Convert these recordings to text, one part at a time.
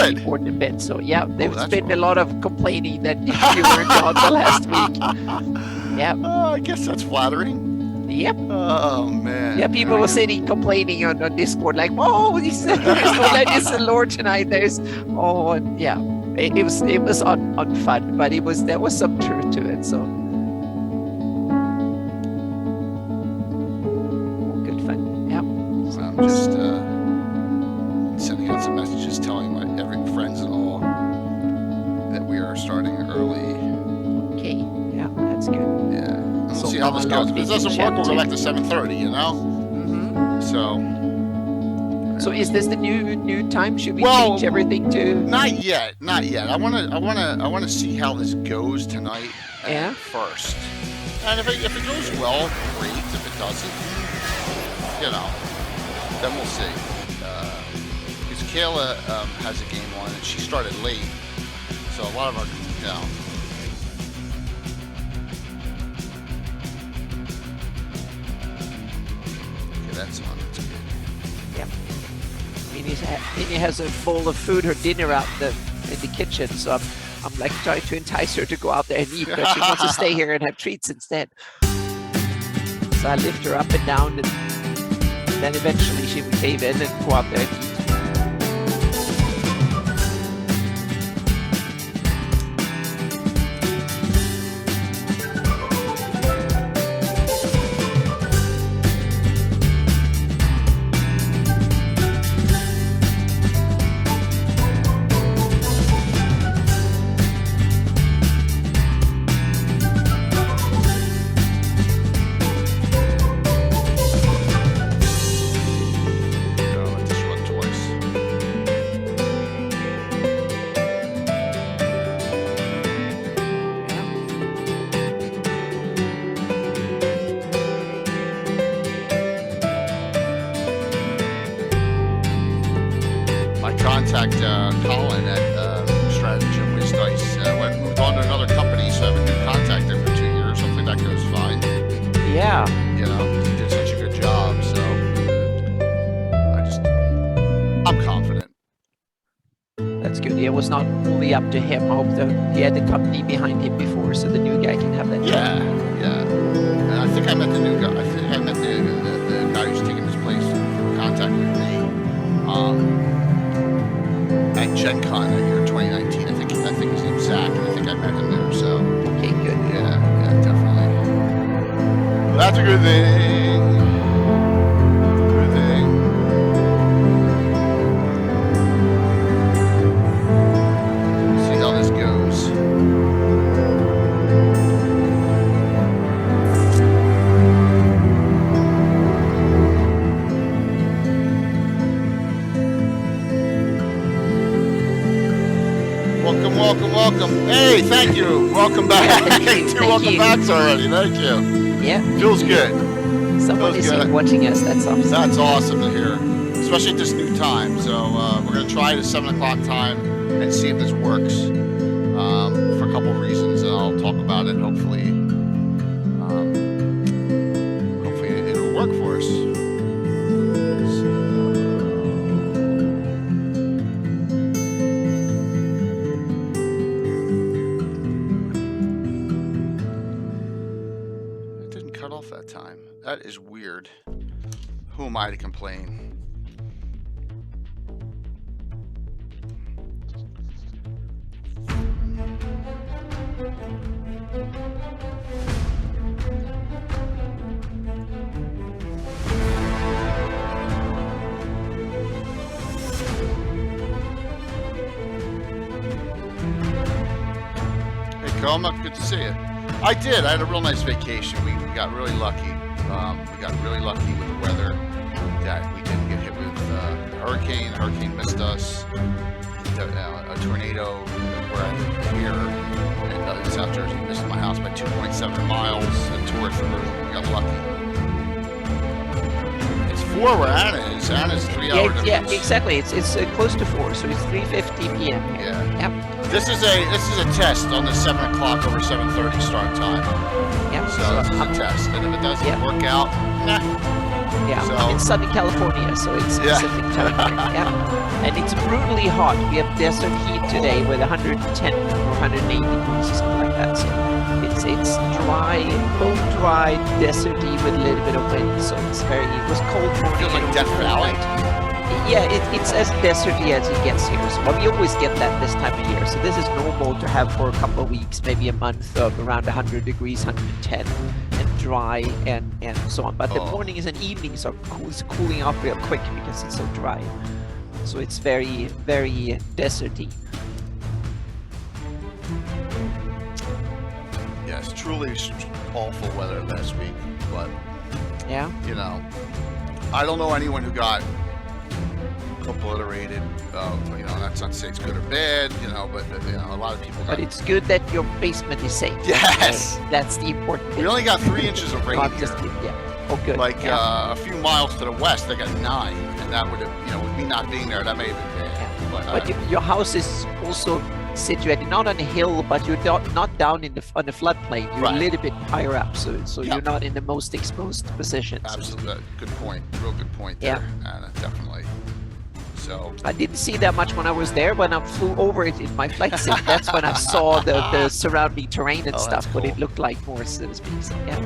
good. Report in bed. So yeah, there's been a lot of complaining that you weren't on the last week. Yeah. I guess that's flattering. Yep. Oh man. Yeah, people were sitting complaining on Discord, like, "Oh, he said there's no Legends of Lore tonight." There's, yeah, it was unfun, but there was some truth to it. So good fun. Yeah. So I'm just sending out some messages telling my friends and all that we are starting early. Okay. Yeah, that's good. Yeah. We'll see how this goes. If it doesn't work, we'll go back to 7:30, you know? Mm-hmm. So is this the new time? Should we change everything to? Not yet. I wanna see how this goes tonight first. And if it goes well, great. If it doesn't, you know, then we'll see. Because Kayla has a game on and she started late. So a lot of our, you know. That's on. That's good. Yep. Minnie has a bowl of food, her dinner out in the kitchen. So I'm like trying to entice her to go out there and eat, but she wants to stay here and have treats instead. So I lift her up and down, and then eventually she would cave in and go out there and eat. Colin at Stratagem Wiz Dice moved on to another company, so I have a new contact there for 2 years. Hopefully that goes fine. Yeah. You know, he did such a good job, so I'm confident. That's good. It was not only up to him. I hope that he had the company behind him before, so the new guy can have that. Yeah. And I think I met the new guy. I think I met the guy who's taking his place in contact with me. At Gen Con that year, 2019. I think his name's Zach, and I think I met him there, so. Okay, good. Yeah, definitely. Well, that's a good thing. Good thing. We'll see how this goes. Welcome. Hey, thank you. Welcome back. Welcome back already. Thank you. Yeah. Feels good. Someone is watching us. That's awesome. That's awesome to hear, especially at this new time. So we're going to try the 7 o'clock time and see if this works for a couple of reasons, and I'll talk about it. Hopefully it'll work for us. Time. That is weird. Who am I to complain? Hey, Coma, good to see you. I did. I had a real nice vacation. We got really lucky. We got really lucky with the weather that we didn't get hit with the hurricane. The hurricane missed us. A tornado where I'm here in South Jersey missed my house by 2.7 miles. A tourist river. We got lucky. It's 4 where Anna is. Anna's 3 hours difference. Yeah, exactly. It's close to 4, so it's 3:50 p.m. Yeah. Yep. This is a test on the 7 o'clock over 7:30 start time. Yep. So this is a test, and if it doesn't work out, Yeah, So- I'm in Southern California, so it's Yeah. Pacific time here. Yeah, and it's brutally hot. We have desert heat today with 110 or 180 degrees or something like that. So it's dry, bone dry, deserty with a little bit of wind. So it was cold morning. Feels like and Death cold Valley. night. Yeah, it's as deserty as it gets here. So, but we always get that this time of year. So this is normal to have for a couple of weeks, maybe a month of around 100 degrees, 110, and dry and so on. But the mornings and evenings are it's cooling off real quick because it's so dry. So it's very, very deserty. Yes, truly awful weather last week, but Yeah. you know, I don't know anyone who got obliterated. You know, that's not to say it's good or bad, you know, but you know, a lot of people got. But it's good that your basement is safe. Yes! That's the important thing. We only got 3 inches of rain Not here. just yeah. Oh, good. Like yeah. a few miles to the west, they got 9, and that would have, you know, with me not being there, that may have been bad. But your house is also situated not on a hill, but you're not down in on the floodplain. You're Right. a little bit higher up, so Yep. you're not in the most exposed position. So Absolutely, good point. Real good point Yeah. there, Anna, definitely. So, I didn't see that much when I was there. When I flew over it in my flight sim, that's when I saw the surrounding terrain and Oh, stuff. that's What it cool. looked like more, so to speak. So yeah,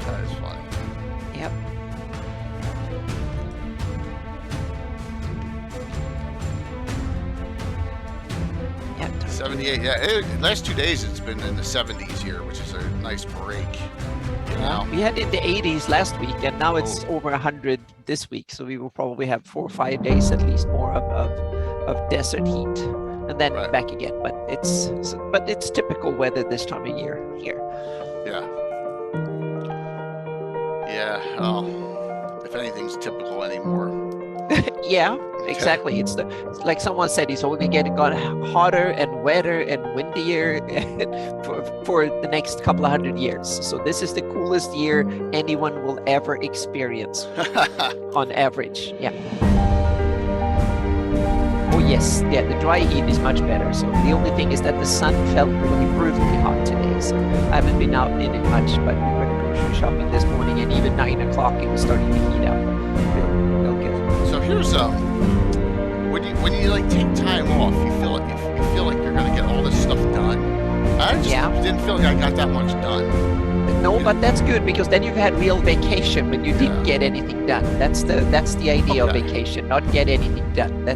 that is funny. yep. Yeah. 78, yeah. Last 2 days it's been in the 70s here, which is a nice break. You know? We had in the 80s last week, and now it's Oh. over 100 this week. So we will probably have 4 or 5 days at least more of desert heat, and then Right. back again. But it's typical weather this time of year here. Yeah. Yeah, well, if anything's typical anymore. Yeah, exactly. It's like someone said, it's only got hotter and wetter and windier for the next couple of 100 years. So this is the coolest year anyone will ever experience on average. Yeah. Oh yes, yeah. The dry heat is much better. So the only thing is that the sun felt really brutally hot today. So I haven't been out in it much, but we went grocery shopping this morning, and even 9 o'clock it was starting to heat up. Real good. So here's when you like take time off, you feel like you're gonna get all this stuff done. I just didn't feel like I got that much done. No, but that's good because then you've had real vacation when you didn't get anything done. That's the idea of vacation, not get anything done.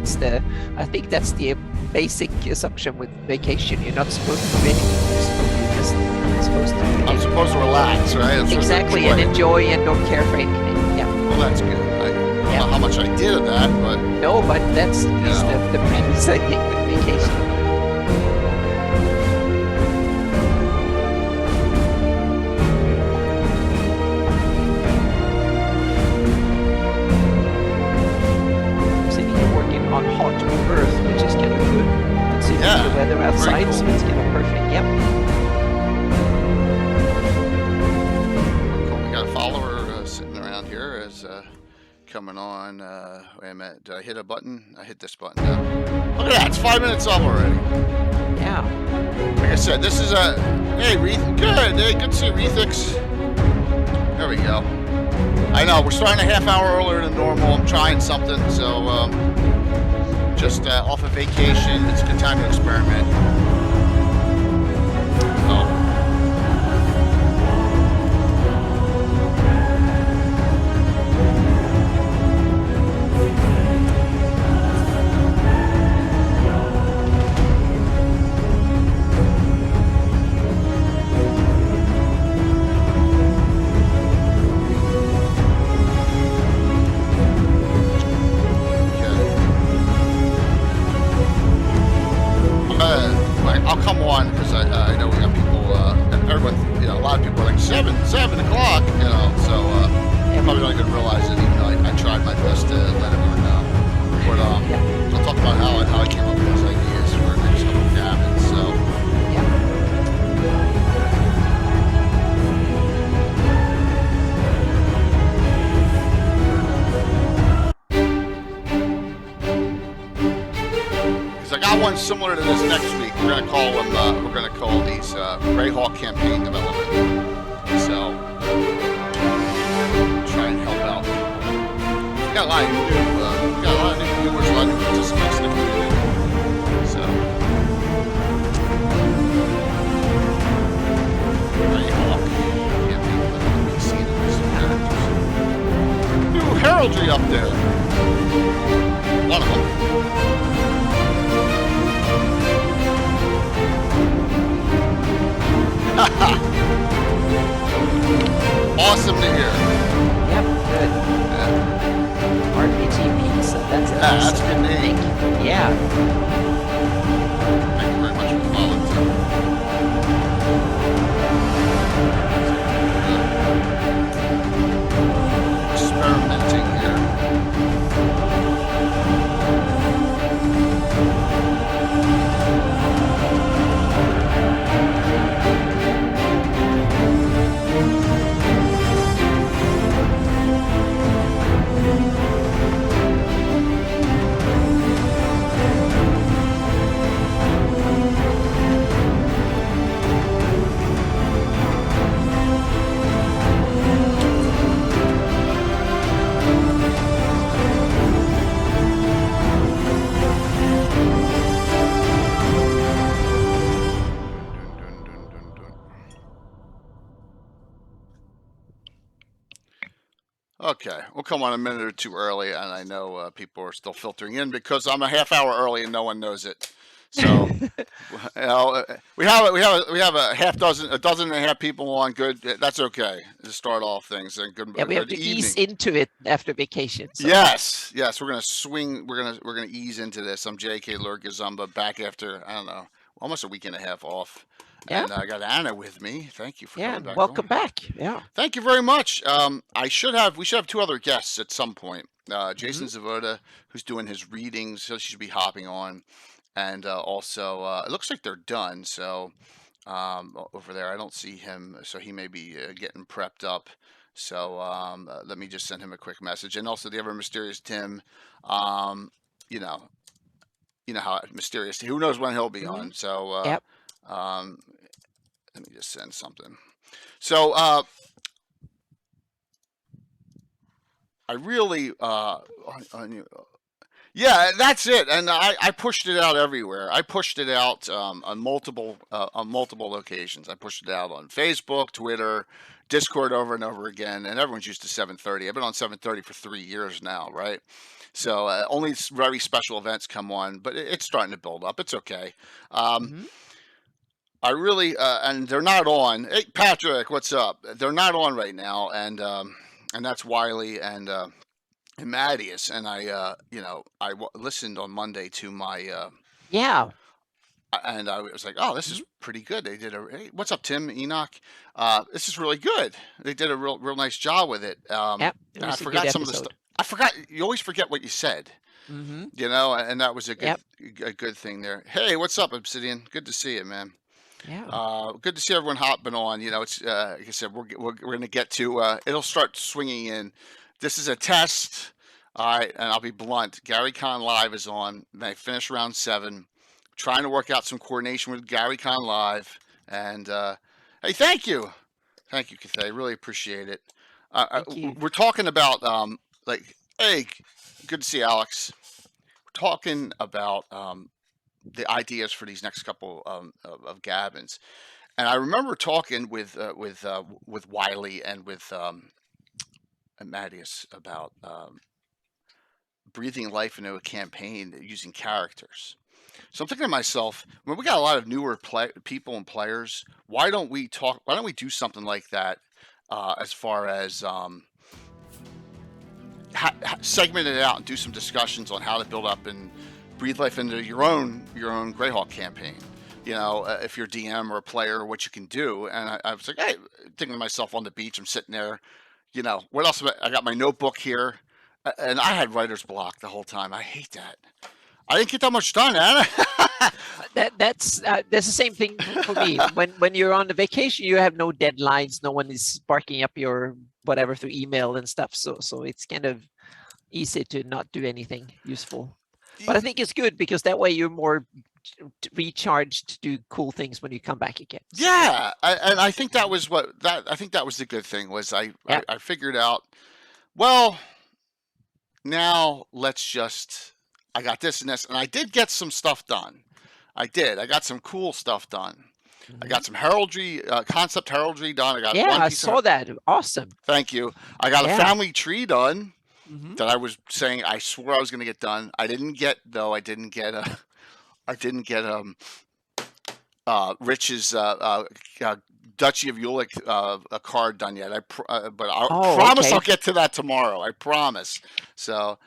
I think that's the basic assumption with vacation. You're not supposed to do anything. You're just supposed to. I'm supposed to relax, right? I'm supposed to Exactly, and enjoy and don't care for anything. Yeah. Well, that's good. I don't know how much I did of that, but No, but that's the premise, I think, with vacation. Sitting here working on hot earth, which is kind of good. Considering the weather outside, cool. so it's kind of perfect. Yep. cool. We got a follower sitting around here as coming on. Wait a minute, did I hit a button? I hit this button. Look at that, it's 5 minutes up already. Yeah. Like I said, this is a hey good. Hey, good to see Rethix. There we go. I know we're starting a half hour earlier than normal. I'm trying something, so just off of vacation. It's a good time to experiment. Oh. I'll come on because I know we got people, everyone, you know, a lot of people are like 7 o'clock, you know, so probably don't even realize it, even though I tried my best to let everyone know. But I'll talk about how I came up with these ideas for the next couple of Gabbins, so. I got one similar to this next week. We're gonna call them. We're gonna call these Greyhawk campaign development. So try and help out people. got a lot of new viewers, a lot of new participants in the community. So, Greyhawk. Can't think of the NPC that was some characters. New heraldry up there. One of them. Awesome to hear. Yep, good. Yeah. RPG Pizza. That's an That's awesome good name. thing. Yeah. Thank you very much for following too. Experimenting here. Okay, we'll come on a minute or two early, and I know people are still filtering in because I'm a half hour early and no one knows it. So, we have a dozen and a half people on. Good, that's okay to start off things. And good, Yeah, we have good to evening. ease into it after vacation. So. Yes, we're gonna swing. We're gonna ease into this. I'm J.K. Lurgazumba back after I don't know, almost a week and a half off. Yeah. And I got Anna with me. Thank you for coming back. Welcome back. Yeah. Thank you very much. We should have two other guests at some point. Jason Zavoda, who's doing his readings, so she should be hopping on. And also, it looks like they're done. So over there, I don't see him. So he may be getting prepped up. So let me just send him a quick message. And also the ever mysterious Tim. You know how mysterious. Who knows when he'll be on? So Yep. let me just send something. So I really yeah, that's it. And I pushed it out everywhere. I pushed it out on multiple locations. I pushed it out on Facebook, Twitter, Discord over and over again, and everyone's used to 7:30. I've been on 7:30 for 3 years now, right? So only very special events come on, but it's starting to build up. It's okay. I really and they're not on. Hey, Patrick, what's up? They're not on right now, and that's Wiley and Mattias. And I listened on Monday to my Yeah. and I was like, oh, this is pretty good. They did hey, what's up, Tim Enoch? This is really good. They did a real nice job with it. Yep. And I forgot some of the stuff. I forgot. You always forget what you said. You know, and that was a good thing there. Hey, what's up, Obsidian? Good to see you, man. Yeah. Good to see everyone hopping on. You know, it's like I said, we're going to get to. It'll start swinging in. This is a test. All right, and I'll be blunt. Gary Con Live is on. They finish round 7. Trying to work out some coordination with Gary Con Live. And hey, thank you, Cathay. Really appreciate it. Thank you. We're talking about hey, good to see Alex. We're talking about the ideas for these next couple of Gabbins, and I remember talking with Wiley and with Mattias about breathing life into a campaign using characters. So I'm thinking to myself, when we got a lot of newer people and players, why don't we do something like that as far as segment it out and do some discussions on how to build up and breathe life into your own Greyhawk campaign. You know, if you're a DM or a player, what you can do. And I was like, hey, thinking to myself on the beach, I'm sitting there, you know, what else? I got my notebook here, and I had writer's block the whole time. I hate that. I didn't get that much done, Anna. That's the same thing for me. When you're on the vacation, you have no deadlines. No one is sparking up your whatever through email and stuff. So it's kind of easy to not do anything useful. But I think it's good because that way you're more recharged to do cool things when you come back again. Yeah, and I think that was I think that was the good thing was I figured out, well, now let's just, I got this and this, and I did get some stuff done. I did. I got some cool stuff done. I got some heraldry, concept heraldry done. I got Yeah, one I piece saw that. Awesome. Thank you. I got a Yeah. family tree done Hmm. that I was saying I swore I was going to get done. I didn't get though. I didn't get Rich's Duchy of Ulick a card done yet. But I Oh, promise okay. I'll get to that tomorrow. I promise. So,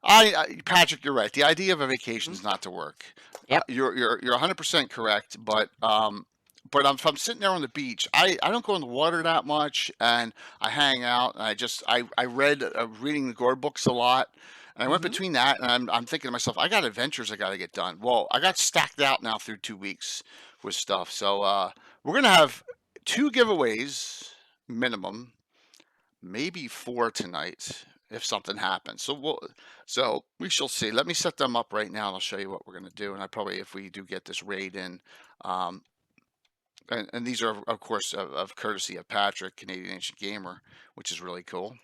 Patrick, you're right. The idea of a vacation is not to work. Yep. You're 100% correct. But if I'm sitting there on the beach, I don't go in the water that much, and I hang out. And I read reading the Gore books a lot. And I went Hmm. between that, and I'm thinking to myself, I got adventures I got to get done. Well, I got stacked out now through 2 weeks with stuff. So we're gonna have 2 giveaways minimum, maybe 4 tonight if something happens. So we shall see. Let me set them up right now, and I'll show you what we're gonna do. And I probably, if we do get this raid in, um, and these are of course of courtesy of Patrick, Canadian Ancient Gamer, which is really cool.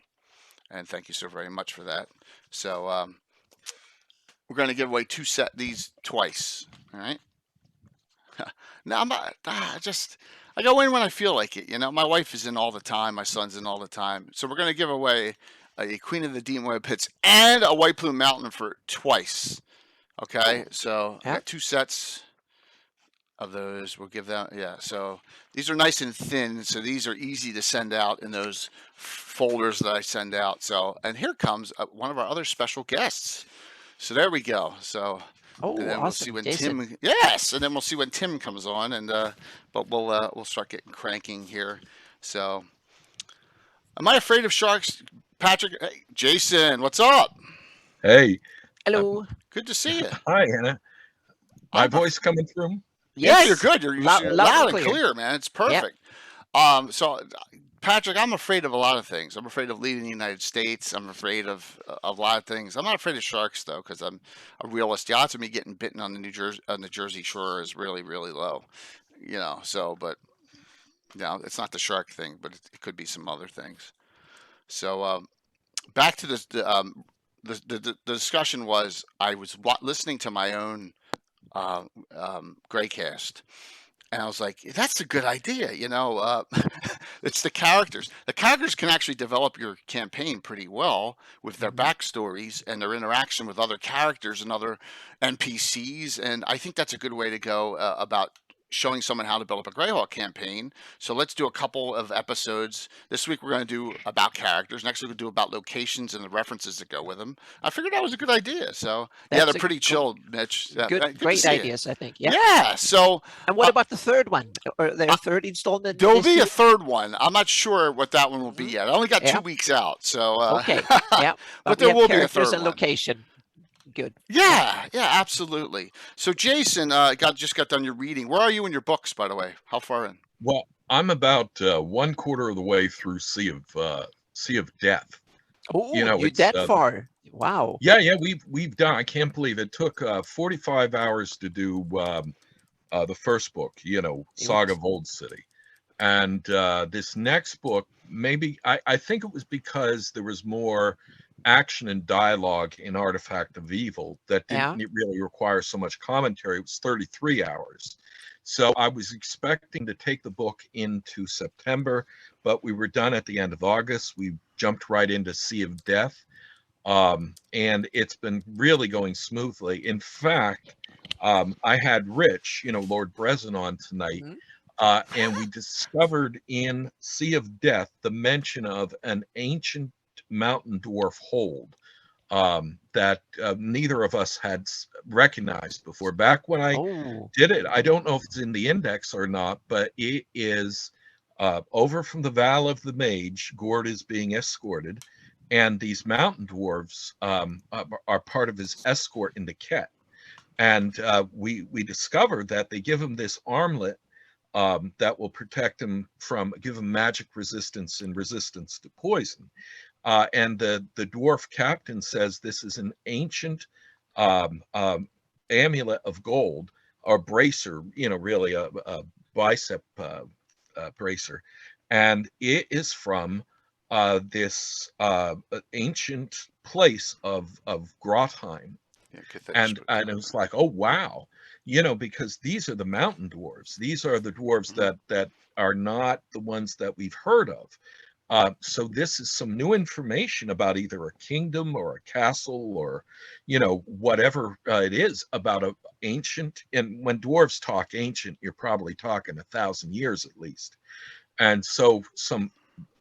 And thank you so very much for that. So we're going to give away these twice. All right. Now I'm not. I go in when I feel like it. My wife is in all the time. My son's in all the time. So we're going to give away a Queen of the Demon Web Pits and a White Plume Mountain for twice. Okay. So I got 2 sets of those. We'll give them. Yeah. So these are nice and thin. So these are easy to send out in those folders that I send out. So, and here comes one of our other special guests. So there we go. So, Oh, and then awesome. we'll see when Jason. Tim. Yes, and then we'll see when Tim comes on, and but we'll start getting cranking here. So, am I afraid of sharks, Patrick? Hey, Jason, what's up? Hey, Hello. Good to see you. hi, Hannah. My voice coming through? Yeah, Yes. you're good. You're loud and clear, man. It's perfect. So, Patrick, I'm afraid of a lot of things. I'm afraid of leaving the United States. I'm afraid of a lot of things. I'm not afraid of sharks though, because I'm a realist. The odds of me getting bitten on the Jersey Shore is really, really low. So, but it's not the shark thing, but it could be some other things. So, back to this. The discussion was I was listening to my own Greycast. And I was like, that's a good idea. It's the characters. The characters can actually develop your campaign pretty well with their backstories and their interaction with other characters and other NPCs. And I think that's a good way to go about showing someone how to build up a Greyhawk campaign. So let's do a couple of episodes. This week we're going to do about characters. Next week we'll do about locations and the references that go with them. I figured that was a good idea. So yeah, they're pretty chill, Mitch. Good great ideas, I think. Yeah. Yeah. So. And what about the third one? Or their third installment? There'll be a third one. I'm not sure what that one will be yet. I only got 2 weeks out, so. Okay. Yeah. But there will be a third and one. Location. Good. Yeah, absolutely. So Jason, just got done your reading. Where are you in your books, by the way? How far in? Well, I'm about 1/4 of the way through Sea of Death. Oh, you're that far. Wow. Yeah, we've done. I can't believe it took 45 hours to do the first book. Saga of Old City, and this next book, maybe I think it was because there was more action and dialogue in Artifact of Evil that didn't really require so much commentary. It was 33 hours. So I was expecting to take the book into September, but we were done at the end of August. We jumped right into Sea of Death. And it's been really going smoothly. In fact, I had Rich, Lord Brezen on tonight, and we discovered in Sea of Death the mention of an ancient mountain dwarf hold that neither of us had recognized before. Back when I did it, I don't know if it's in the index or not, but it is over from the Val of the Mage. Gord is being escorted, and these mountain dwarves are part of his escort into Ket. And we discovered that they give him this armlet that will protect him give him magic resistance and resistance to poison. And the dwarf captain says this is an ancient amulet of gold, or bracer, really a bicep bracer. And it is from this ancient place of Grothheim. Yeah, Cathedral And Street. it was like, oh wow, because these are the mountain dwarves. These are the dwarves that are not the ones that we've heard of. So this is some new information about either a kingdom or a castle or, whatever it is about a ancient. And when dwarves talk ancient, you're probably talking 1,000 years at least. And so some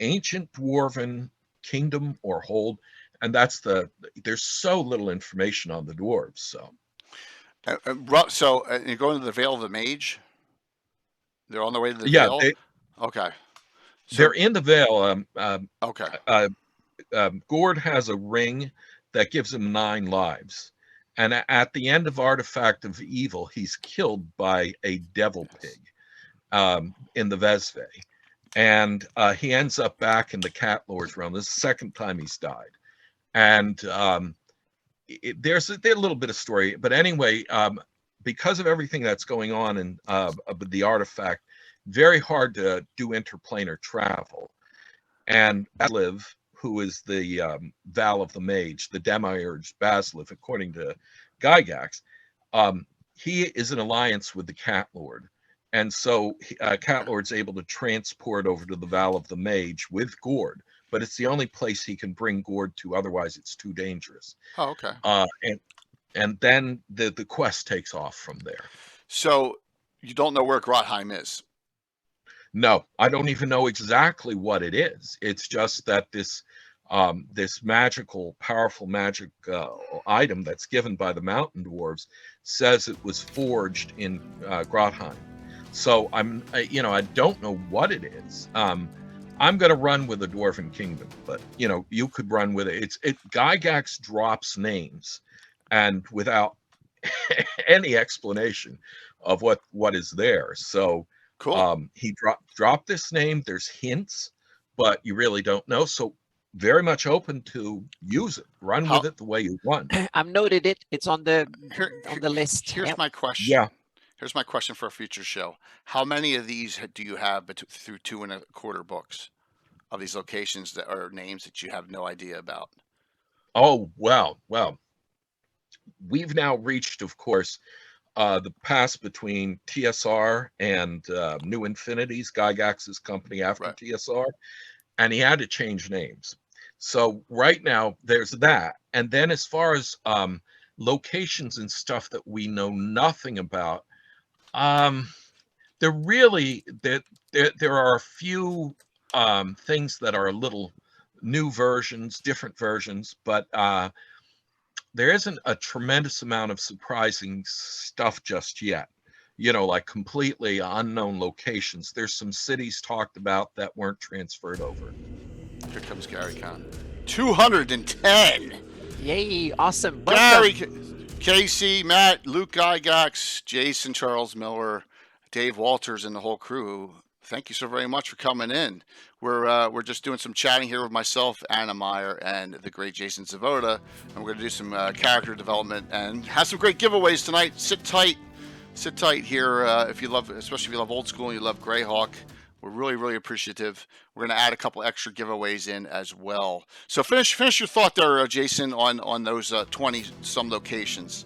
ancient dwarven kingdom or hold, and there's so little information on the dwarves. So So you're going to the Vale of the Mage? They're on their way to the yeah, Vale? Okay. So, they're in the Vale. okay. Gord has a ring that gives him 9 lives. And at the end of Artifact of Evil, he's killed by a devil pig in the Vesve. And he ends up back in the Cat Lord's realm. This is the second time he's died. And there's a little bit of story. But anyway, because of everything that's going on in the artifact, very hard to do interplanar travel. And Basliv, who is the Val of the Mage, the Demiurge Basliv, according to Gygax, he is in alliance with the Cat Lord. And so Cat Lord's able to transport over to the Val of the Mage with Gord, but it's the only place he can bring Gord to, otherwise it's too dangerous. Oh, okay. And then the quest takes off from there. So you don't know where Grothheim is? No, I don't even know exactly what it is. It's just that this magical, powerful magic item that's given by the mountain dwarves says it was forged in Grothheim. So I don't know what it is. I'm going to run with the Dwarven Kingdom, but you could run with it. Gygax drops names, and without any explanation of what is there. So cool. He dropped this name. There's hints, but you really don't know. So very much open to use it. Run with it the way you want. I've noted it. It's on the list. Here's my question. Yeah. Here's my question for a future show. How many of these do you have through 2 1/4 books of these locations that are names that you have no idea about? Oh, well, we've now reached, of course, the pass between TSR and New Infinities, Gygax's company after Right. TSR, and he had to change names. So right now there's that. And then as far as locations and stuff that we know nothing about, there are a few things that are a little new versions, different versions, but there isn't a tremendous amount of surprising stuff just yet. Like completely unknown locations. There's some cities talked about that weren't transferred over. Here comes Gary Kahn. 210. Yay! Awesome. Gary, Casey, Matt, Luke Gygax, Jason, Charles Miller, Dave Walters, and the whole crew. Thank you so very much for coming in. We're just doing some chatting here with myself, Anna Meyer, and the great Jason Zavoda, and we're going to do some character development and have some great giveaways tonight. Sit tight here if you love, especially if you love old school and you love Greyhawk. We're really, really appreciative. We're going to add a couple extra giveaways in as well. So finish your thought there, Jason, on those 20 some locations.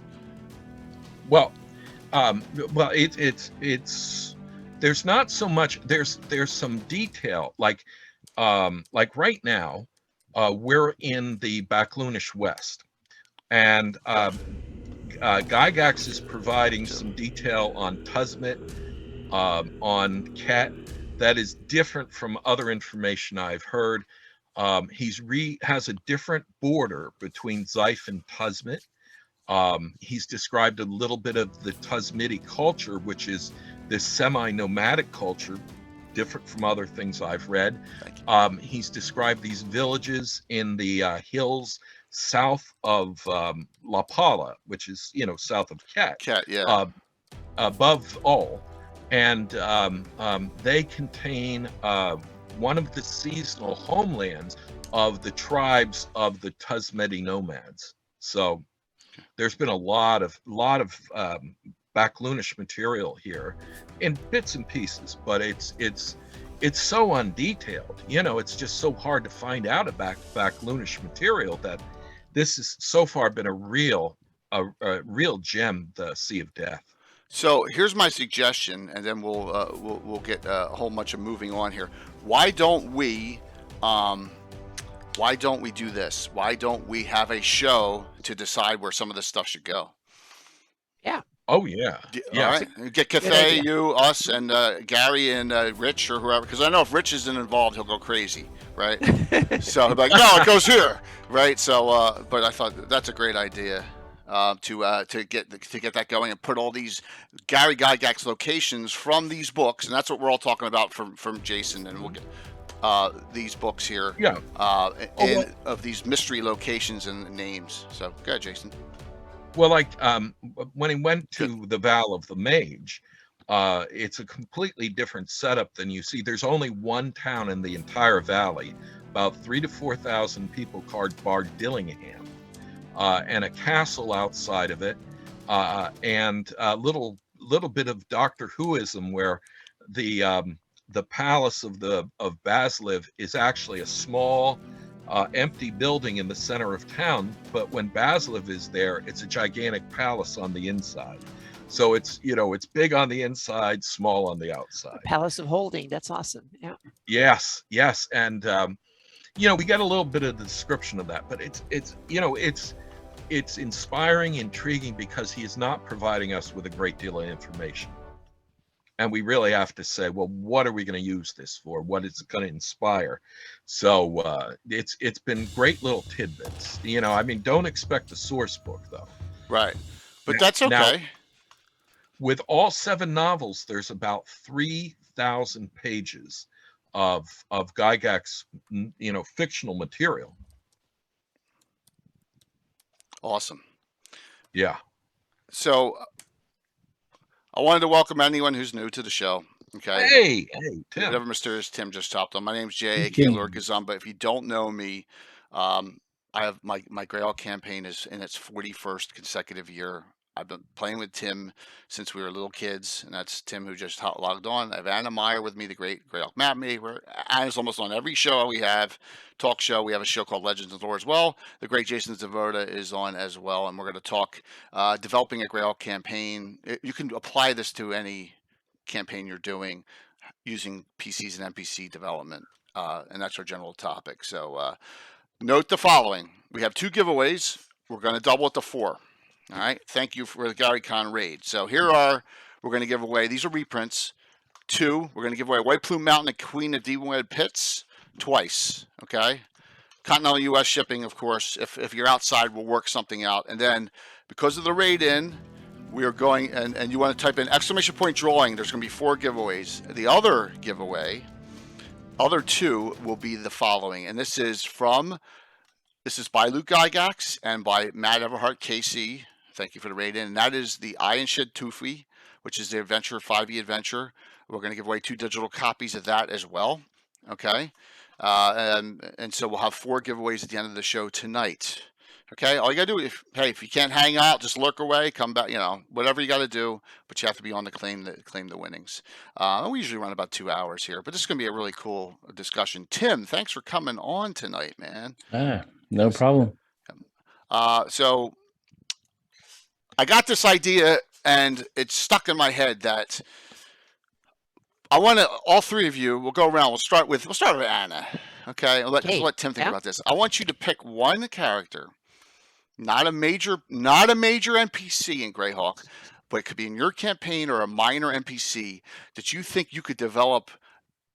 Well, it's there's not so much. There's some detail, like right now, we're in the Bacloonish West, and Gygax is providing some detail on Tusmit, on Ket, that is different from other information I've heard. Has a different border between Zyph and Tusmit. He's described a little bit of the Tusmiti culture, which is this semi-nomadic culture, different from other things I've read. He's described these villages in the hills south of La Pala, which is, south of Ket. Ket, yeah. Above all. And they contain one of the seasonal homelands of the tribes of the Tusmeti nomads. So there's been a lot of Bacloonish material here in bits and pieces, but it's it's so undetailed. It's just so hard to find out about back Loonish material that this has so far been a real gem, the Sea of Death. So here's my suggestion, and then we'll get a whole bunch of moving on here. Why don't we do this? Why don't we have a show to decide where some of this stuff should go? Yeah. Oh yeah. All right. Get Cathay, you, us, and Gary and Rich or whoever. Because I know if Rich isn't involved, he'll go crazy, right? So he'll be like, no, it goes here, right? So, but I thought that's a great idea to get that going and put all these Gary Gygax locations from these books, and that's what we're all talking about from Jason, and we'll get these books here. Yeah. Of these mystery locations and names. So go ahead, Jason. Well, like when he went to the Val of the Mage, it's a completely different setup than you see. There's only one town in the entire valley, about 3,000 to 4,000 people called Bardillingham, and a castle outside of it, and a little bit of Doctor Whoism where the palace of Basliv is actually a small empty building in the center of town, but when Basliv is there, it's a gigantic palace on the inside. So it's big on the inside, small on the outside. Palace of Holding, that's awesome. Yeah. Yes, and we get a little bit of the description of that, but it's inspiring, intriguing, because he is not providing us with a great deal of information. And we really have to say, well, what are we going to use this for? What is it going to inspire? So it's been great little tidbits. Don't expect the source book though. Right, but that's okay. Now, with all 7 novels, there's about 3,000 pages of Gygax, fictional material. Awesome. Yeah. So I wanted to welcome anyone who's new to the show. Okay. Hey, Tim. Whatever mysterious Tim just topped on. My name's Jay, aka Lord Gazumba. If you don't know me, I have my Greyhawk campaign is in its 41st consecutive year. I've been playing with Tim since we were little kids, and that's Tim who just logged on. I have Anna Meyer with me, the great Greyhawk map maker. Anna's almost on every show we have, talk show. We have a show called Legends of Lore as well. The great Jason Zavoda is on as well, and we're going to talk developing a Greyhawk campaign. You can apply this to any campaign you're doing using PCs and NPC development, and that's our general topic. So note the following. We have 2 giveaways. We're going to double it to 4. All right. Thank you for the Gary Con raid. So we're going to give away, these are reprints. 2, we're going to give away White Plume Mountain and Queen of Demonwood Pits twice. Okay. Continental U.S. shipping, of course. If you're outside, we'll work something out. And then because of the raid in, we are going, and you want to type in ! drawing, there's going to be 4 giveaways. The other giveaway, other 2 will be the following. And this is by Luke Gygax and by Matt Everhart KC. Thank you for the raid in. And that is the Iron Shed Tufi, which is the adventure, 5e adventure. We're going to give away 2 digital copies of that as well. Okay. And so we'll have 4 giveaways at the end of the show tonight. Okay. All you got to do is, if you can't hang out, just lurk away, come back, whatever you got to do, but you have to be on to claim the winnings. We usually run about 2 hours here, but this is going to be a really cool discussion. Tim, thanks for coming on tonight, man. No problem. So I got this idea, and it's stuck in my head that I want to. All 3 of you, we'll go around. We'll start with Anna. Okay, just let Tim think about this. I want you to pick one character, not a major NPC in Greyhawk, but it could be in your campaign or a minor NPC that you think you could develop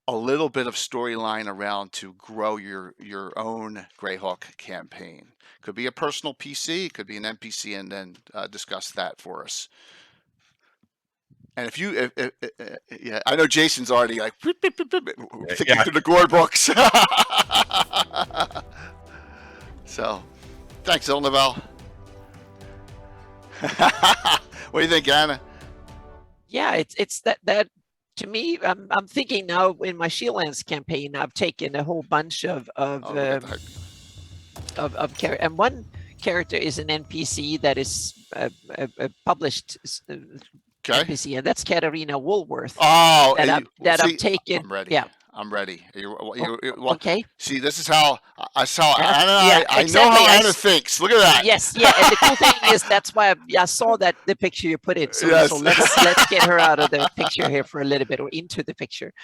a little bit of storyline around to grow your own Greyhawk campaign. Could be a personal PC, could be an NPC, and then discuss that for us. And if I know Jason's already like thinking through the Gore books. So, thanks, Ilnavel. What do you think, Anna? Yeah, it's that. To me, I'm thinking now in my Shieldlands campaign, I've taken a whole bunch of character, and one character is an NPC that is a published NPC, and that's Katarina Woolworth. Oh, I've taken. I'm ready. Yeah, I'm ready. Okay. See, this is how I saw Yeah, Anna. I know exactly. how Anna thinks. Look at that. Yes, yeah, and the cool thing is that's why I saw that the picture you put in. So Yes. let's get her out of the picture here for a little bit, or into the picture.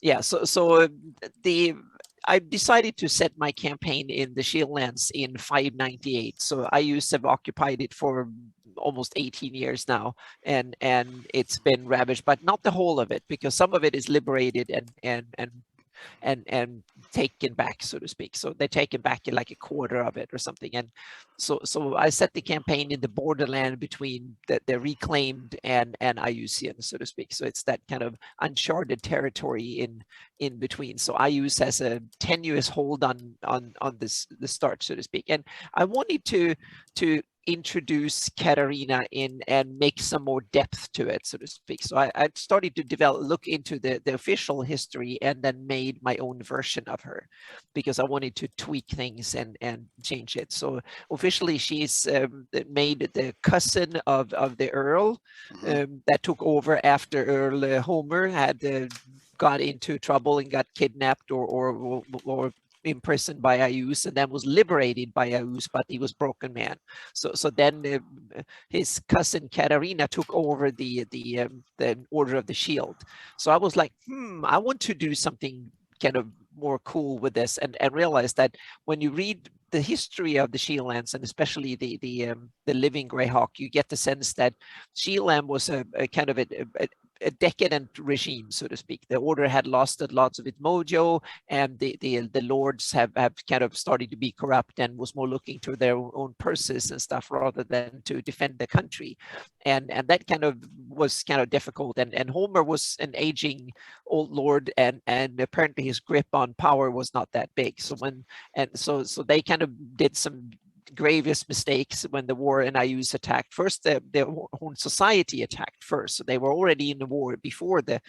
Yeah. So I decided to set my campaign in the Shieldlands in 598. So I have occupied it for almost 18 years now, and it's been ravaged, but not the whole of it, because some of it is liberated and taken back, so to speak. So they're taken back in like a quarter of it or something. And so I set the campaign in the borderland between the reclaimed and Iusian, so to speak. So it's that kind of uncharted territory in between. So Ius has a tenuous hold on this the start, so to speak. And I wanted to introduce Katarina in and make some more depth to it, so to speak. So I started to look into the official history, and then made my own version of her, because I wanted to tweak things and change it. So officially she's made the cousin of the Earl that took over after Earl Homer had got into trouble and got kidnapped or imprisoned by Ius, and then was liberated by Ius, but he was broken man. So then his cousin Katarina took over the Order of the Shield. So I was like, I want to do something kind of more cool with this, and realized that when you read the history of the Shieldlands, and especially the living Greyhawk, you get the sense that Shieldland was a kind of a decadent regime, so to speak. The order had lost lots of its mojo, and the lords have kind of started to be corrupt and was more looking to their own purses and stuff rather than to defend the country. And that kind of was kind of difficult. And Homer was an aging old lord, and apparently his grip on power was not that big. So so they kind of did some gravest mistakes when the war and Ius attacked. First, the Horn Society attacked first, so they were already in the war before the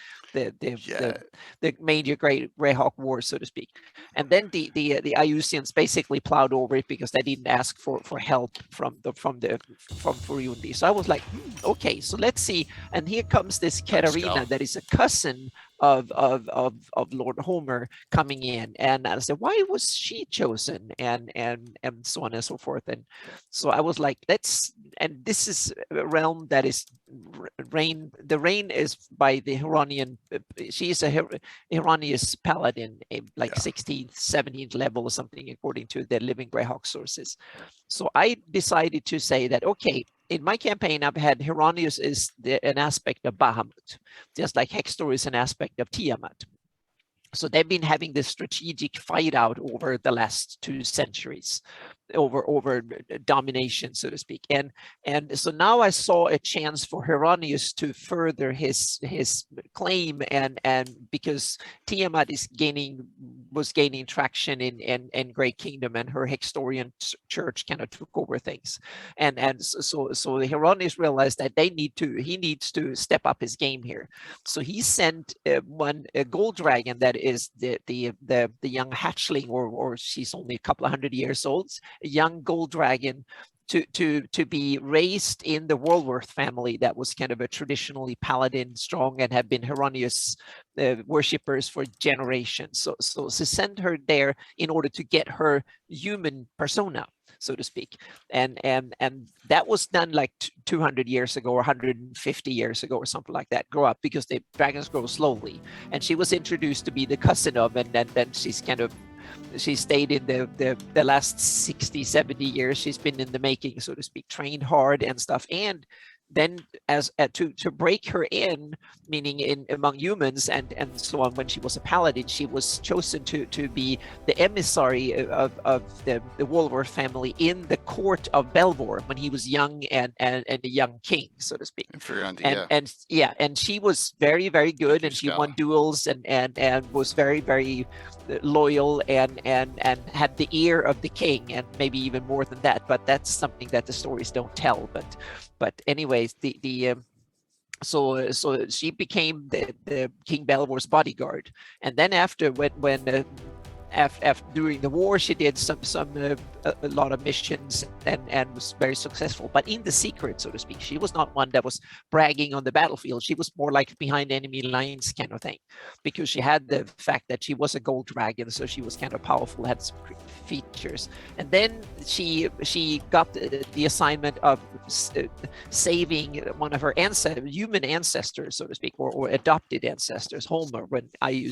major Greyhawk War, so to speak. And then the Iusians basically plowed over it because they didn't ask for help from Furundi. So I was like, okay, so let's see. And here comes this Katarina that is a cousin of Lord Homer coming in, and I said, why was she chosen, and so on and so forth. And so I was like, and this is a realm that is the reign is by the Heronian. She's a Heronius paladin, like 16th 17th level or something, according to the living Greyhawk sources. So I decided to say that, okay, in my campaign, I've had Heronius is an aspect of Bahamut, just like Hextor is an aspect of Tiamat. So they've been having this strategic fight out over the last 2 centuries, over domination, so to speak. And so now I saw a chance for Heronius to further his claim, and because Tiamat was gaining traction in Great Kingdom, and her Hextorian church kind of took over things. And so Heronius realized that he needs to step up his game here. So he sent a gold dragon that is the young hatchling, or she's only a couple of 100 years old, a young gold dragon, to be raised in the Walworth family that was kind of a traditionally paladin strong and have been Heronius worshippers for generations. So send her there in order to get her human persona, so to speak. And that was done like 200 years ago or 150 years ago or something like that, grow up, because the dragons grow slowly. And she was introduced to be the cousin of, and then she stayed in the last 60, 70 years. She's been in the making, so to speak, trained hard and stuff. And then to break her in, meaning among humans and so on, when she was a paladin, she was chosen to be the emissary of the Walworth family in the court of Belvoir when he was young and a young king, so to speak. And she was very, very good, and she won duels and was very, very loyal and had the ear of the king, and maybe even more than that, but that's something that the stories don't tell. But anyways, so she became the King Belvoir's bodyguard. And then after when after during the war, she did a lot of missions and was very successful. But in the secret, so to speak, she was not one that was bragging on the battlefield. She was more like behind enemy lines kind of thing, because she had the fact that she was a gold dragon, so she was kind of powerful, had some features. And then she got the assignment of saving one of her human ancestors, so to speak, or adopted ancestors, Homer, when I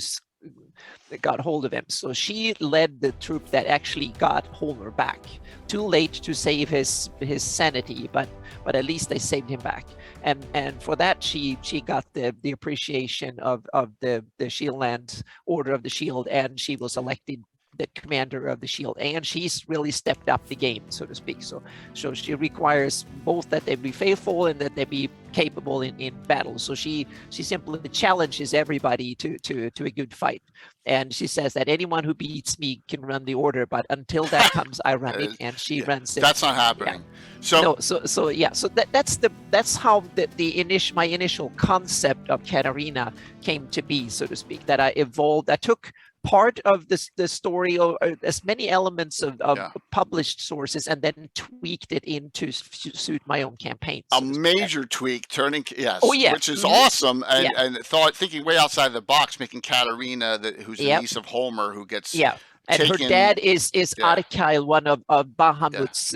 got hold of him. So she led the troop that actually got Homer back. Too late to save his sanity, but at least they saved him back. And for that she got the appreciation of the Shieldland Order of the Shield, and she was elected the commander of the Shield, and she's really stepped up the game, so to speak. So she requires both that they be faithful and that they be capable in battle. So she simply challenges everybody to a good fight, and she says that anyone who beats me can run the order, but until that comes, I run it, and she runs it. That's not happening. Yeah. So that's how my initial concept of Katarina came to be, so to speak. That I evolved. I took part of the story, or as many elements of published sources, and then tweaked it into suit my own campaigns. A major tweak, turning which is awesome, and thinking way outside the box, making Katarina, who's the niece of Homer, who gets and her dad is Arkyle, one of Bahamut's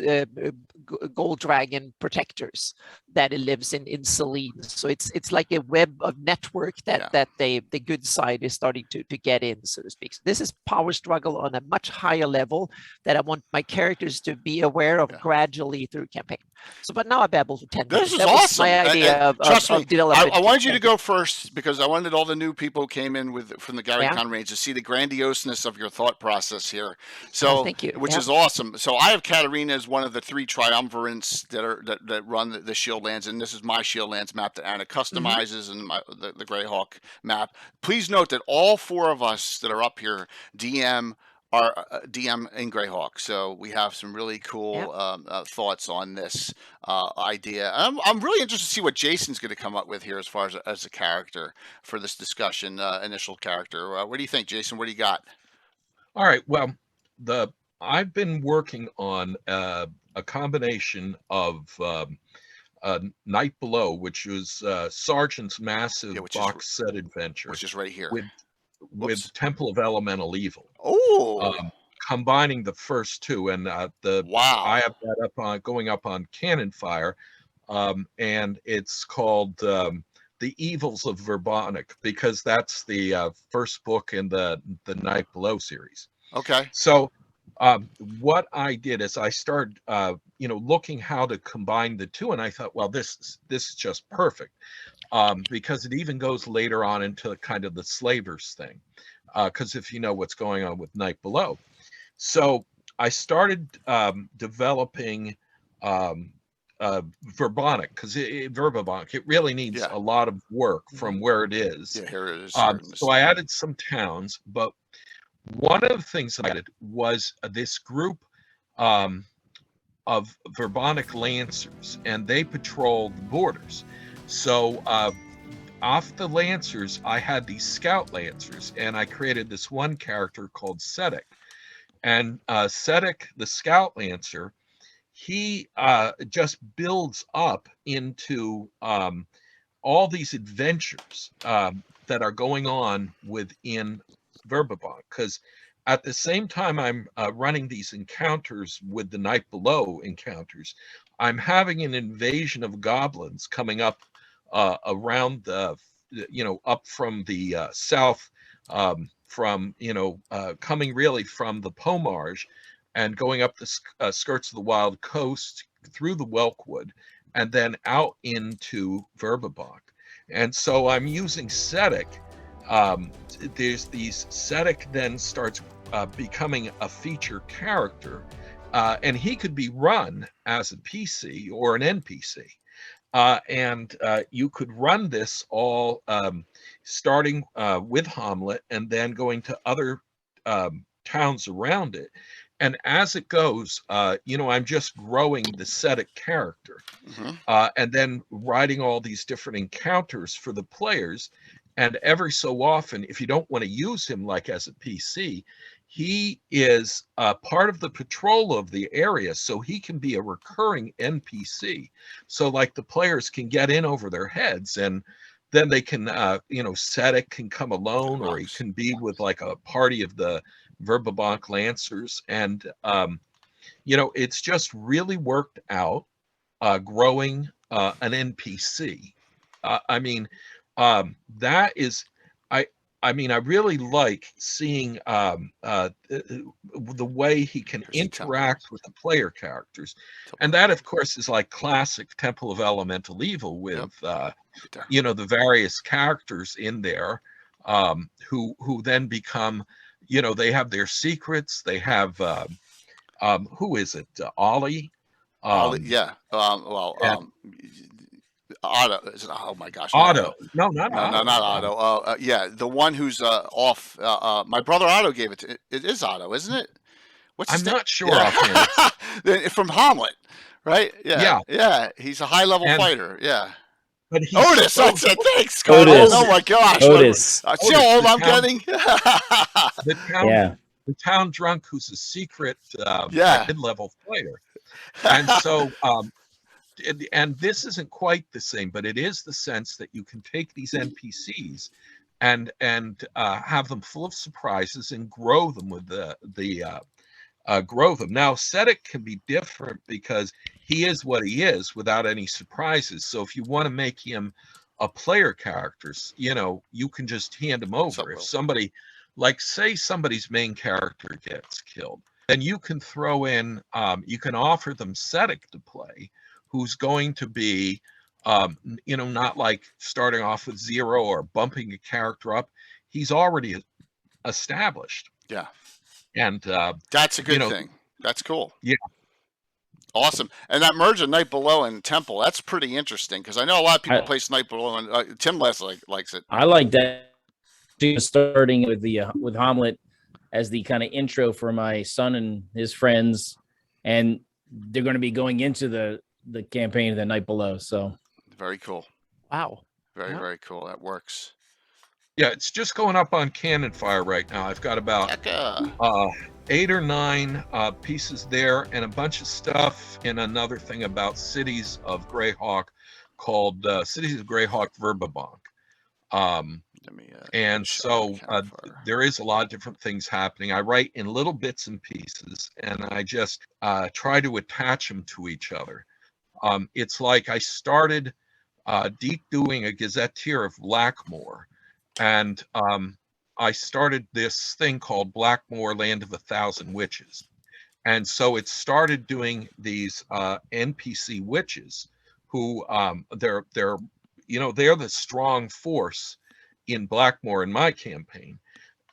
gold dragon protectors that lives in Selene. So it's like a web of network that the good side is starting to get in, so to speak. So this is power struggle on a much higher level that I want my characters to be aware of gradually through campaign. So, but now I babbled for 10 minutes. This is awesome. My idea trust me, of development. I wanted you to go first, because I wanted all the new people who came in from the Gary Con range to see the grandioseness of your thought process here. So, thank you. Which is awesome. So I have Katarina as one of the 3 triumvirates that run the Shieldlands, and this is my Shieldlands map that Anna customizes, and the Greyhawk map. Please note that all 4 of us that are up here DM in Greyhawk, so we have some really cool thoughts on this idea. I'm really interested to see what Jason's going to come up with here as far as a character for this discussion, initial character. What do you think, Jason? What do you got? All right. Well, I've been working on a combination of Night Below, which was Sargent's massive box set adventure, which is right here, with Temple of Elemental Evil. Oh, combining the first 2, and I have that up going up on Cannon Fire, and it's called The Evils of Verbonic, because that's the first book in the Night Below series. Okay. So what I did is I started looking how to combine the 2, and I thought, well, this is just perfect, because it even goes later on into kind of the slavers thing, because if you know what's going on with Night Below. So I started developing Verbonic, because Verbonic, it really needs a lot of work from where it is. Yeah, here it is. So I added some towns, but one of the things that I added was this group of Verbonic Lancers, and they patrolled the borders. So off the Lancers, I had these Scout Lancers, and I created this one character called Sedek. And Sedek, the Scout Lancer, he just builds up into all these adventures that are going on within Verbonic, because at the same time I'm running these encounters with the Night Below encounters, I'm having an invasion of goblins coming up around the, up from the south, from, coming really from the Pomarge and going up the skirts of the Wild Coast through the Welkwood and then out into Verbonic. And so I'm using Sedek. Sedek then starts becoming a feature character, and he could be run as a PC or an NPC. And you could run this all starting with Hamlet and then going to other towns around it. And as it goes, I'm just growing the Sedek character, and then writing all these different encounters for the players. And every so often, if you don't want to use him like as a PC, he is part of the patrol of the area, so he can be a recurring NPC. So like the players can get in over their heads, and then they can, Sedek can come alone, or he can be with like a party of the Verbabank Lancers. And, it's just really worked out growing an NPC. That is, I really like seeing the way he can interact with the player characters. And that, of course, is like classic Temple of Elemental Evil with, the various characters in there who then become, they have their secrets. They have, who is it? Ollie? Ollie, yeah. Otto. Oh my gosh. Otto. No, not Otto. Yeah, the one who's off. My brother Otto gave it to. It is Otto, isn't it? I'm not sure. Yeah. From Hamlet, right? Yeah. He's a high level fighter. Yeah. But Otis, I said thanks, Scott. Otis. Oh my gosh. Otis. See how old I'm getting? The town drunk who's a secret mid-level player. And so, and this isn't quite the same, but it is the sense that you can take these NPCs and have them full of surprises and grow them with grow them. Now, Sedek can be different because he is what he is without any surprises. So if you want to make him a player character, you can just hand him over. If somebody, like say somebody's main character gets killed, then you can throw in, you can offer them Sedek to play, who's going to be, not like starting off with 0 or bumping a character up. He's already established. Yeah. And that's a good thing. That's cool. Yeah. Awesome. And that merge of Night Below and Temple, that's pretty interesting because I know a lot of people play Night Below, and Tim Leslie likes it. I like that. Starting with with Hamlet as the kind of intro for my son and his friends, and they're going to be going into the campaign of the Night Below. So very cool. Wow. Very cool. That works. Yeah, it's just going up on Cannon Fire right now. I've got about 8 or 9 pieces there, and a bunch of stuff in another thing about Cities of Greyhawk called Cities of Greyhawk Verbabank. And so there is a lot of different things happening. I write in little bits and pieces, and I just try to attach them to each other. It's like I started deep doing a gazetteer of Blackmoor, and I started this thing called Blackmoor, Land of 1,000 Witches. And so it started doing these NPC witches who they're the strong force in Blackmoor in my campaign.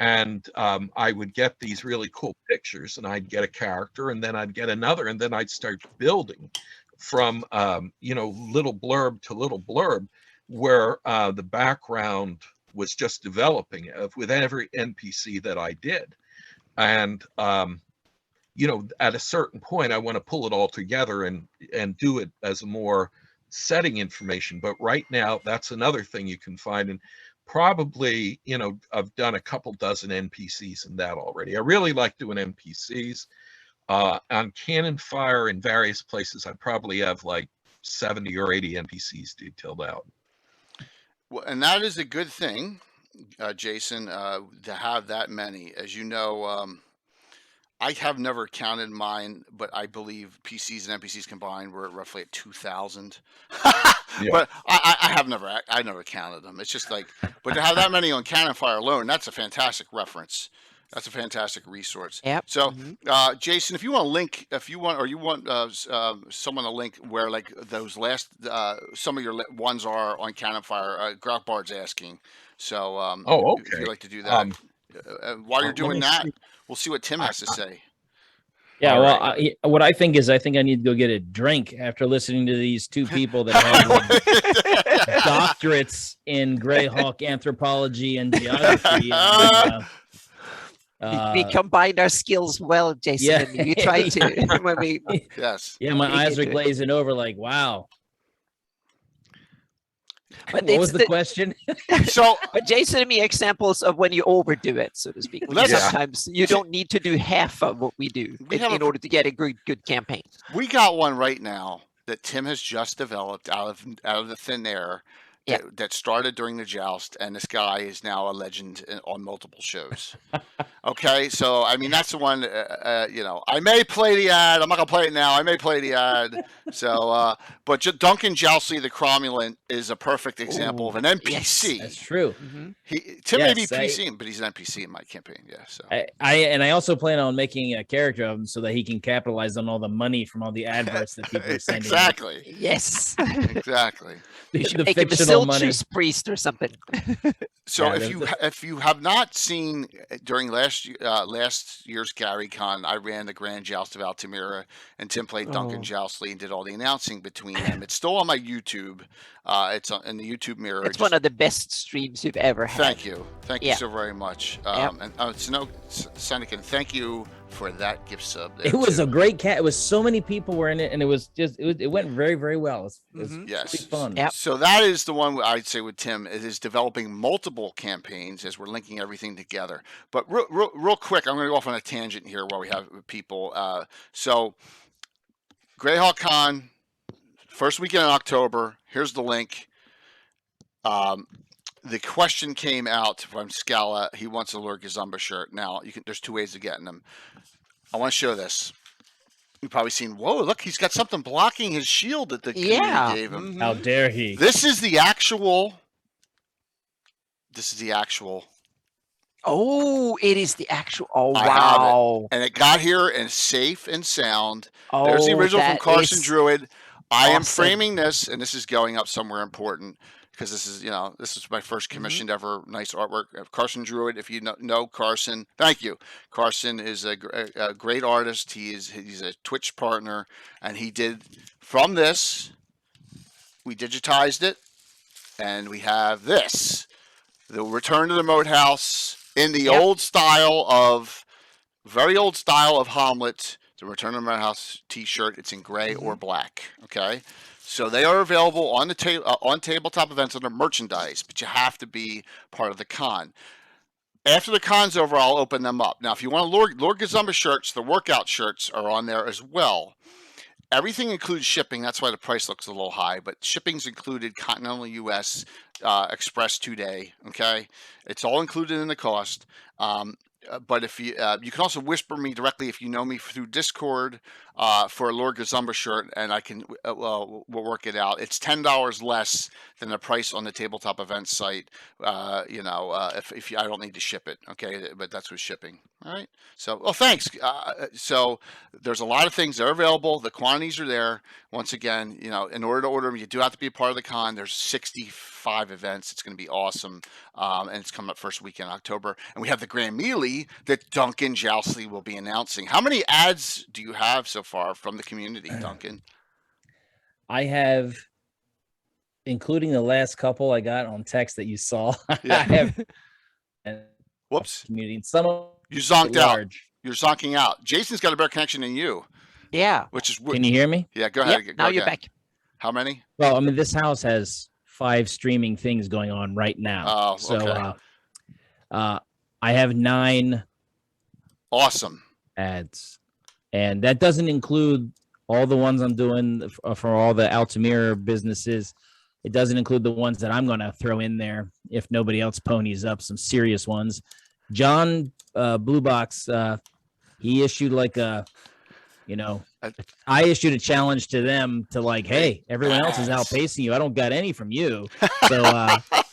And I would get these really cool pictures, and I'd get a character, and then I'd get another, and then I'd start building from little blurb to little blurb, where the background was just developing with every NPC that I did. And at a certain point I want to pull it all together and do it as a more setting information. But right now that's another thing you can find, and probably I've done a couple dozen NPCs in that already. I really like doing NPCs on Cannon Fire in various places. I probably have like 70 or 80 NPCs detailed out. Well, and that is a good thing, Jason, to have that many. As you know, I have never counted mine, but I believe PCs and NPCs combined were roughly at 2,000. Yeah. But I never counted them. It's just like, but to have that many on Cannon Fire alone, that's a fantastic reference. That's a fantastic resource. Yep. So, Jason, if you want to link, someone to link where like those last, some of your ones are on Cannon Fire, Groutbard's asking. So, okay. If you'd like to do that, while you're doing that, we'll see what Tim has to say. Yeah, all well, right. What I think is I need to go get a drink after listening to these two people that have doctorates in Greyhawk anthropology and geography. We combined our skills well, Jason. Yeah. You tried to. When we, yes. Yeah, my eyes are glazing over like, wow. But What was it's the question? So But Jason and me examples of when you overdo it, so to speak. When Let's- sometimes you don't need to do half of what we do We have in order to get a good campaign. we got one right now that Tim has just developed out of the thin air. Yeah. That started during the joust, and this guy is now a legend on multiple shows. Okay, so I mean that's the one. I may play the ad. I'm not gonna play it now. I may play the ad. So, but Duncan Joustley the Cromulent is a perfect example of an NPC. That's true. Tim may be Yes, PC, but he's an NPC in my campaign. Yeah. So I also plan on making a character of him so that he can capitalize on all the money from all the adverts that people are sending. exactly, Yes. exactly. You The should make him a fictional money. Siltrus priest or something. So Yeah, if you have not seen during last year's Gary Con, I ran the Grand Joust of Altamira, and Tim played Duncan Oh. Joustley and did all the announcing between them. It's still on my YouTube. It's in the YouTube mirror. It's one of the best streams you've ever had. Thank you Yeah. so very much. Yep. And Seneca, thank you for that gift sub. There It was too. a great cat. It was so many people were in it, and it went very, very well. It was Yes. really fun. Yep. So that is the one I'd say with Tim. It is developing multiple campaigns as we're linking everything together. But real quick, I'm going to go off on a tangent here while we have people. So Greyhawk Con, first weekend in October. Here's the link. The question came out from Scala. He wants a Lord Gazumba shirt. Now, there's two ways of getting them. I want to show this. You've probably seen, whoa, look, he's got something blocking his shield that the community Yeah. gave him. How dare he? This is the actual. Oh, it is the actual. Oh, I have it. wow. And it got here and safe and sound. Oh, There's the original from that Carson is Druid. I am awesome. framing this, and this is going up somewhere important because this is my first commissioned ever nice artwork of Carson Druid. If you know Carson, thank you. Carson is a great artist. He's a Twitch partner, and he did from this. We digitized it, and we have this, the Return to the Moat House in the very old style of Hamlet. The Return to the Moat House T-shirt. It's in gray or black. Okay, so they are available on the on tabletop events under merchandise, but you have to be part of the con. After the con's over, I'll open them up. Now, if you want Lord Gazumba shirts, the workout shirts are on there as well. Everything includes shipping. That's why the price looks a little high, but shipping's included, continental U.S., express 2-day. Okay, it's all included in the cost. But if you can also whisper me directly if you know me through Discord for a Lord Gazumba shirt, and I can we'll work it out. It's $10 less than the price on the tabletop events site. If I don't need to ship it, okay, but that's with shipping. All right. So, well, thanks. So there's a lot of things that are available. The quantities are there. Once again, in order to order them, you do have to be a part of the con. There's 65 events. It's going to be awesome, and it's coming up first weekend in October. And we have the Grand Melee that Duncan Joustley will be announcing. How many ads do you have so far from the community, Duncan? I have, including the last couple I got on text that you saw. Yeah. I have Whoops. community. Some of You zonked it out. large. You're zonking out. Jason's got a better connection than you, Yeah. which is Can you hear me? Yeah, go ahead. Yep, Go now you're again. back. How many? Well, I mean, this house has 5 streaming things going on right now. Oh, So okay. I have 9 Awesome. ads, and that doesn't include all the ones I'm doing for all the Altamira businesses. It doesn't include the ones that I'm going to throw in there if nobody else ponies up some serious ones. John Blue Box, he issued like I issued a challenge to them to like, hey, everyone else is outpacing you. I don't got any from you. So,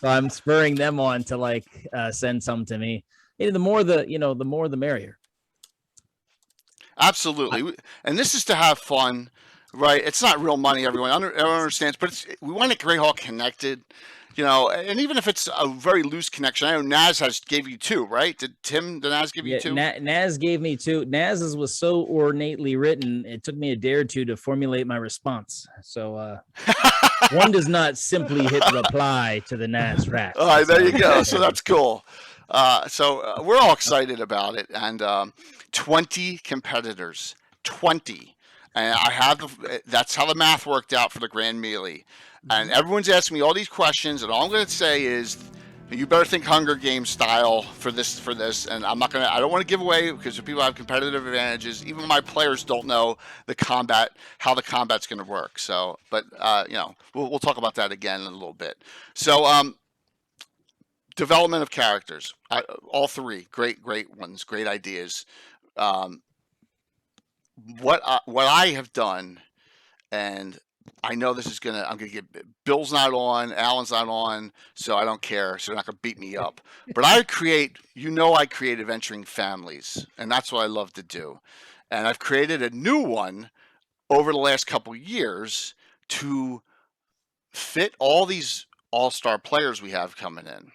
so I'm spurring them on to like send some to me. The more the merrier. Absolutely. And this is to have fun, right? It's not real money, everyone understands, but we want to get Greyhawk connected, and even if it's a very loose connection. I know Naz gave you 2, right? Did Naz give you 2? Naz gave me 2. Naz's was so ornately written, it took me a day or 2 to formulate my response. So one does not simply hit reply to the Naz rap. All right, there you go. So that's cool. So we're all excited about it, and 20 competitors, 20. And I have that's how the math worked out for the Grand Melee. And everyone's asking me all these questions, and all I'm going to say is, you better think Hunger Games style for this. And I don't want to give away, because if people have competitive advantages, even my players don't know how the combat's going to work. So, but we'll talk about that again in a little bit. So, development of characters, all three great ones, great ideas. What I have done, and I know this is I'm gonna get Bill's not on, Alan's not on, so I don't care. So they're not gonna beat me up. But I create adventuring families, and that's what I love to do. And I've created a new one over the last couple years to fit all these all-star players we have coming in.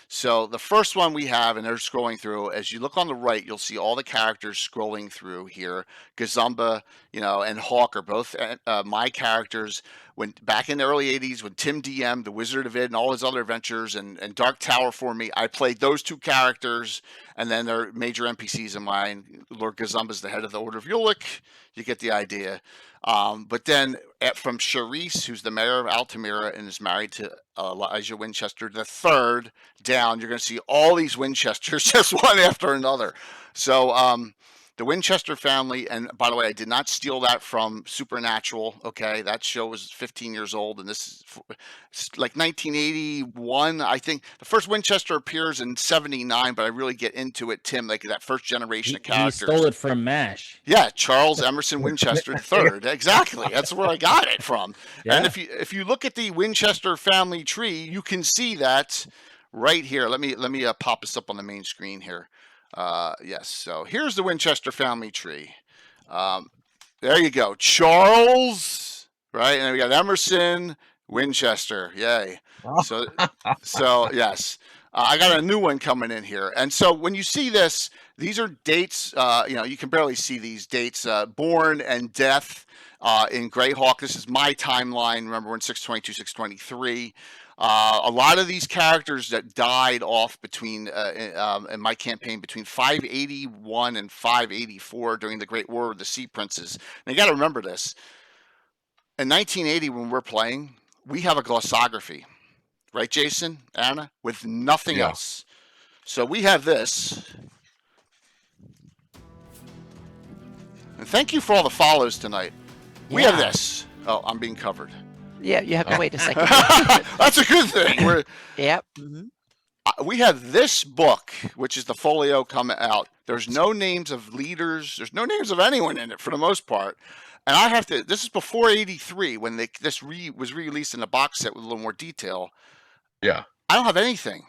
So the first one we have, and they're scrolling through, as you look on the right, you'll see all the characters scrolling through here. Gazumba, and Hawk are both my characters. When back in the early 80s, when Tim DM'd The Wizard of Id and all his other adventures and Dark Tower for me, I played those two characters, and then they're major NPCs of mine. Lord Gazumba's the head of the Order of Ulick. You get the idea. But then from Charisse, who's the mayor of Altamira and is married to Elijah Winchester III, down, you're going to see all these Winchesters just one after another. So the Winchester family, and by the way, I did not steal that from Supernatural. Okay, that show was 15 years old, and this is like 1981. I think the first Winchester appears in 79, but I really get into it, Tim, like that first generation of characters. He stole it from MASH. Yeah, Charles Emerson Winchester III. Exactly, that's where I got it from. Yeah. And if you look at the Winchester family tree, you can see that right here. Let me pop this up on the main screen here. Yes, so here's the Winchester family tree. There you go. Charles, right? And then we got Emerson, Winchester. Yay. So yes. I got a new one coming in here. And so when you see this, these are dates, you can barely see these dates, born and death in Greyhawk. This is my timeline. Remember, we're in 622, 623. A lot of these characters that died off between in my campaign between 581 and 584 during the Great War with the Sea Princes. Now you got to remember this. In 1980, when we're playing, we have a glossography, right, Jason, Anna, with nothing else. So we have this. And thank you for all the follows tonight. We have this. Oh, I'm being covered. Yeah, you have to wait a second. That's a good thing. Yep. We have this book, which is the folio coming out. There's no names of leaders. There's no names of anyone in it for the most part. And I have to. This is before '83 when this was re-released in a box set with a little more detail. Yeah. I don't have anything,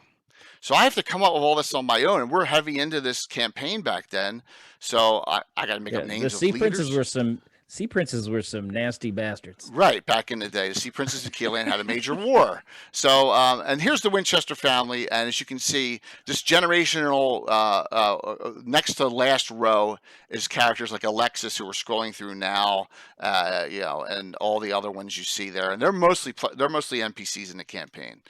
so I have to come up with all this on my own. And we're heavy into this campaign back then, so I got to make up names. The Sea Princes were some nasty bastards. Right, back in the day. The Sea Princes of Keelan had a major war. So, and here's the Winchester family. And as you can see, this generational, next to the last row is characters like Alexis, who we're scrolling through now, and all the other ones you see there. And they're mostly NPCs in the campaign.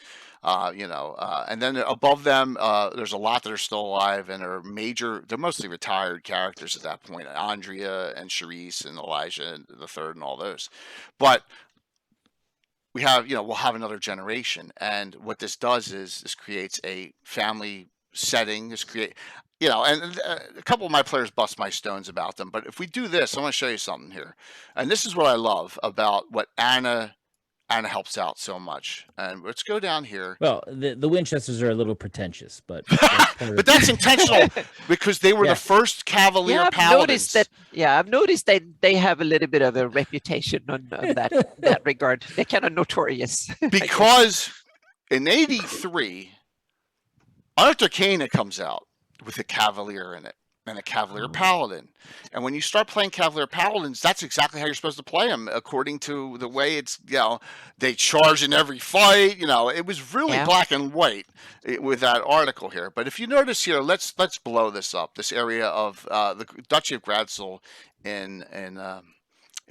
And then above them, there's a lot that are still alive and are they're mostly retired characters at that point. Andrea and Charisse and Elijah and the third and all those. But we have, we'll have another generation. And what this does is this creates a family setting. And a couple of my players bust my stones about them. But if we do this, I want to show you something here. And this is what I love about what Anna helps out so much. And let's go down here. Well, the Winchesters are a little pretentious, but but that's intentional because they were the first Cavalier paladins. I've noticed that they have a little bit of a reputation on that regard. They're kind of notorious. Because in '83, Arcana comes out with a Cavalier in it. And a Cavalier Paladin. And when you start playing Cavalier Paladins, that's exactly how you're supposed to play them, according to the way it's, they charge in every fight. It was really black and white with that article here. But if you notice here, let's blow this up. This area of the Duchy of Gradsel in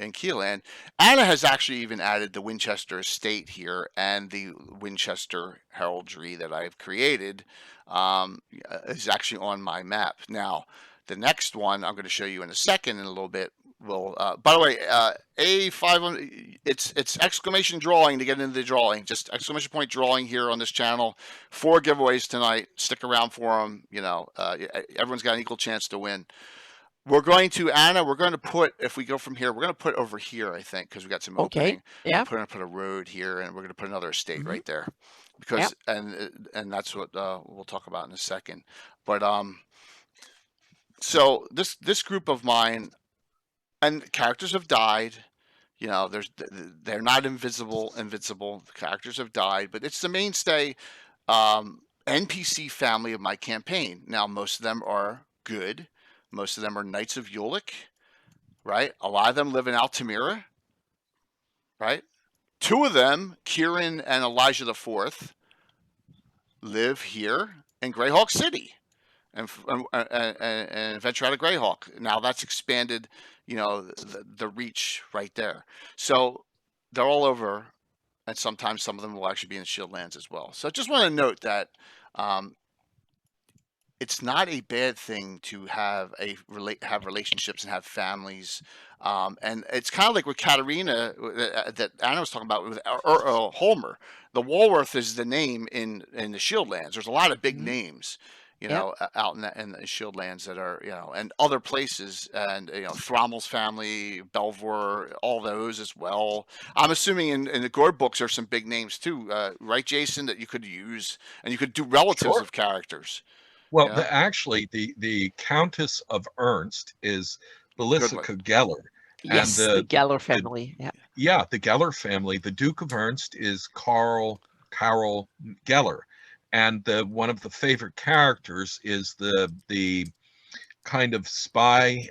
Keelan. Anna has actually even added the Winchester estate here and the Winchester heraldry that I've created is actually on my map. Now, the next one I'm going to show you in a second in a little bit By the way, A5, it's exclamation drawing to get into the drawing. Just exclamation point drawing here on this channel. 4 giveaways tonight. Stick around for them. Everyone's got an equal chance to win. We're going to, Anna, put, if we go from here, we're going to put over here, I think, because we got some opening. Yeah. We're going to put a road here, and we're going to put another estate Mhm. right there. Because, and that's what we'll talk about in a second. But, so this group of mine, and characters have died. They're not invincible. The characters have died, but it's the mainstay NPC family of my campaign. Now, most of them are good. Most of them are Knights of Ulick, right? A lot of them live in Altamira, right? 2 of them, Kieran and Elijah IV, live here in Greyhawk City and venture out of Greyhawk. Now that's expanded, the reach right there. So they're all over, and sometimes some of them will actually be in the Shieldlands as well. So I just want to note that it's not a bad thing to have relationships and have families, and it's kind of like with Katarina that Anna was talking about with Holmer. The Walworth is the name in the Shieldlands. There's a lot of big names, out in the Shieldlands that are, and other places, and Thrommel's family, Belvoir, all those as well. I'm assuming in the Gore books there's some big names too, right, Jason, that you could use, and you could do relatives Sure. of characters. Well, actually, the Countess of Ernst is Belisica Geller. Yes, and the Geller family. The Geller family. The Duke of Ernst is Carl Geller, and one of the favorite characters is the kind of spy.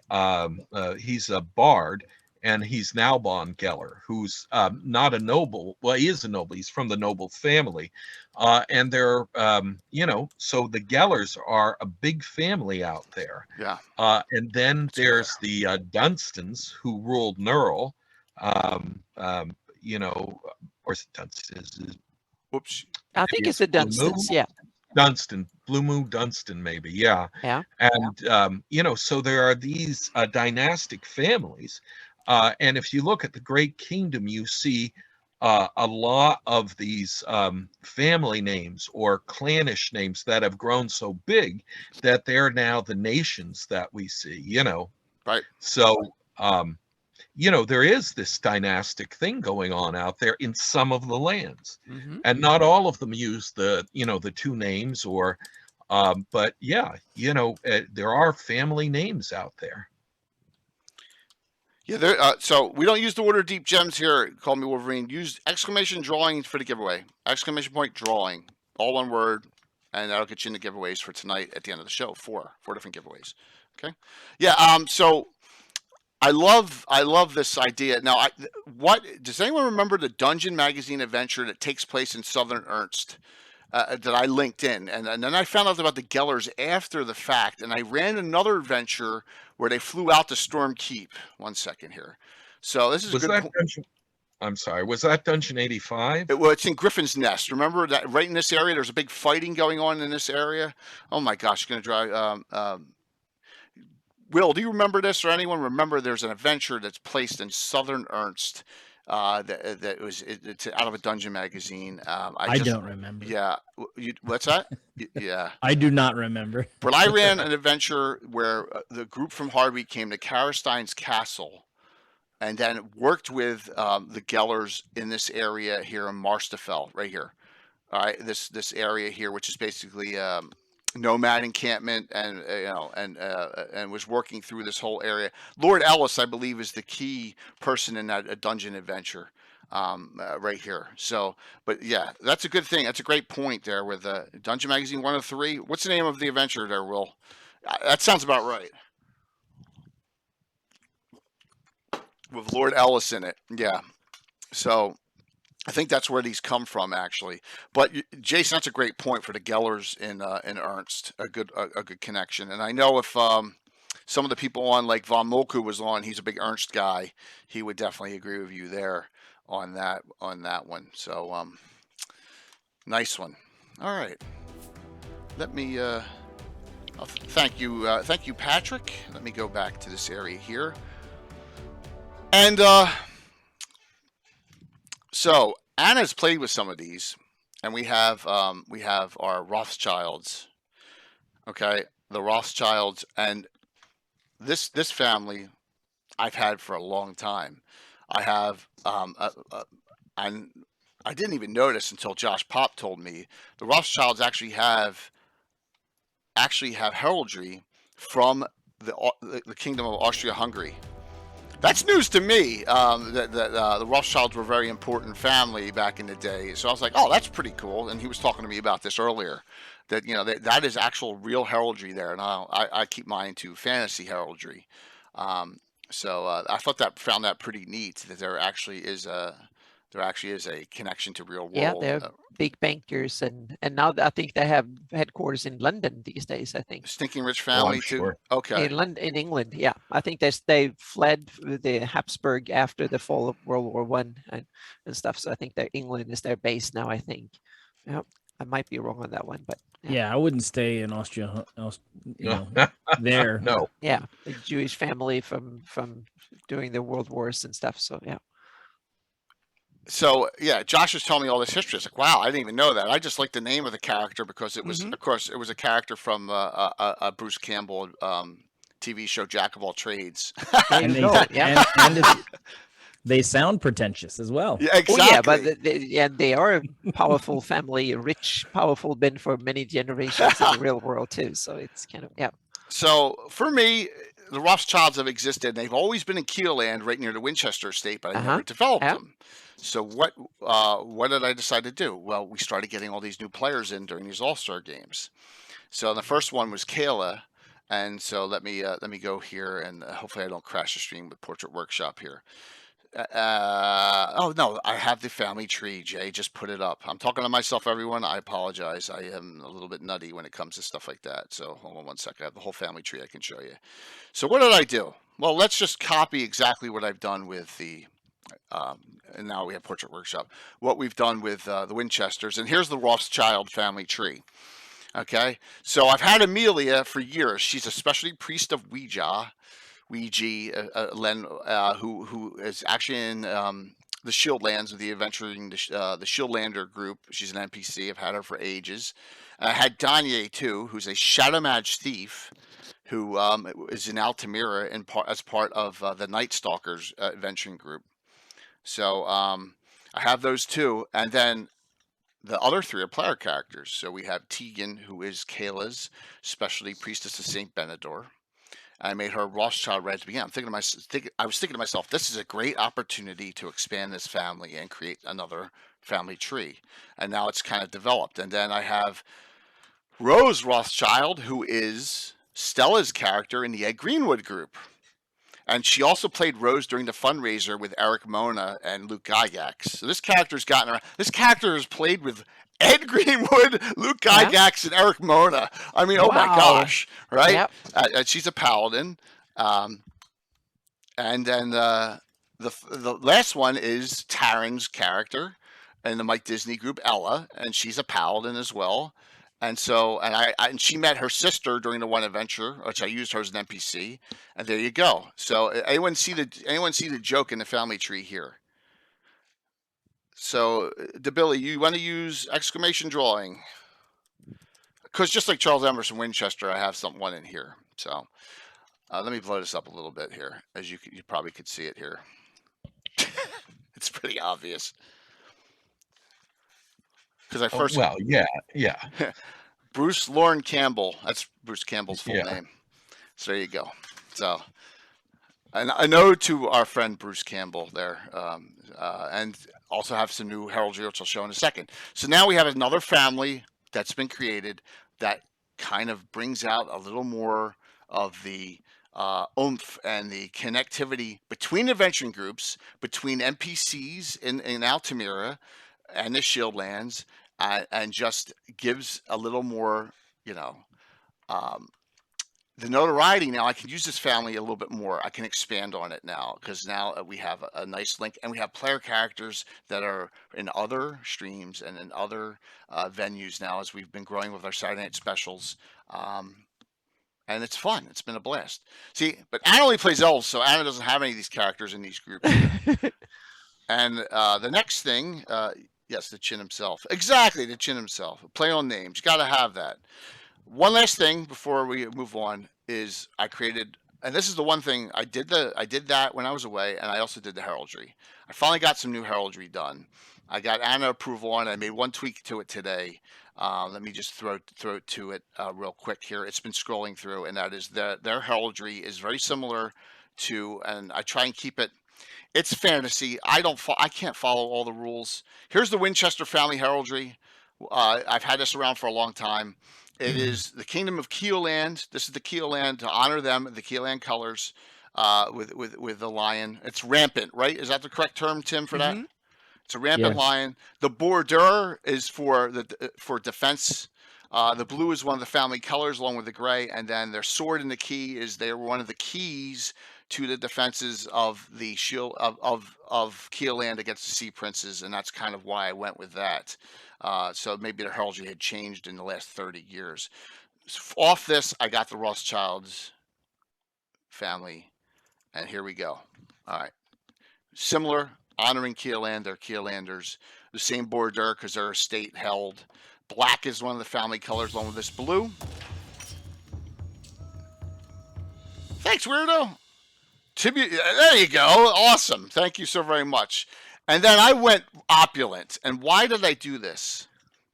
He's a bard, and he's Nalbon Geller, who's not a noble. Well, he is a noble. He's from the noble family. And they're, so the Gellers are a big family out there. Yeah. And then there's the Dunstans who ruled Nurl, or is it Dunstans? Whoops. I think it's the Dunstans. Yeah. Dunstan, Blue Moon Dunstan, maybe. Yeah. Yeah. And, so there are these dynastic families. And if you look at the Great Kingdom, you see a lot of these family names or clannish names that have grown so big that they're now the nations that we see, Right. So, there is this dynastic thing going on out there in some of the lands. Mm-hmm. And not all of them use the 2 names or, but yeah, there are family names out there. Yeah, so we don't use the word deep gems here. Call me Wolverine. Use exclamation drawing for the giveaway. Exclamation point drawing, all one word, and that'll get you in the giveaways for tonight at the end of the show. 4 different giveaways. Okay. Yeah. So I love this idea. Now, what does anyone remember the Dungeon Magazine adventure that takes place in Southern Ernst? That I linked in, and then I found out about the Gellers after the fact, and I ran another adventure where they flew out to Storm Keep. 1 second here. So this is was that Dungeon? I'm sorry. Was that Dungeon 85? It's in Griffin's Nest. Remember that right in this area? There's a big fighting going on in this area. Oh my gosh, it's going to drive. Will, do you remember this, or anyone remember? There's an adventure that's placed in Southern Ernst. It's out of a dungeon magazine. I don't remember. Yeah. What's that? Yeah. I do not remember. But I ran an adventure where the group from Harvey came to Karastein's castle and then worked with the Gellers in this area here in Marstafell, right here. All right. This area here, which is basically nomad encampment, and was working through this whole area. Lord Ellis, I believe, is the key person in that dungeon adventure, right here. So, but yeah, that's a good thing. That's a great point there with Dungeon Magazine 103. What's the name of the adventure there, Will? That sounds about right. With Lord Ellis in it, yeah. So I think that's where these come from, actually. But Jason, that's a great point for the Gellers in Ernst. A good connection. And I know if some of the people on, like Von Molku was on, he's a big Ernst guy. He would definitely agree with you there on that one. So nice one. All right. Let me. Thank you, Patrick. Let me go back to this area here. And so Anna's played with some of these, and we have our Rothschilds. Okay, the Rothschilds, and this family I've had for a long time. I have and I didn't even notice until Josh Pop told me the Rothschilds actually have heraldry from the Kingdom of Austria-Hungary. That's news to me. The Rothschilds were a very important family back in the day, so I was like, "Oh, that's pretty cool." And he was talking to me about this earlier. That that is actual real heraldry there, and I keep mine to fantasy heraldry. So I found that pretty neat that there actually is a connection to real Yeah, world. they're big bankers, and now I think they have headquarters in London these days. I think Stinking Rich Oh, I'm Family too. sure. Okay. in London, in England. Yeah, I think they fled the Habsburg after the fall of World War One and stuff. So I think that England is their base now. I think. Yeah, I might be wrong on that one, but Yeah, I wouldn't stay in Austria. No. There. No. yeah, a Jewish family from during the world wars and stuff. So yeah. So yeah, Josh was telling me all this history. It's like, wow, I didn't even know that. I just liked the name of the character because it was, of course, it was a character from a Bruce Campbell TV show, Jack of All Trades. There And you they, go. Yeah. and they sound pretentious as well. Yeah, exactly. Oh yeah, but they are a powerful family, rich, powerful, been for many generations in the real world too. So it's kind of yeah. So for me, the Rothschilds have existed. And they've always been in Keeland, right near the Winchester estate, but I never developed them. So what did I decide to do? Well, we started getting all these new players in during these All-Star games. So the first one was Kayla, and so let me go here, and hopefully I don't crash the stream with Portrait Workshop here. Oh no, I have the family tree. Jay just put it up. I'm talking to myself, everyone. I apologize. I am a little bit nutty when it comes to stuff like that. So hold on one second. I have the whole family tree I can show you. So what did I do? Well, let's just copy exactly what I've done with the. And now we have Portrait Workshop. What we've done with the Winchesters, and here's the Rothschild family tree. Okay, so I've had Amelia for years. She's a specialty priest of Ouija, who is actually in the Shieldlands of the Adventuring, the Shieldlander group. She's an NPC. I've had her for ages. I had Danye too, who's a Shadow Mage thief, who is in Altamira as part of the Night Stalkers adventuring group. So I have those two, and then the other three are player characters. So we have Tegan, who is Kayla's specialty priestess of Saint Benedor. I made her Rothschild right at the beginning. I was thinking to myself, this is a great opportunity to expand this family and create another family tree. And now it's kind of developed. And then I have Rose Rothschild, who is Stella's character in the Ed Greenwood group. And she also played Rose during the fundraiser with Eric Mona and Luke Gygax. So this character's gotten around. This character has played with Ed Greenwood, Luke Gygax, and Eric Mona. I mean, oh my gosh, right? Yep. She's a paladin. And then the last one is Taryn's character in the Mike Disney group, Ella, and she's a paladin as well. And so, and she met her sister during the one adventure, which I used her as an NPC. And there you go. So, anyone see the joke in the family tree here? So, DeBilly, you want to use exclamation drawing? Because just like Charles Emerson Winchester, I have one in here. So, let me blow this up a little bit here, as you probably could see it here. It's pretty obvious. Because I first. Well, yeah. Bruce Lauren Campbell. That's Bruce Campbell's full name. So there you go. So, and I know to our friend Bruce Campbell there, and also have some new heraldry, which I'll show in a second. So now we have another family that's been created that kind of brings out a little more of the oomph and the connectivity between adventuring groups, between NPCs in Altamira and the Shieldlands, and just gives a little more, the notoriety. Now I can use this family a little bit more. I can expand on it now because now we have a nice link, and we have player characters that are in other streams and in other venues now as we've been growing with our Saturday night specials. and it's fun. It's been a blast. See, but Anna only plays elves, so Anna doesn't have any of these characters in these groups. And the next thing, yes, the Chin himself. Exactly, the Chin himself. Play on names. Got to have that. One last thing before we move on is I created, and this is the one thing I did that when I was away, and I also did the heraldry. I finally got some new heraldry done. I got Anna approval on it. I made one tweak to it today. Let me just throw it to it real quick here. It's been scrolling through, and that is their heraldry is very similar to, and I try and keep it. It's fantasy. I can't follow all the rules. Here's the Winchester Family heraldry. I've had this around for a long time. It is the Kingdom of Keeland. This is the Keeland to honor them, the Keeland colors, with the lion. It's rampant, right? Is that the correct term, Tim, for that? It's a rampant lion. The border is for defense. The blue is one of the family colors, along with the gray, and then their sword and the key is they're one of the keys to the defenses of the shield of Keeland against the Sea Princes, and that's kind of why I went with that. So maybe the heraldry had changed in the last 30 years. Off this, I got the Rothschilds family, and here we go. All right, similar, honoring Keeland. They're Keelanders. The same border because they're state held. Black is one of the family colors, along with this blue. Thanks, weirdo. There you go. Awesome. Thank you so very much. And then I went opulent. And why did I do this?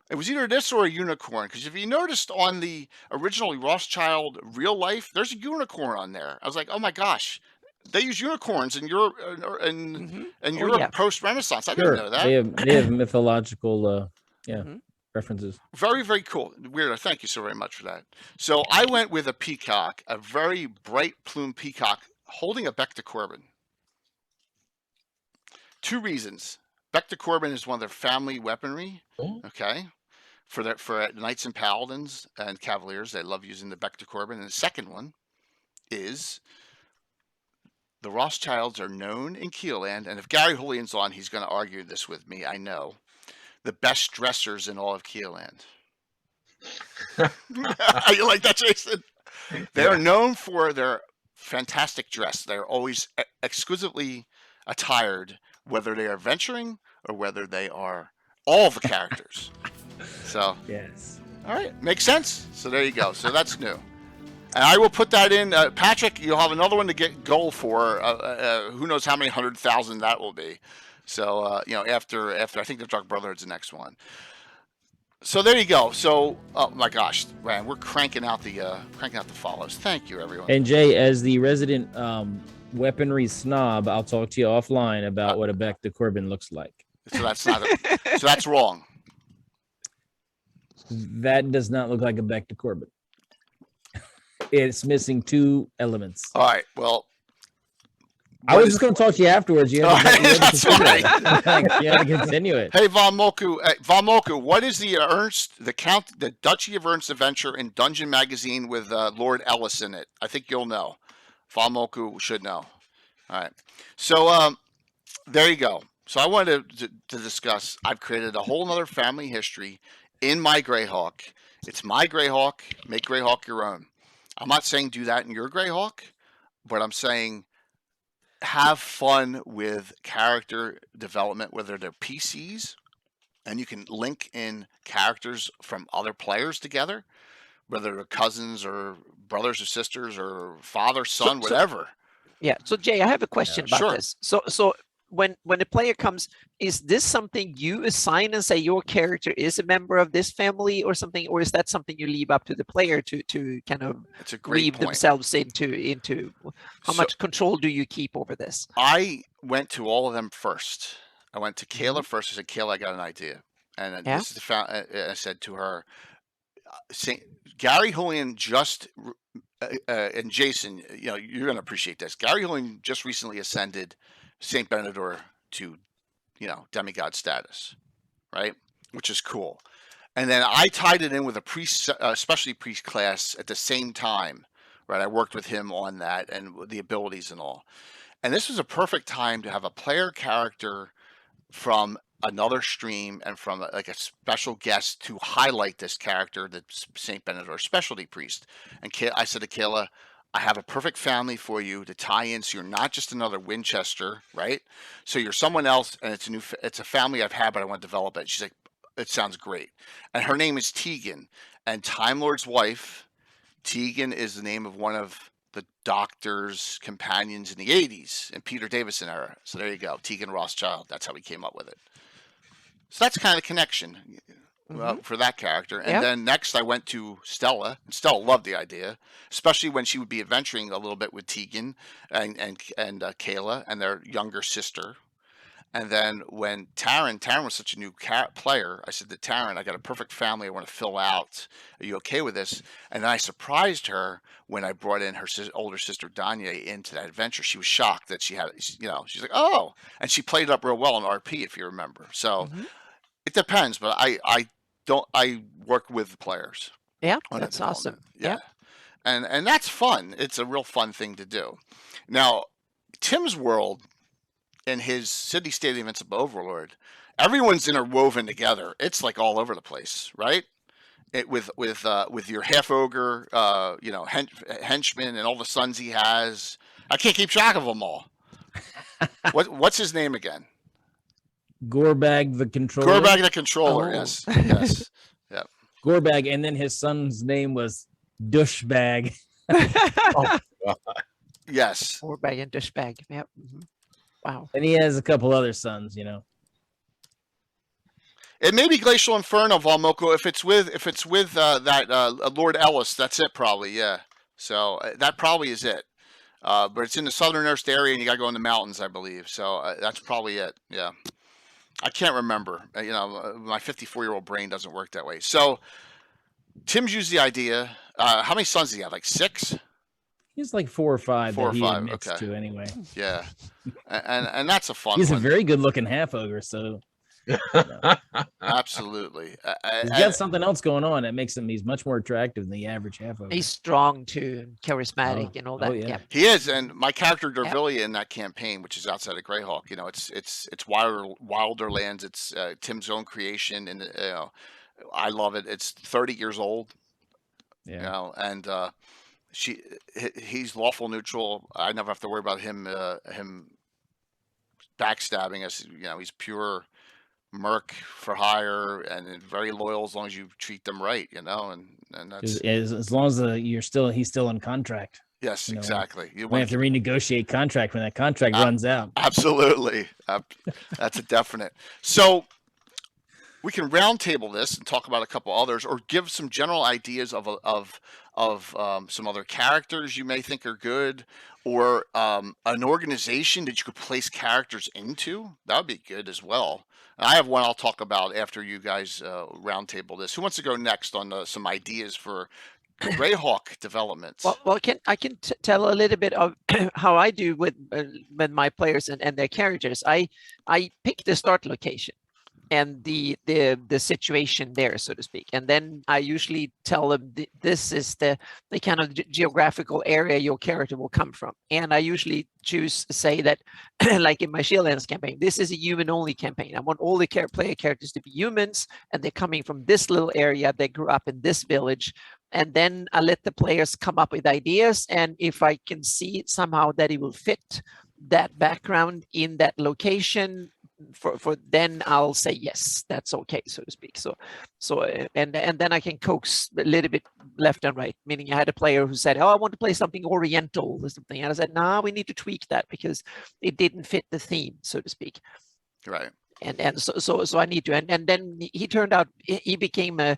It was either this or a unicorn. Because if you noticed on the original Rothschild real life, there's a unicorn on there. I was like, oh my gosh, they use unicorns in Europe and Europe post-Renaissance. I didn't know that. They have mythological references. Very, very cool. Weirdo. Thank you so very much for that. So I went with a peacock, a very bright plume peacock, holding a Bec de Corbin. Two reasons. Bec de Corbin is one of their family weaponry. Okay, for knights and paladins and cavaliers, they love using the Bec de Corbin. And the second one is the Rothschilds are known in Keeland, and if Gary Julian's on, he's going to argue this with me. I know, the best dressers in all of Keeland. You like that, Jason? They are known for their fantastic dress. They're always exquisitely attired, whether they are venturing or whether they are all the characters. So yes, all right, makes sense. So there you go. So that's new, and I will put that in. Patrick, you'll have another one to get goal for. Who knows how many 100,000 that will be. So after I think the Dark Brotherhood's the next one. So there you go. So, oh my gosh, man, we're cranking out the follows. Thank you, everyone. And Jay, as the resident weaponry snob, I'll talk to you offline about what a Bec de Corbin looks like. So that's not. So that's wrong. That does not look like a Bec de Corbin. It's missing two elements. All right. Well, I was just going to talk to you afterwards. You had to, that's right. You had to continue it. Hey, Von Moku, what is the Duchy of Ernst adventure in Dungeon Magazine with Lord Ellis in it? I think you'll know. Von Moku should know. All right. So there you go. So I wanted to discuss, I've created a whole other family history in my Greyhawk. It's my Greyhawk. Make Greyhawk your own. I'm not saying do that in your Greyhawk, but I'm saying have fun with character development, whether they're PCs, and you can link in characters from other players together, whether they're cousins or brothers or sisters or father, son, whatever. Yeah. So Jay, I have a question about this. So when a player comes, is this something you assign and say your character is a member of this family or something, or is that something you leave up to the player to kind of weave themselves into? How much control do you keep over this? I went to all of them first. I went to Kayla first. I said, Kayla, I got an idea, and this is I said to her, Gary Julian just and Jason, you're going to appreciate this. Gary Julian just recently ascended Saint Benedor to, demigod status, right? Which is cool. And then I tied it in with a priest, especially priest class at the same time, right? I worked with him on that and the abilities and all. And this was a perfect time to have a player character from another stream and from like a special guest to highlight this character, the Saint Benedict specialty priest. And I said to Kayla, I have a perfect family for you to tie in, so you're not just another Winchester, right? So you're someone else, and it's a family I've had, but I want to develop it. She's like, it sounds great. And her name is Tegan, and Time Lord's wife. Tegan is the name of one of the Doctor's companions in the 80s in Peter Davison era. So there you go, Tegan Rothschild. That's how we came up with it. So that's kind of the connection for that character. And then next I went to Stella, and Stella loved the idea, especially when she would be adventuring a little bit with Tegan and Kayla and their younger sister. And then when Taryn was such a new player, I said to Taryn, I got a perfect family I want to fill out. Are you okay with this? And then I surprised her when I brought in her older sister, Danya, into that adventure. She was shocked that she had, she's like, oh. And she played it up real well in RP, if you remember. So it depends, but I work with the players. Yeah, that's awesome. Yeah. And that's fun. It's a real fun thing to do. Now, Tim's world, in his city state of Invincible Overlord, everyone's interwoven together. It's like all over the place, right? With your half ogre, henchman, and all the sons he has. I can't keep track of them all. What's his name again? Gorbag the Controller. Gorbag the Controller. Oh. Yes. Yeah. Gorbag, and then his son's name was Douchebag. Oh, yes. Gorbag and Douchebag. Yep. Wow. And he has a couple other sons, It may be Glacial Inferno, Valmoko. If it's with that Lord Ellis, that's it probably. Yeah. So that probably is it. But it's in the southernmost area, and you got to go in the mountains, I believe. So that's probably it. Yeah. I can't remember. My 54-year-old brain doesn't work that way. So Tim's used the idea. How many sons does he have? Like 6? He's like 4 or 5 4 that or 5, he admits to anyway. Yeah, and that's a fun. He's one. a very good-looking half ogre, so absolutely. He's got something else going on that makes him. He's much more attractive than the average half ogre. He's strong too, and charismatic, and all that. Yeah. He is, and my character Dervilia in that campaign, which is outside of Greyhawk, it's wilder lands. It's Tim's own creation, and I love it. It's 30 years old. Yeah. And he's lawful neutral. I never have to worry about him backstabbing us. He's pure merc for hire and very loyal as long as you treat them right. And that's as long as he's still on contract. Yes, exactly. You have to renegotiate contract when that contract runs out. Absolutely, that's a definite. So we can roundtable this and talk about a couple others, or give some general ideas of some other characters you may think are good, or an organization that you could place characters into. That would be good as well. And I have one I'll talk about after you guys roundtable this. Who wants to go next on some ideas for Greyhawk developments? Well, I can tell a little bit of how I do with my players and their characters. I pick the start location and the situation there, so to speak. And then I usually tell them this is the kind of geographical area your character will come from. And I usually say that, like in my Shieldlands campaign, this is a human-only campaign. I want all the player characters to be humans, and they're coming from this little area. They grew up in this village. And then I let the players come up with ideas. And if I can see somehow that it will fit that background in that location, for then I'll say yes, that's okay, so to speak. So and then I can coax a little bit left and right. Meaning I had a player who said, "Oh, I want to play something Oriental or something," and I said, "No, we need to tweak that because it didn't fit the theme, so to speak." Right. And so I need to, and then he turned out he became a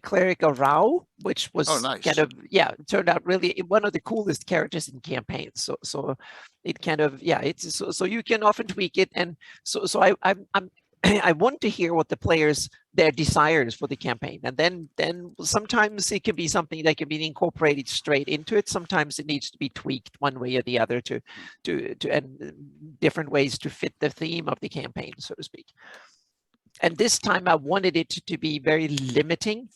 cleric of Rao, which was nice. Kind of it turned out really one of the coolest characters in campaigns. So it kind of it's so you can often tweak it, and so I'm I want to hear what the players their desires for the campaign, and then sometimes it can be something that can be incorporated straight into it. Sometimes it needs to be tweaked one way or the other to and different ways to fit the theme of the campaign, so to speak. And this time I wanted it to be very limiting,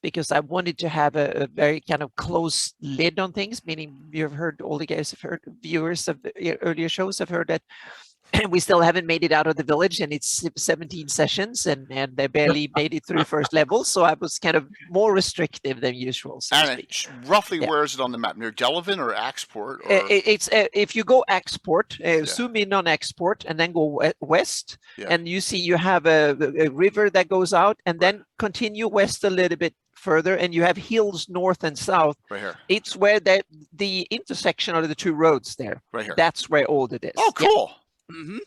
because I wanted to have a very kind of close lid on things. Meaning, you've heard, all the guys have heard, viewers of earlier shows have heard that and we still haven't made it out of the village, and it's 17 sessions, and they barely made it through first level. So I was kind of more restrictive than usual. So to speak. Roughly, Yeah. where is it on the map? Near Delavan or Axport? Or... It's if you go export, zoom in on export, and then go west, and you see you have a river that goes out, and then continue west a little bit further, and you have hills north and south. Right here. It's where the intersection of the two roads there. Right here. That's where all it is. Oh, cool. Yeah. Mm-hmm.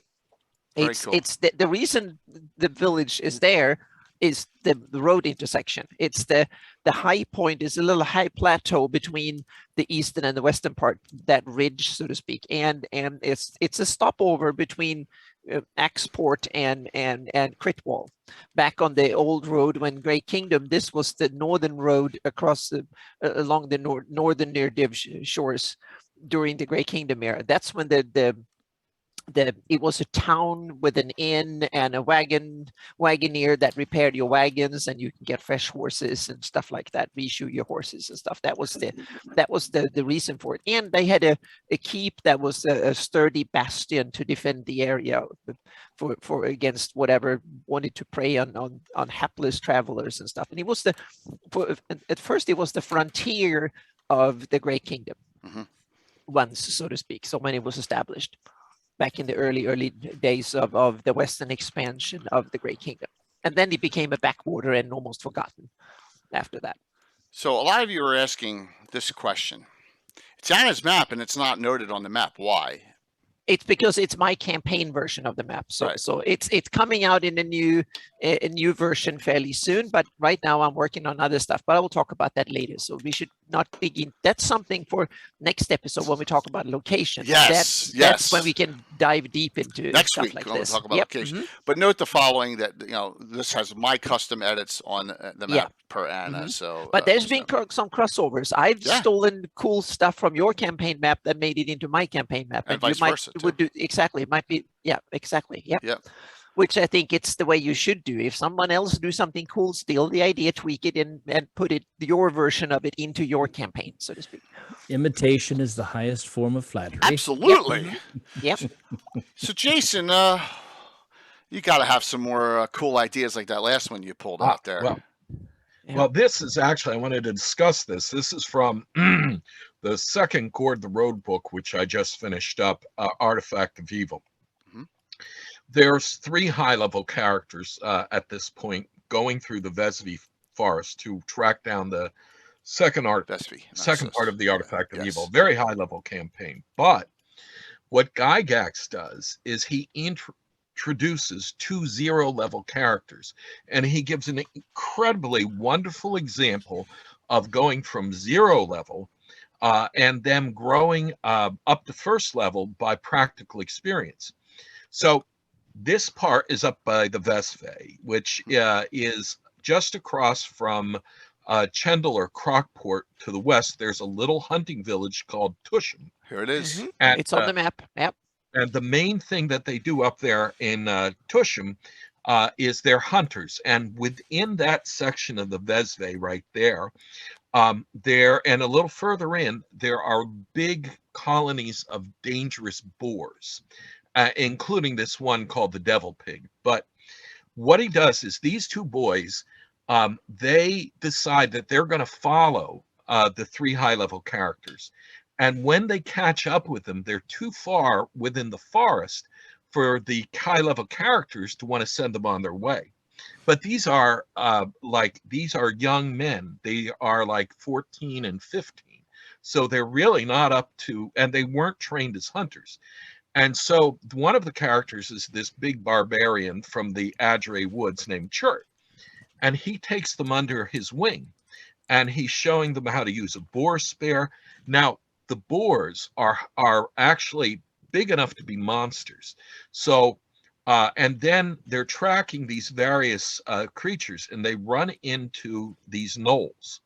Very cool. It's the reason the village is there is the road intersection. It's the high point is a little high plateau between the eastern and the western part, that ridge, so to speak, and it's a stopover between Axport and Critwall. Back on the old road when Grey Kingdom, this was the northern road across along the northern near Div shores during the Grey Kingdom era. That's when it was a town with an inn and a wagoneer that repaired your wagons, and you can get fresh horses and stuff like that, reshoe your horses and stuff. That was the reason for it. And they had a keep that was a sturdy bastion to defend the area for against whatever wanted to prey on hapless travelers and stuff. And it was at first it was the frontier of the Grey Kingdom, once, so to speak. So when it was established back in the early days of the western expansion of the Grey Kingdom. And then it became a backwater and almost forgotten after that. So a lot of you are asking this question. It's on his map and it's not noted on the map. Why? It's because it's my campaign version of the map. So Right. so it's coming out in a new version fairly soon. But right now I'm working on other stuff. But I will talk about that later. So we should not begin. That's something for next episode when we talk about location. Yes, That's when we can dive deep into Next stuff week like when this. we talk about Yep. location. Mhm. But note the following, that this has my custom edits on the map Yeah. per Anna. Mhm. So, But there's been some crossovers. I've Yeah. stolen cool stuff from your campaign map that made it into my campaign map, And you vice might versa, too. would do exactly. It might be exactly. Yep. Yep. Which I think it's the way you should do. If someone else do something cool, steal the idea, tweak it, and put your version of it into your campaign, so to speak. Imitation is the highest form of flattery. Absolutely. Yep. So Jason, you got to have some more cool ideas like that last one you pulled out there. Well, this is actually, I wanted to discuss this. This is from the second Gord the Road book, which I just finished up, Artifact of Evil. There's 3 high-level characters at this point going through the Vesvi forest to track down the second part of the Artifact of Evil. Very high-level campaign. But what Gygax does is he introduces 2 0-level characters, and he gives an incredibly wonderful example of going from 0 level and them growing up to first level by practical experience. So this part is up by the Vesve, which is just across from Chendal or Crockport to the west. There's a little hunting village called Tusham. Here it is. And, It's on the map. Yep. and the main thing that they do up there in Tusham is they're hunters. And within that section of the Vesve right there, and a little further in, there are big colonies of dangerous boars, including this one called the Devil Pig. But what he does is these 2 boys, they decide that they're going to follow the 3 high-level characters. And when they catch up with them, they're too far within the forest for the high-level characters to want to send them on their way. But these are young men. They are like 14 and 15. So they're really not up to, and they weren't trained as hunters. And so one of the characters is this big barbarian from the Adre Woods named Chert. And he takes them under his wing, and he's showing them how to use a boar spear. Now, the boars are actually big enough to be monsters. So, and then they're tracking these various creatures, and they run into these knolls,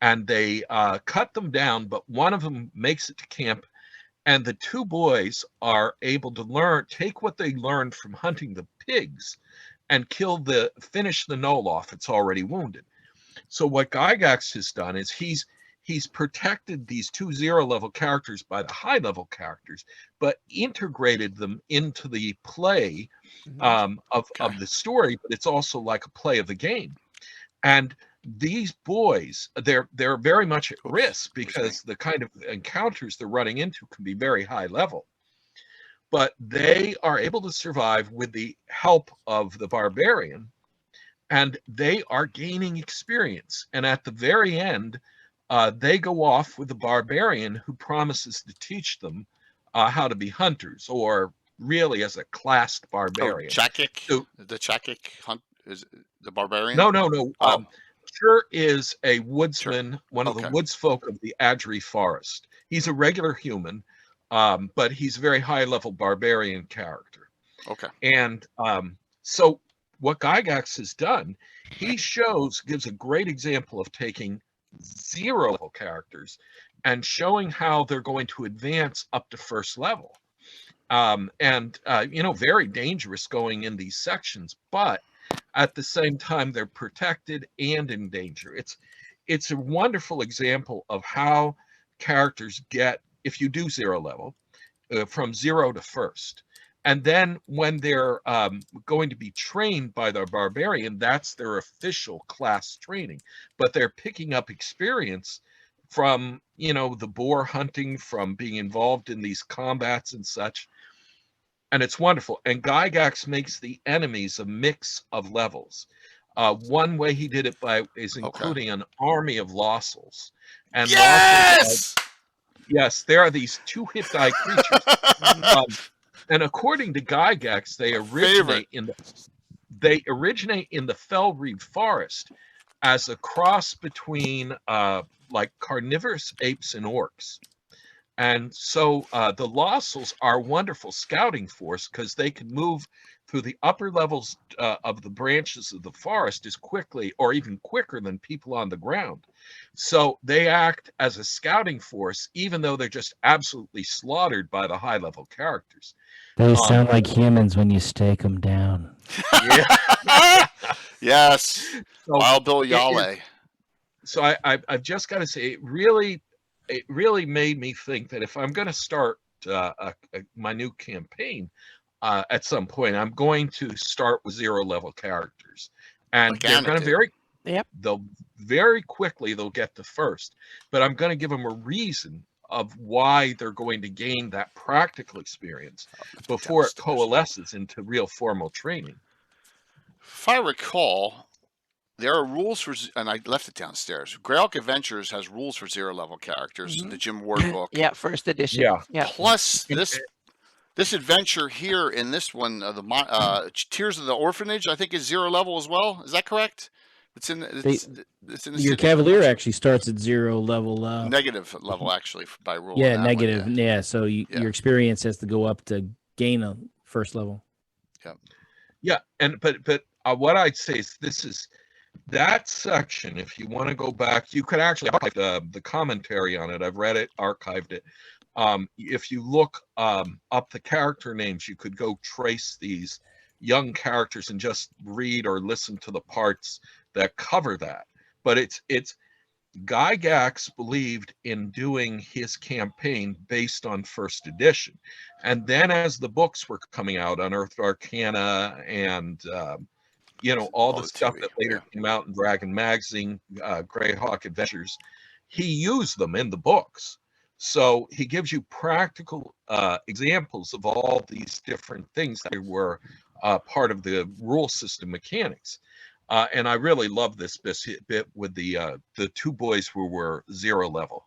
and they cut them down, but one of them makes it to camp, and the 2 boys are able to take what they learned from hunting the pigs and finish the knoll off. It's already wounded. So what Gygax has done is he's he's protected these 2 0-level characters by the high-level characters, but integrated them into the play of the story. But it's also like a play of the game. And these boys, they're very much at risk because the kind of encounters they're running into can be very high level. But they are able to survive with the help of the barbarian, and they are gaining experience. And at the very end, they go off with the barbarian who promises to teach them how to be hunters, or really as a classed barbarian. Chakik? So, the Chakik hunt is the barbarian? No. Oh. Chur is a woodsman, one of the woodsfolk of the Adri forest. He's a regular human, but he's a very high-level barbarian character. Okay. And so what Gygax has done, he gives a great example of taking 0-level characters and showing how they're going to advance up to first level. Very dangerous going in these sections, but at the same time, they're protected and in danger. It's a wonderful example of how characters get, if you do 0-level, from 0 to first. And then when they're going to be trained by the barbarian, that's their official class training. But they're picking up experience from, the boar hunting, from being involved in these combats and such. And it's wonderful. And Gygax makes the enemies a mix of levels. One way he did it is including an army of Lothschilds. And yes! Yes, there are these 2 hit die creatures. And according to Gygax, they originate in the Felreed forest as a cross between like carnivorous apes and orcs. And so the Lothschilds are a wonderful scouting force because they can move through the upper levels of the branches of the forest as quickly or even quicker than people on the ground. So they act as a scouting force, even though they're just absolutely slaughtered by the high-level characters. They sound like humans when you stake them down. Yeah. Yes. So Wild Bill Yale. So I've just got to say, it really made me think that if I'm going to start my new campaign at some point, I'm going to start with 0-level characters, and they're going to they'll very quickly they'll get to first, but I'm going to give them a reason of why they're going to gain that practical experience before it coalesces into real formal training. If I recall, there are rules for, and I left it downstairs. Greyhawk Adventures has rules for 0-level characters. The Jim Ward book. Yeah, first edition. Yeah. Plus this adventure here in this one, the Tears of the Orphanage, I think is 0-level as well. Is that correct? It's in your Cavalier actually starts at 0-level. Negative level actually by rule. Yeah, negative. One, yeah. So your experience has to go up to gain a first level. Yeah. Yeah, and but what I'd say is that section, if you want to go back, you could actually archive the commentary on it. I've read it, archived it. If you look up the character names, you could go trace these young characters and just read or listen to the parts that cover that. But it's Gygax believed in doing his campaign based on first edition. And then as the books were coming out, Unearthed Arcana and all the stuff that later came out in Dragon Magazine, Greyhawk Adventures, he used them in the books. So he gives you practical examples of all these different things that were part of the rule system mechanics. And I really love this bit with the 2 boys who were 0-level.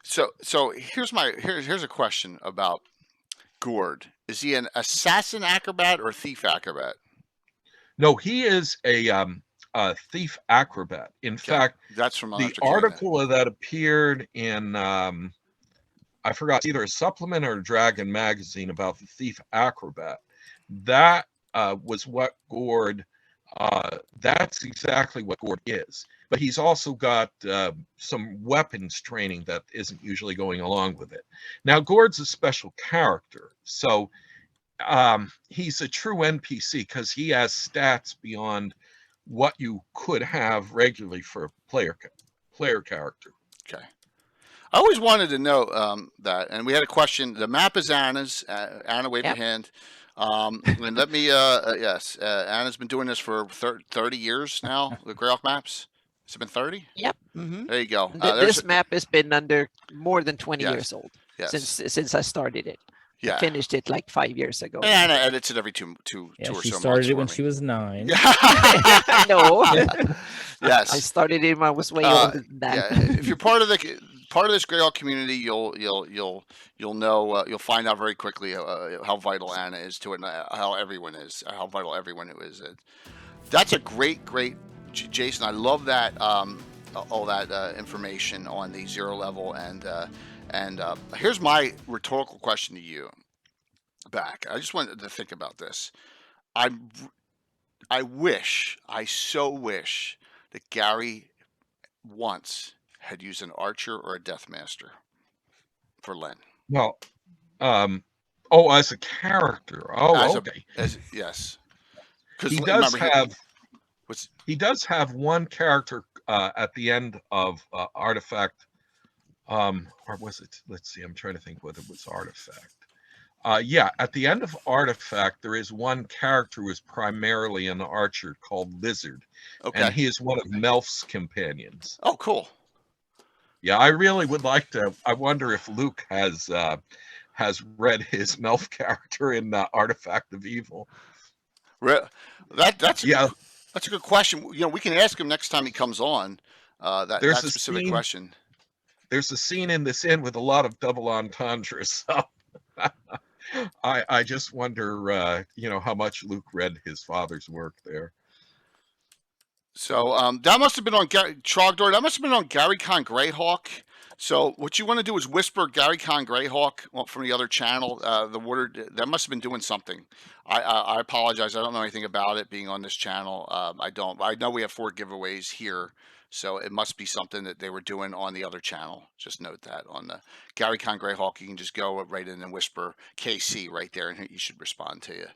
So here's a question about Gord. Is he an assassin acrobat or thief acrobat? No, he is a thief acrobat. In fact, that's from the article that appeared in I forgot, either a supplement or a Dragon magazine about the thief acrobat. That was what Gord. That's exactly what Gord is. But he's also got some weapons training that isn't usually going along with it. Now, Gord's a special character, so he's a true NPC because he has stats beyond what you could have regularly for a player character. Okay. I always wanted to know that, and we had a question. The map is Anna's. Anna, wave your hand. And let me, yes, Anna's been doing this for 30 years now, the Greyhawk maps. Has it been 30? Yep. Mm-hmm. There you go. This map has been under more than 20 Yes. years old Yes. since I started it. Yeah. I finished it like 5 years ago. And Anna edits it every two Yeah, or she so started months it when for she me. was 9. No. Yes. I started it when I was way older than that. Yeah, if you're part of this Greyhawk community, you'll know you'll find out very quickly how vital Anna is to it, and how vital everyone is. That's a great, Jason. I love that all that information on the 0 level, and here's my rhetorical question to you. Back, I just wanted to think about this. I so wish that Gary once had used an archer or a death master for Len. Well, as a character. Oh, okay. Yes. He does he does have one character at the end of Artifact. Or was it? Let's see. I'm trying to think whether it was Artifact. Yeah, at the end of Artifact, there is one character who is primarily an archer called Lizard. Okay. And he is one of Melf's companions. Oh, cool. Yeah, I really would like to. I wonder if Luke has read his Melf character in Artifact of Evil. That's a good question. We can ask him next time he comes on. That specific question. There's a scene in this inn with a lot of double entendres. So I just wonder, how much Luke read his father's work there. So that must have been on Trogdor. That must have been on Gary Con Greyhawk. So what you want to do is whisper Gary Con Greyhawk from the other channel. The water that must have been doing something. I apologize. I don't know anything about it being on this channel. I don't. I know we have 4 giveaways here, so it must be something that they were doing on the other channel. Just note that on the Gary Con Greyhawk, you can just go right in and whisper KC right there, and he should respond to you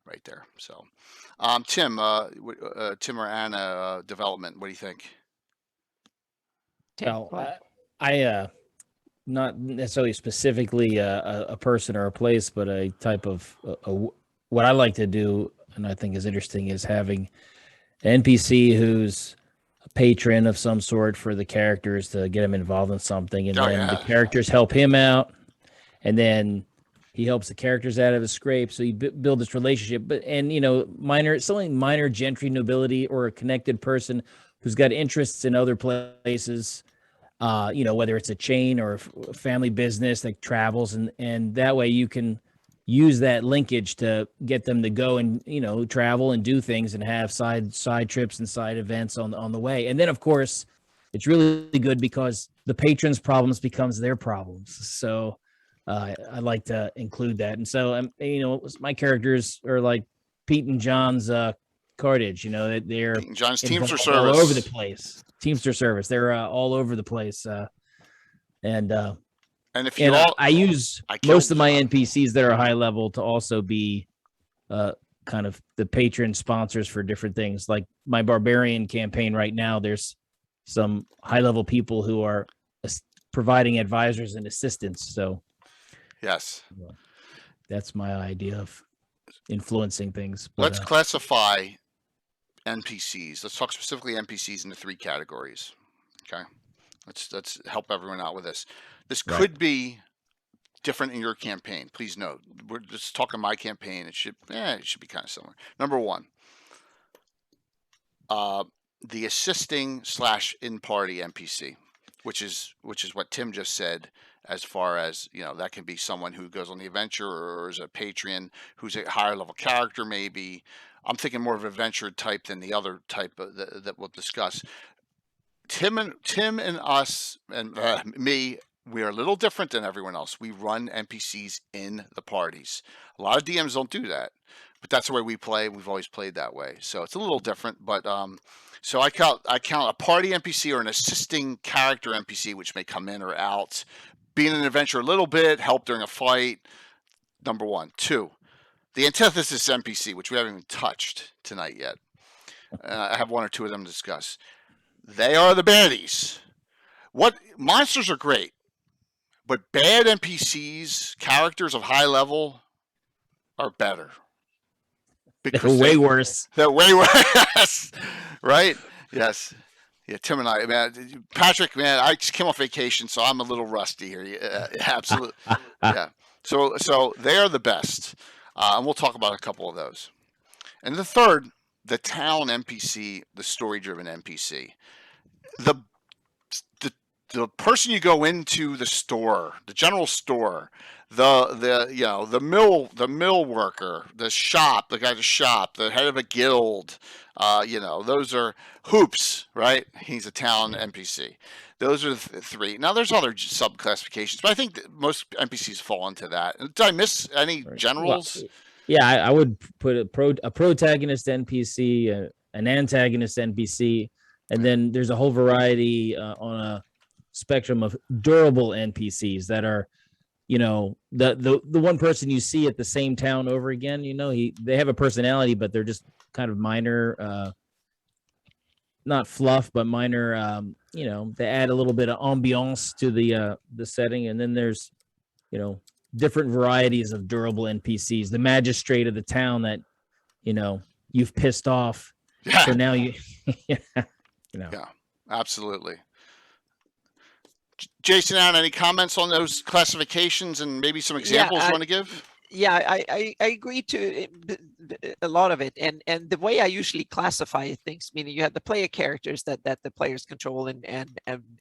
right there. So, Tim or Anna, development. What do you think? Well, I not necessarily specifically a person or a place, but a type of what I like to do, and I think is interesting, is having an NPC who's a patron of some sort for the characters to get them involved in something, and then the characters help him out, and then he helps the characters out of a scrape. So you build this relationship, minor gentry nobility or a connected person who's got interests in other places. Whether it's a chain or a family business that travels, and that way you can use that linkage to get them to go and, travel and do things and have side trips and side events on the way. And then, of course, it's really good because the patrons' problems becomes their problems. So I like to include that. And so, my characters are like Pete and John's Cartage. They're Pete and John's Teamster Service all over the place. Teamster Service. They're all over the place. And if you I use most of my NPCs that are high level to also be kind of the patron sponsors for different things. Like my barbarian campaign right now, there's some high level people who are providing advisors and assistance. So yes, that's my idea of influencing things. But, let's classify NPCs. Let's talk specifically NPCs into 3 categories. Okay, let's help everyone out with this. This could be different in your campaign. Please note, we're just talking my campaign. It should be kind of similar. Number 1, the assisting / in party NPC, which is what Tim just said. As far as that can be someone who goes on the adventure or is a patron who's a higher level character. Maybe I'm thinking more of adventure type than the other type that we'll discuss. Tim and us and me. We are a little different than everyone else. We run NPCs in the parties. A lot of DMs don't do that, but that's the way we play. We've always played that way, so it's a little different. But so I count a party NPC or an assisting character NPC, which may come in or out, be in an adventure a little bit, help during a fight. Number 1, 2, the antithesis NPC, which we haven't even touched tonight yet. I have 1 or 2 of them to discuss. They are the baddies. What monsters are great. But bad NPCs, characters of high level, are better. They're way worse. They're way worse. Right? Yes. Yeah, Tim and I, man, Patrick, man, I just came off vacation, so I'm a little rusty here. Yeah, absolutely. Yeah. So they are the best. And we'll talk about a couple of those. And the third, the town NPC, the story-driven NPC. The person you go into the store, the general store, the mill worker, the shop, the guy at the shop, the head of a guild, those are Hoops, right? He's a town NPC. Those are the three. Now there's other sub classifications, but I think that most NPCs fall into that. Did I miss any generals? Well, yeah, I would put a protagonist NPC, an antagonist NPC, and then there's a whole variety on a spectrum of durable NPCs that are, the one person you see at the same town over again. They have a personality, but they're just kind of minor, not fluff, but minor. They add a little bit of ambiance to the setting, and then there's, different varieties of durable NPCs. The magistrate of the town that, you've pissed off. Yeah. So now Yeah, absolutely. Jason, any comments on those classifications and maybe some examples you want to give? Yeah, I agree to a lot of it, and the way I usually classify things, meaning you have the player characters that the players control, and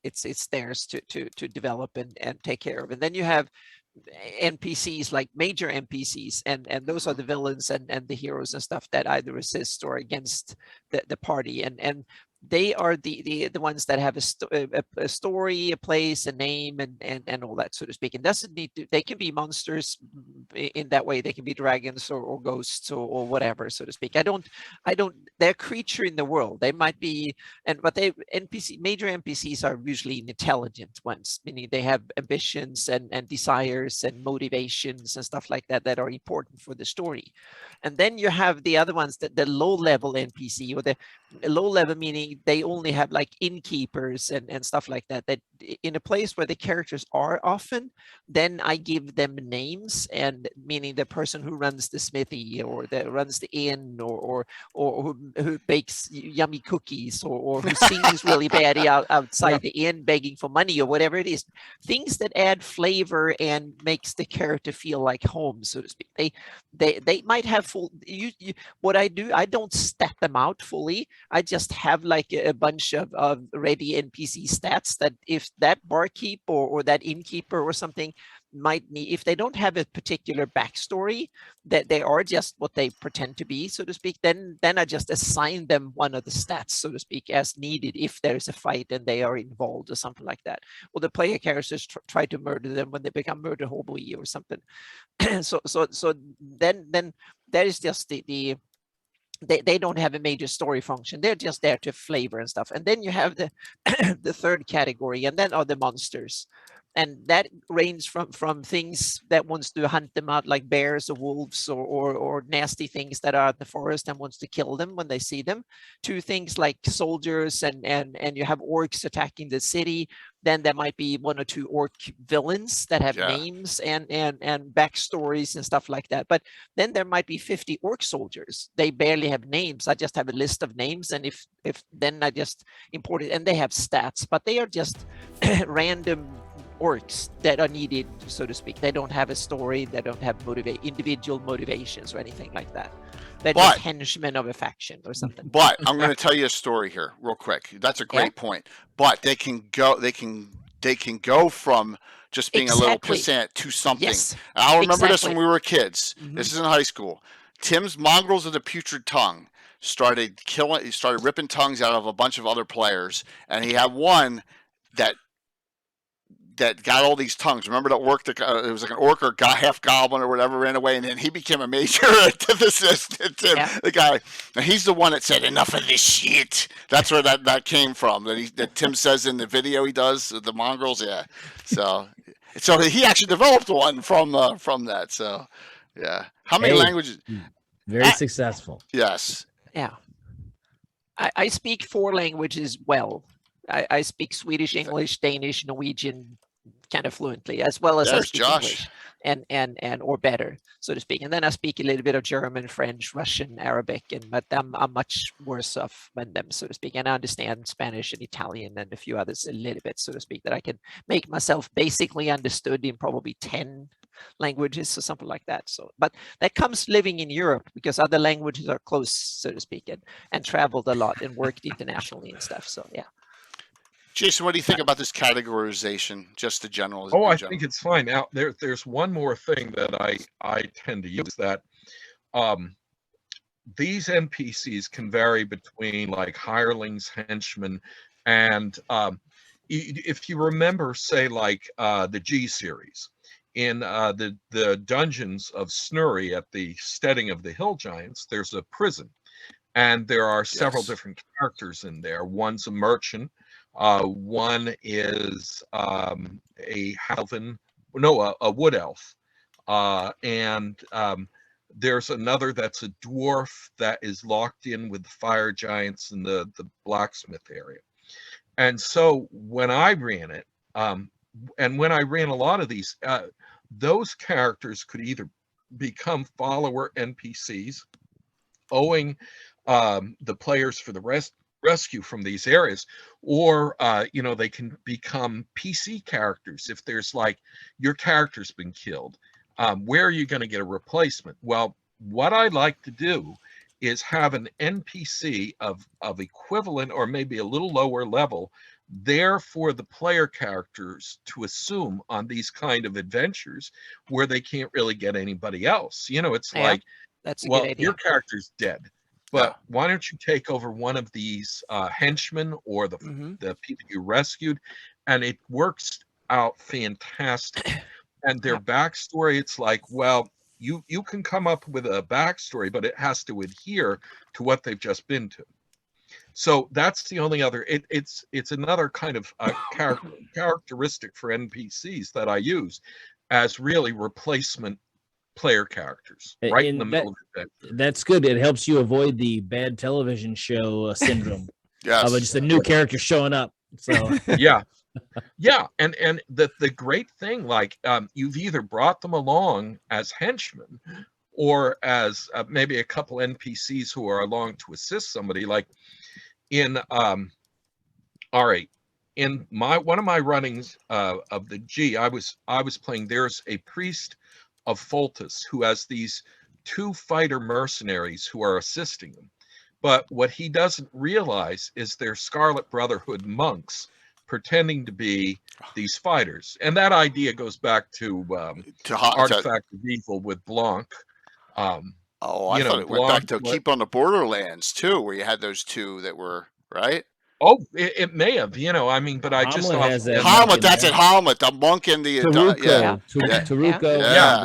it's theirs to develop and take care of, and then you have NPCs, like major NPCs, and those are the villains and the heroes and stuff that either assist or against the party, and they are the ones that have a story, a place, a name, and all that, so to speak. And doesn't need to. They can be monsters in that way. They can be dragons or ghosts or whatever, so to speak. I don't. They're a creature in the world. They might be, but major NPCs are usually intelligent ones, meaning they have ambitions and desires and motivations and stuff like that are important for the story. And then you have the other ones, the low level NPC, or the low level meaning they only have like innkeepers and stuff like that in a place where the characters are often, then I give them names, and meaning the person who runs the smithy, or that runs the inn, or who bakes yummy cookies, or who sings really badly outside the inn begging for money, or whatever it is. Things that add flavor and makes the character feel like home, so to speak. They might have full. What I do, I don't stat them out fully. I just have like a bunch of ready NPC stats that if that barkeep or that innkeeper or something might need, if they don't have a particular backstory, that they are just what they pretend to be, so to speak, then I just assign them one of the stats, so to speak, as needed if there's a fight and they are involved or something like that. Or the player characters try to murder them when they become murder hobo or something. so then that is just the they don't have a major story function. They're just there to flavor and stuff. And then you have the the third category, and then are the monsters. And that ranges from things that wants to hunt them out, like bears or wolves or nasty things that are in the forest and wants to kill them when they see them, to things like soldiers and you have orcs attacking the city. Then there might be one or two orc villains that have names and backstories and stuff like that. But then there might be 50 orc soldiers. They barely have names. I just have a list of names, and if then I just import it, and they have stats, but they are just random orcs that are needed, so to speak. They don't have a story. They don't have individual motivations or anything like that. They're just henchmen of a faction or something. But I'm going to tell you a story here real quick. That's a great point. But they can go from just being a little pissant to something. Yes. I'll remember this when we were kids. Mm-hmm. This is in high school. Tim's Mongrels of the Putrid Tongue started ripping tongues out of a bunch of other players, and he had one that got all these tongues. Remember that orc? It was like an orc or half goblin or whatever, ran away, and then he became a major antithesis to Tim, the guy. And he's the one that said, "Enough of this shit." That's where that came from. That Tim says in the video he does, the Mongrels. Yeah. So he actually developed one from that. So, yeah. How many languages? Very successful. Yes. Yeah. I speak 4 languages well. I speak Swedish, English, Danish, Norwegian, kind of fluently, as well as I There's speak Josh. English and or better, so to speak. And then I speak a little bit of German, French, Russian, Arabic, but I'm much worse off than them, so to speak. And I understand Spanish and Italian and a few others a little bit, so to speak, that I can make myself basically understood in probably 10 languages or something like that. So, but that comes living in Europe, because other languages are close, so to speak, and traveled a lot and worked internationally and stuff. So yeah. Jason, what do you think about this categorization? Just the general. Oh, in I general? think it's fine. Now, there's one more thing that I tend to use, that these NPCs can vary between like hirelings, henchmen, and if you remember, say like the G series, in the dungeons of Snurry at the steading of the Hill Giants, there's a prison, and there are several Yes. different characters in there. One's a merchant. One is a halfling, no, a wood elf, and there's another that's a dwarf that is locked in with the fire giants in the blacksmith area. And so when I ran it, and when I ran a lot of these, those characters could either become follower NPCs, owing the players for the rescue from these areas, or they can become PC characters. If there's like your character's been killed, where are you going to get a replacement? Well, what I like to do is have an NPC of equivalent or maybe a little lower level there for the player characters to assume on these kind of adventures where they can't really get anybody else. It's Yeah, like, that's a well, good idea. your character's dead, but why don't you take over one of these henchmen or the people you rescued? And it works out fantastic. And their backstory, it's like, well, you can come up with a backstory, but it has to adhere to what they've just been to. So that's the only other. It's another kind of characteristic for NPCs that I use as really replacement player characters, right in the middle of the adventure. That's good. It helps you avoid the bad television show syndrome Yes. of just a new character showing up. So yeah. And the great thing, like, you've either brought them along as henchmen or as maybe a couple NPCs who are along to assist somebody. Like in all right, in one of my runnings of the G, I was playing. There's a priest of Foltus who has these 2 fighter mercenaries who are assisting him, but what he doesn't realize is they're Scarlet Brotherhood monks pretending to be these fighters. And that idea goes back to Artifact of Evil with Blanc. I thought it went back to Keep on the Borderlands too, where you had those 2 that were right. Oh, it may have, but I just Hamlet has that. Hamlet, that's it. Hamlet, the monk and the Taruko.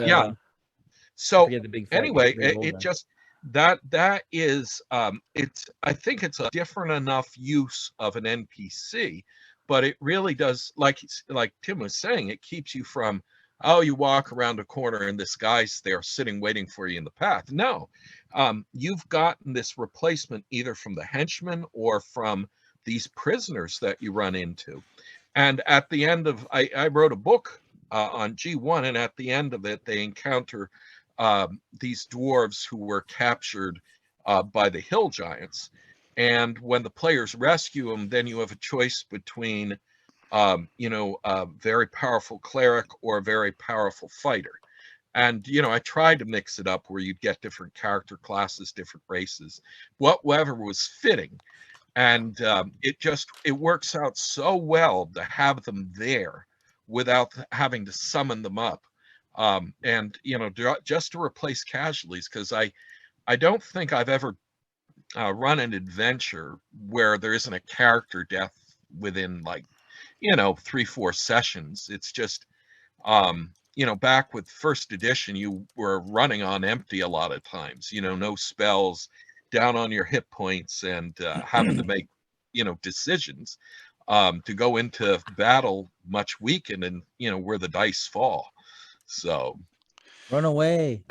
Yeah. So the big anyway, it just that is I think it's a different enough use of an NPC, but it really does, like Tim was saying, it keeps you from, you walk around a corner and this guy's there sitting waiting for you in the path. No, you've gotten this replacement either from the henchmen or from these prisoners that you run into. And at the end of, I wrote a book on G1, and at the end of it, they encounter these dwarves who were captured by the Hill Giants. And when the players rescue them, then you have a choice between, a very powerful cleric or a very powerful fighter. And, I tried to mix it up where you'd get different character classes, different races, whatever was fitting. And it works out so well to have them there without having to summon them up. And, just to replace casualties, because I don't think I've ever run an adventure where there isn't a character death within 3-4 sessions. It's just, back with first edition, you were running on empty a lot of times, no spells, down on your hit points, and having to make, decisions to go into battle much weakened and, where the dice fall. So run away.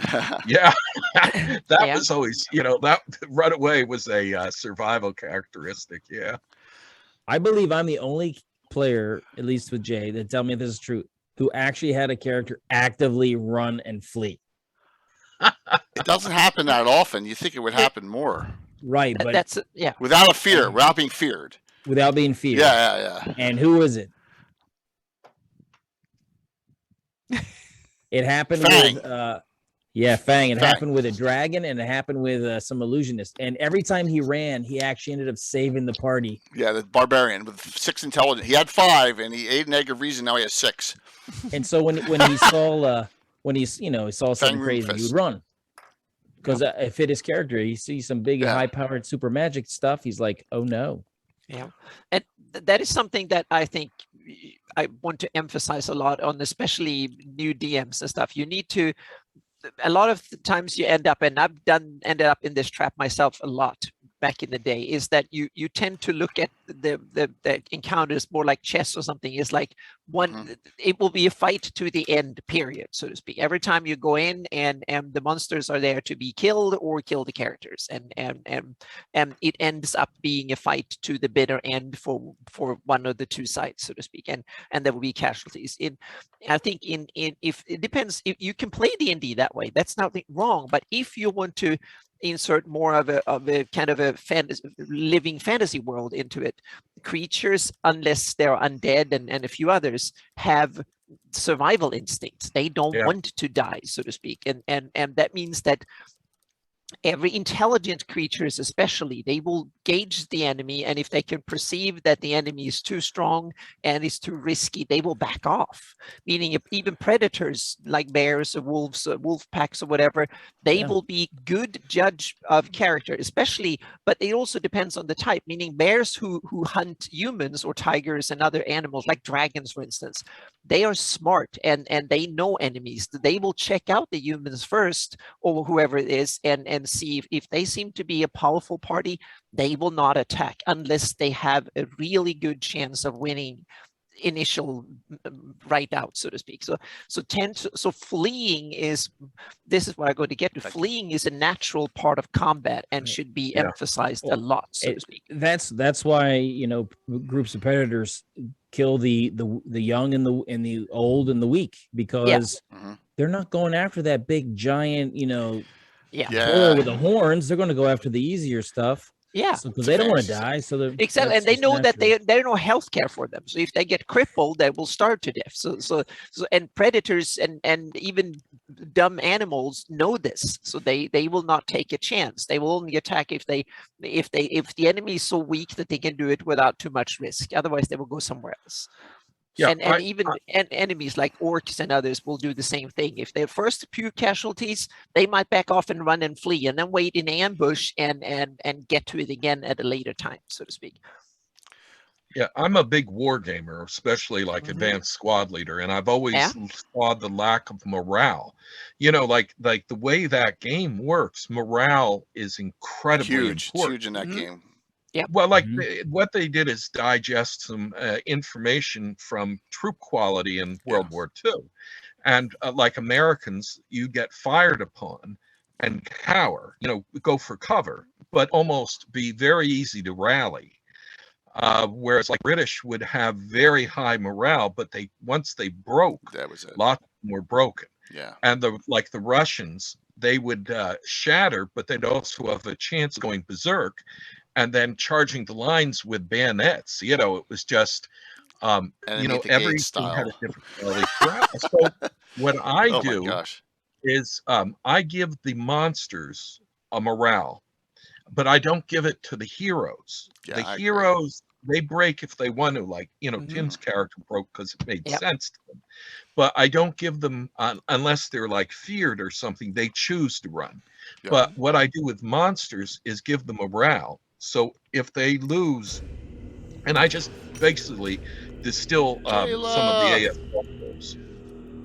Yeah, that was always, that runaway was a survival characteristic. Yeah. I believe I'm the only player, at least with Jay, that tell me this is true. who actually had a character actively run and flee. It doesn't happen that often. You think it would happen more. Right, but That's yeah. Without a fear, without being feared. without being feared. Yeah. And who is it? It happened Fang. with Fang. It Fang. happened with a dragon, and it happened with some illusionist. And every time he ran, he actually ended up saving the party. Yeah, the barbarian with 6 intelligence. He had 5, and he ate an egg of reason. Now he has 6. And so when he saw he saw something crazy, he would run. Because it fit his character. He sees some big, high-powered super magic stuff. He's like, "Oh no!" Yeah, and that is something that I think I want to emphasize a lot on, especially new DMs and stuff. You need to. A lot of the times you end up, and I've ended up in this trap myself a lot back in the day, is that you tend to look at the encounters more like chess or something. It's like one, it will be a fight to the end, period, so to speak. Every time you go in, and the monsters are there to be killed or kill the characters, and it ends up being a fight to the bitter end for one of the two sides, so to speak, and there will be casualties. I think if it depends, if you can play D&D that way, that's nothing wrong. But if you want to insert more of a kind of a living fantasy world into it, creatures, unless they're undead and a few others, have survival instincts. They don't want to die, so to speak, and that means that every intelligent creatures, especially, they will gauge the enemy, and if they can perceive that the enemy is too strong and is too risky, they will back off. Meaning, even predators like bears or wolves, wolf packs or whatever, they will be good judge of character, especially. But it also depends on the type. Meaning, bears who hunt humans or tigers and other animals, like dragons, for instance, they are smart and they know enemies. They will check out the humans first, or whoever it is, and see if they seem to be a powerful party. They will not attack unless they have a really good chance of winning initial right out, so to speak. So fleeing is, this is what I'm going to get to. Fleeing is a natural part of combat and should be emphasized a lot, so to speak. That's why groups of predators kill the young and the old and the weak, because they're not going after that big giant bull with the horns. They're going to go after the easier stuff. Yeah, because they don't want to die. So exactly, and they know that there's no health care for them. So if they get crippled, they will starve to death. So and predators and even dumb animals know this. So they will not take a chance. They will only attack if the enemy is so weak that they can do it without too much risk. Otherwise, they will go somewhere else. Yeah, and even enemies like orcs and others will do the same thing. If they're first few casualties, they might back off and run and flee, and then wait in ambush and get to it again at a later time, so to speak. Yeah, I'm a big war gamer, especially like advanced squad leader, and I've always saw the lack of morale. Like the way that game works, morale is incredibly important. It's huge in that game. Yeah. Well, like what they did is digest some information from troop quality in World War II. And like Americans, you get fired upon and cower, go for cover, but almost be very easy to rally. Whereas like British would have very high morale, but once they broke, that was it. Lots of them were broken. Yeah. And the Russians, they would shatter, but they'd also have a chance of going berserk and then charging the lines with bayonets. It was just, everything had a different quality. So what I do is I give the monsters a morale, but I don't give it to the heroes. Yeah, the heroes, they break if they want to, like, Tim's character broke because it made sense to them. But I don't give them, unless they're like feared or something, they choose to run. Yeah. But what I do with monsters is give them morale. So if they lose, and I just basically distill some of the AS rules.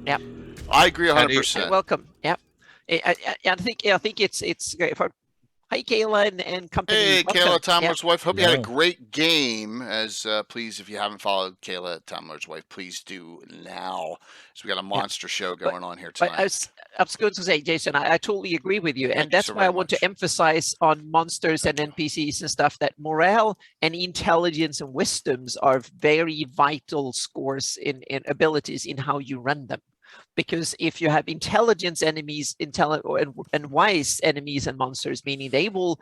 Yep. I agree 100%. Welcome. Yep. I think it's great. Hi, Kayla and company. Hey, Kayla, Tom Miller's wife. Hope you had a great game. As please, if you haven't followed Kayla, Tom Miller's wife, please do now. So we got a monster show going on here tonight. I was going to say, Jason, I totally agree with you. Thank you And that's so why I very want to much. emphasize on monsters and NPCs and stuff that morale and intelligence and wisdoms are very vital scores in abilities in how you run them. Because if you have intelligence enemies, and wise enemies and monsters, meaning they will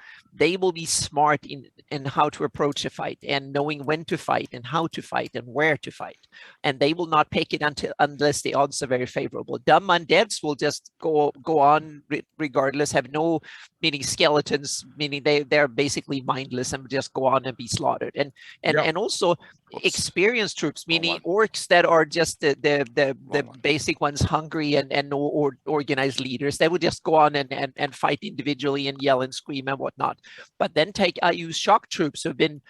be smart in how to approach a fight and knowing when to fight and how to fight and where to fight, and they will not pick it unless the odds are very favorable. Dumb undeads will just go on regardless, have no, meaning skeletons, meaning they're basically mindless and just go on and be slaughtered. And also experienced troops, meaning orcs that are just the basic ones, hungry and no organized leaders, they would just go on and fight individually and yell and scream and whatnot. But then I use shock troops who've been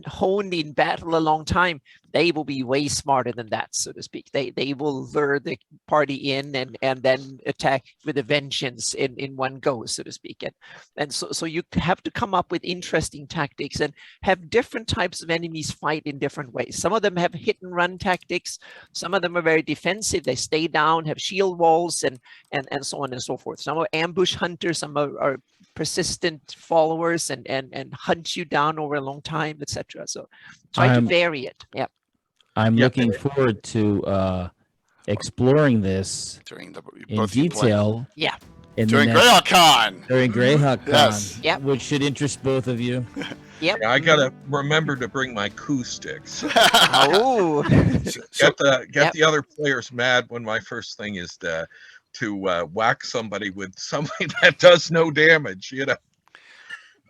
honed in battle a long time. They will be way smarter than that, so to speak. They will lure the party in and then attack with a vengeance in one go, so to speak. And so you have to come up with interesting tactics and have different types of enemies fight in different ways. Some of them have hit and run tactics. Some of them are very defensive. They stay down, have shield walls, and so on and so forth. Some are ambush hunters. Some are persistent followers and hunt you down over a long time, etc. So try to vary it. Yeah. I'm looking forward to exploring this During in detail. Yeah. During Greyhawk Con. During Greyhawk Con, Yes. Yep. which should interest both of you. Yep. Yeah, I gotta remember to bring my coup sticks. Oh. Get the other players mad when my first thing is to whack somebody with something that does no damage.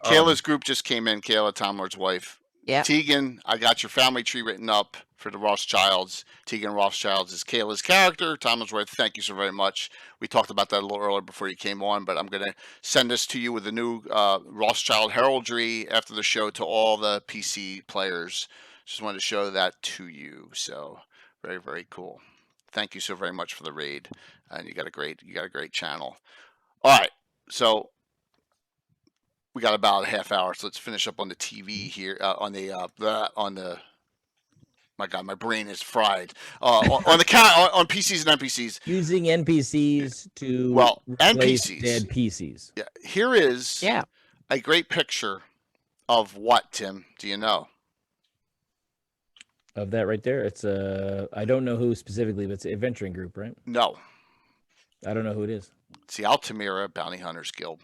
Kayla's group just came in. Kayla, Tom Lord's wife. Yeah. Tegan, I got your family tree written up for the Rothschilds. Tegan Rothschilds is Kayla's character. Tom Lord's wife, thank you so very much. We talked about that a little earlier before you came on, but I'm going to send this to you with the new Rothschild heraldry after the show to all the PC players. Just wanted to show that to you. So very, very cool. Thank you so very much for the raid, and you got a great channel. All right, so we got about a half hour, so let's finish up on the TV here. On the my God, my brain is fried. On PCs and NPCs. Using NPCs to replace NPCs. dead PCs. Yeah, here is a great picture of what, Tim? Do you know? Of that right there, it's I don't know who specifically, but it's an adventuring group, right? No. I don't know who it is. It's the Altamira Bounty Hunters Guild.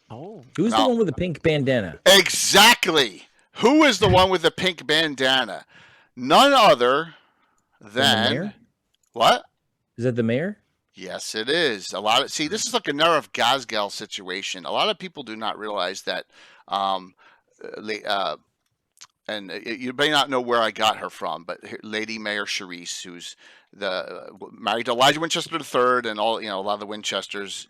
Oh. Who's the one with the pink bandana? Exactly. Who is the one with the pink bandana? None other than the mayor? What? Is that the mayor? Yes, it is. This is like a Nerf Gazgal situation. A lot of people do not realize that, and you may not know where I got her from, but Lady Mayor Charisse, who's married to Elijah Winchester III, and all a lot of the Winchesters.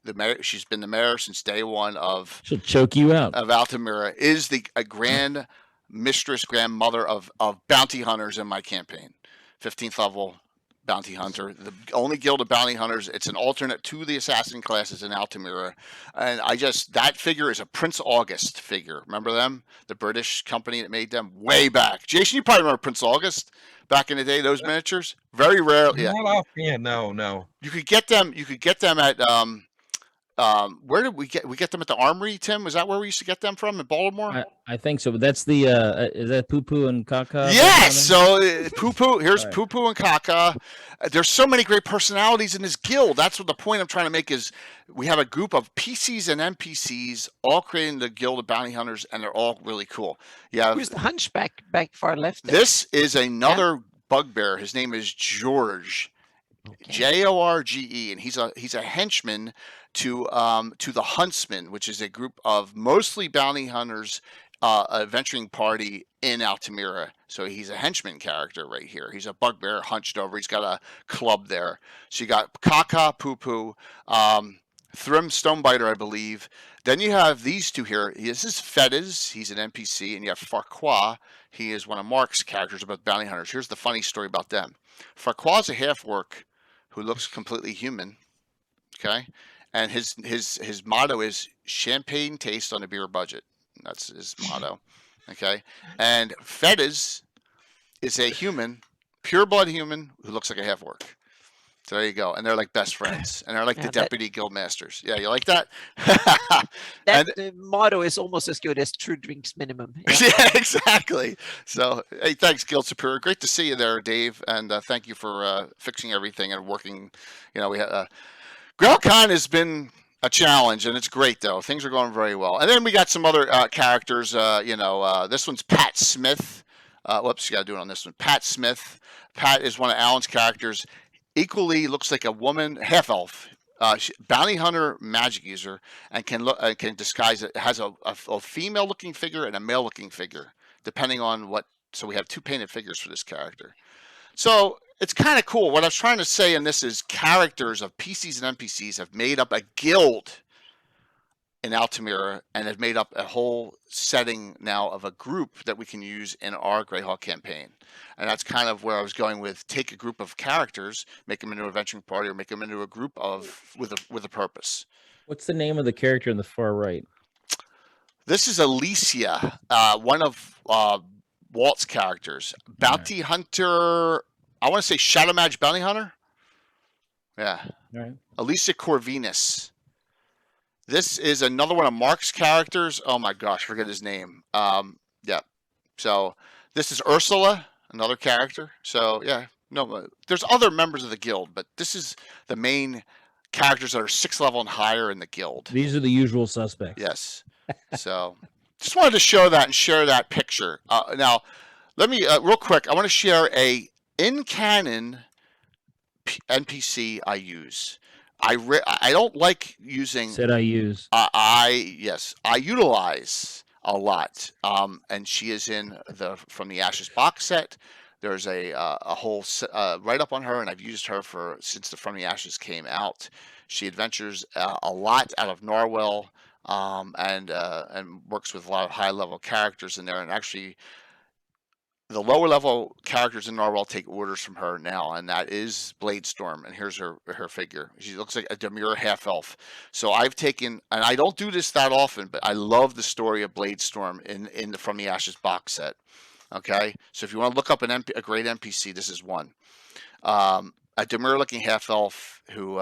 The mayor, she's been the mayor since day one of. She'll choke you out. Of Altamira, is a grand mistress, grandmother of bounty hunters in my campaign. 15th level bounty hunter, the only guild of bounty hunters. It's an alternate to the assassin classes in Altamira, and that figure is a Prince August figure. Remember them? The British company that made them way back. Jason, you probably remember Prince August back in the day. Those miniatures, very rare. Yeah, not offhand. No. You could get them. You could get them at where did we get them at the Armory? Tim, was that where we used to get them from in Baltimore? I think so, but that's the is that Poo Poo and Kaka? Yes. So Poo Poo, here's Poo Poo and Kaka. There's so many great personalities in this guild. That's what the point I'm trying to make is we have a group of PCs and NPCs all creating the Guild of Bounty Hunters, and they're all really cool. Yeah. Who's the Hunchback back far left there? This is another bugbear. His name is George. Okay. Jorge, and he's a henchman to the Huntsman, which is a group of mostly bounty hunters, adventuring party in Altamira. So he's a henchman character right here. He's a bugbear hunched over. He's got a club there. So you got Kaka, Poo Poo, Thrym Stonebiter, I believe. Then you have these two here. This is Fedez. He's an NPC, and you have Farquaad. He is one of Mark's characters about bounty hunters. Here's the funny story about them. Farquaad's a half-orc who looks completely human, okay? And his motto is champagne taste on a beer budget. That's his motto, okay? And Fedez is a human, pure-blood human who looks like a half-orc. So there you go. And they're like best friends. And they're like Yeah, the that- deputy guild masters. Yeah, you like that? That And motto is almost as good as true drinks minimum. Yeah. yeah, exactly. So, hey, thanks, Guild Superior. Great to see you there, Dave. And thank you for fixing everything and working. You know, we had GrowCon has been a challenge, and it's great though. Things are going very well. And then we got some other characters. This one's Pat Smith. Whoops, you got to do it on this one. Pat Smith. Pat is one of Alan's characters. Equally looks like a woman, half elf. Bounty hunter, magic user, and can disguise it. Has a female looking figure and a male looking figure, depending on what. So we have 2 painted figures for this character. So it's kind of cool. What I was trying to say in this is characters of PCs and NPCs have made up a guild in Altamira and have made up a whole setting now of a group that we can use in our Greyhawk campaign. And that's kind of where I was going with take a group of characters, make them into an adventuring party, or make them into a group of with a purpose. What's the name of the character in the far right? This is Alicia, one of Walt's characters. Bounty Hunter, I want to say Shadow Mage Bounty Hunter. Yeah. All right. Alicia Corvinus. This is another one of Mark's characters. Oh my gosh, forget his name. Yeah. So this is Ursula, another character. So yeah, no, there's other members of the guild, but this is the main characters that are 6th level and higher in the guild. These are the usual suspects. Yes. So just wanted to show that and share that picture. Now, let me real quick. I want to share a in canon NPC I use. I don't like using. Said I use. I utilize a lot. And she is in the From the Ashes box set. There's a whole write up on her, and I've used her since the From the Ashes came out. She adventures a lot out of Norwell, and works with a lot of high level characters in there. And actually, the lower level characters in Norwell take orders from her now, and that is Bladestorm. And here's her figure. She looks like a demure half elf. So I've taken, and I don't do this that often, but I love the story of Bladestorm in the From the Ashes box set. Okay, so if you want to look up a great NPC, this is one. A demure looking half elf who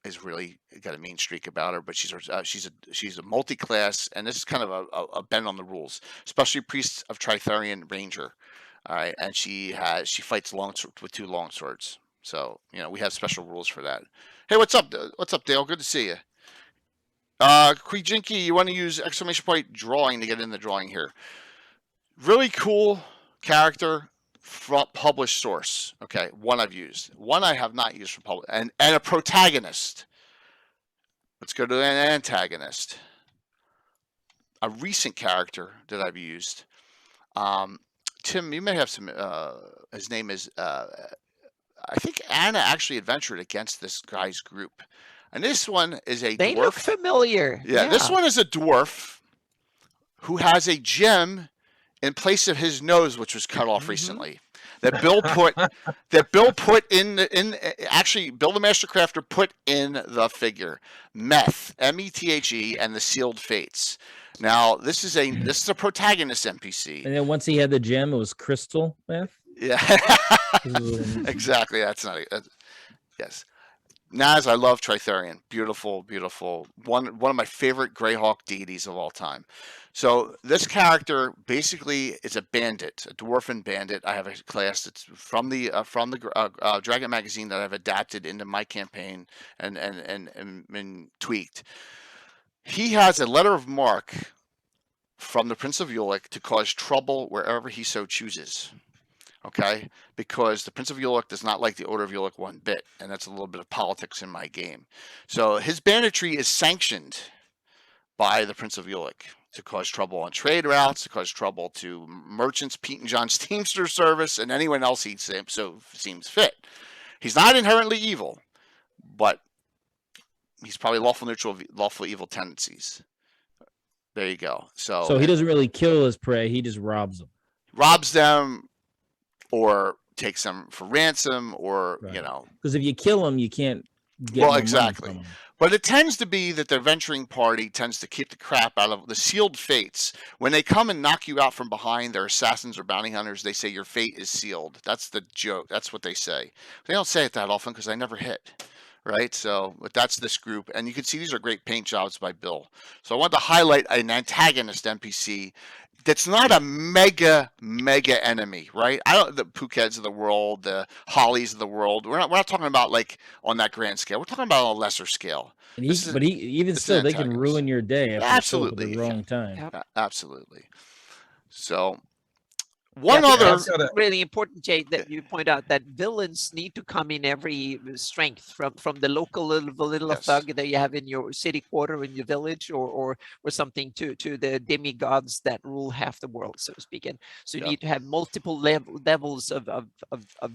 is really got a mean streak about her, but she's a multi-class, and this is kind of a bend on the rules, especially Priest of Tritherian Ranger. All right, and she fights with 2 long swords. So we have special rules for that. Hey, what's up? What's up, Dale? Good to see you. Kwijinki, you want to use ! drawing to get in the drawing here. Really cool character from published source. Okay, one I've used. One I have not used from published. And a protagonist. Let's go to an antagonist. A recent character that I've used. Tim, you may have some. His name is. I think Anna actually adventured against this guy's group, and this one is a They dwarf. look familiar. Yeah, this one is a dwarf who has a gem in place of his nose, which was cut off recently. That Bill put actually Bill the Master Crafter put in the figure. Meth, M-E-T-H-E, and the Sealed Fates. Now this is a protagonist NPC. And then once he had the gem, it was crystal meth. Yeah. Exactly. That's not yes. Naz, I love Tritherian. Beautiful, beautiful. One of my favorite Greyhawk deities of all time. So this character basically is a bandit, a dwarven bandit. I have a class that's from the Dragon magazine that I've adapted into my campaign and tweaked. He has a letter of marque from the Prince of Ulick to cause trouble wherever he so chooses. Okay, because the Prince of Ulick does not like the Order of Ulick one bit, and that's a little bit of politics in my game. So his banditry is sanctioned by the Prince of Ulick to cause trouble on trade routes, to cause trouble to merchants, Pete and John's Teamster service, and anyone else he so seems fit. He's not inherently evil, but he's probably lawful neutral, lawful evil tendencies. There you go. So he doesn't really kill his prey; he just robs them. Robs them, or takes them for ransom, or Right. you know. Because if you kill them, you can't get Well, more money exactly. from them. But it tends to be that the venturing party tends to keep the crap out of the sealed fates. When they come and knock you out from behind, they're assassins or bounty hunters. They say your fate is sealed. That's the joke. That's what they say. They don't say it that often because I never hit. Right? So, but that's this group. And you can see these are great paint jobs by Bill. So I want to highlight an antagonist NPC that's not a mega enemy, right? I don't the Phukets of the world, the Hollies of the world. We're not talking about like on that grand scale. We're talking about on a lesser scale. And This is but even this is still, an they can antagonist. ruin your day if you show up at Absolutely. the wrong time. Yeah. Absolutely. So Yeah, one I think other that's I've got a- really important, Jay, that you point out that villains need to come in every strength from the local little Yes. thug that you have in your city quarter, in your village, or something to the demigods that rule half the world, so to speak. And so you Yep. need to have multiple levels of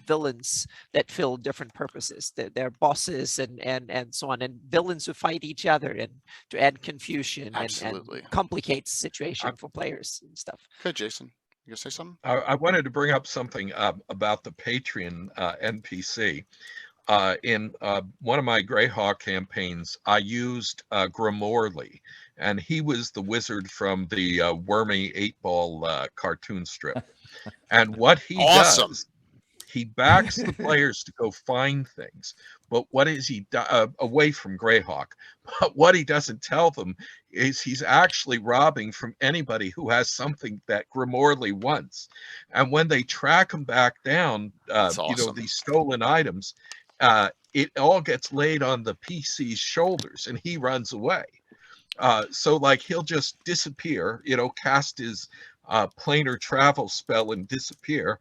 villains that fill different purposes. They're bosses and so on, and villains who fight each other and to add confusion and Absolutely. complicate the situation for players and stuff. Good, Jason. You gonna say something? I wanted to bring up something about the Patreon NPC. In one of my Greyhawk campaigns, I used Grimorley, and he was the wizard from the Wormy 8-Ball cartoon strip. And what he Awesome. does, he backs the players to go find things. But what is he away from Greyhawk? But what he doesn't tell them is he's actually robbing from anybody who has something that Grimorley wants. And when they track him back down, That's awesome. these stolen items, it all gets laid on the PC's shoulders, and he runs away. So like he'll just disappear, cast his planar travel spell and disappear.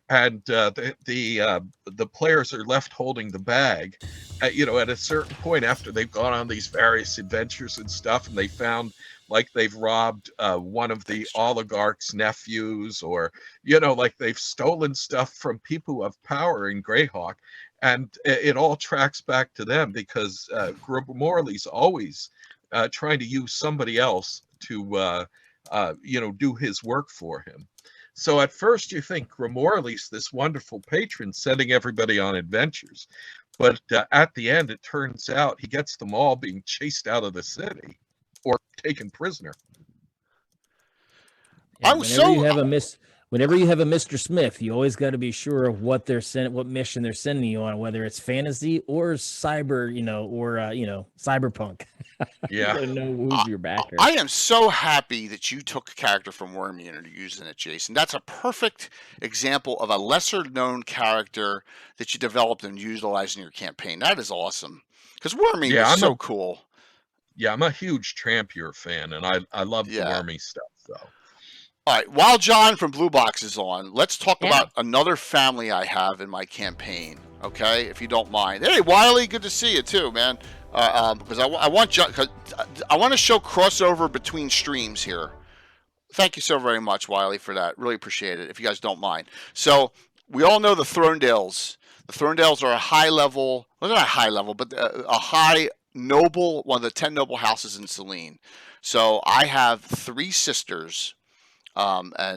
And the players are left holding the bag, at a certain point after they've gone on these various adventures and stuff, and they found like they've robbed one of the oligarch's nephews, or like they've stolen stuff from people who have power in Greyhawk, and it all tracks back to them because Morley's always trying to use somebody else to do his work for him. So at first you think Grimorley's this wonderful patron sending everybody on adventures. But at the end, it turns out he gets them all being chased out of the city or taken prisoner. Yeah, whenever you have a Mr. Smith, you always got to be sure of what what mission they're sending you on, whether it's fantasy or cyber, cyberpunk. Yeah. You gotta know who's your backer. I am so happy that you took a character from Wormy and are using it, Jason. That's a perfect example of a lesser known character that you developed and utilized in your campaign. That is awesome. Because Wormy is so cool. Yeah, I'm a huge Trampier fan, and I love the Wormy stuff. So. All right, while John from Blue Box is on, let's talk about another family I have in my campaign, okay, if you don't mind. Hey, Wiley, good to see you too, man. Because I want to show crossover between streams here. Thank you so very much, Wiley, for that. Really appreciate it, if you guys don't mind. So we all know the Thronedales. The Thronedales are a high level, well, not a high level, but a high noble, one of the 10 noble houses in Selene. So I have 3 sisters. In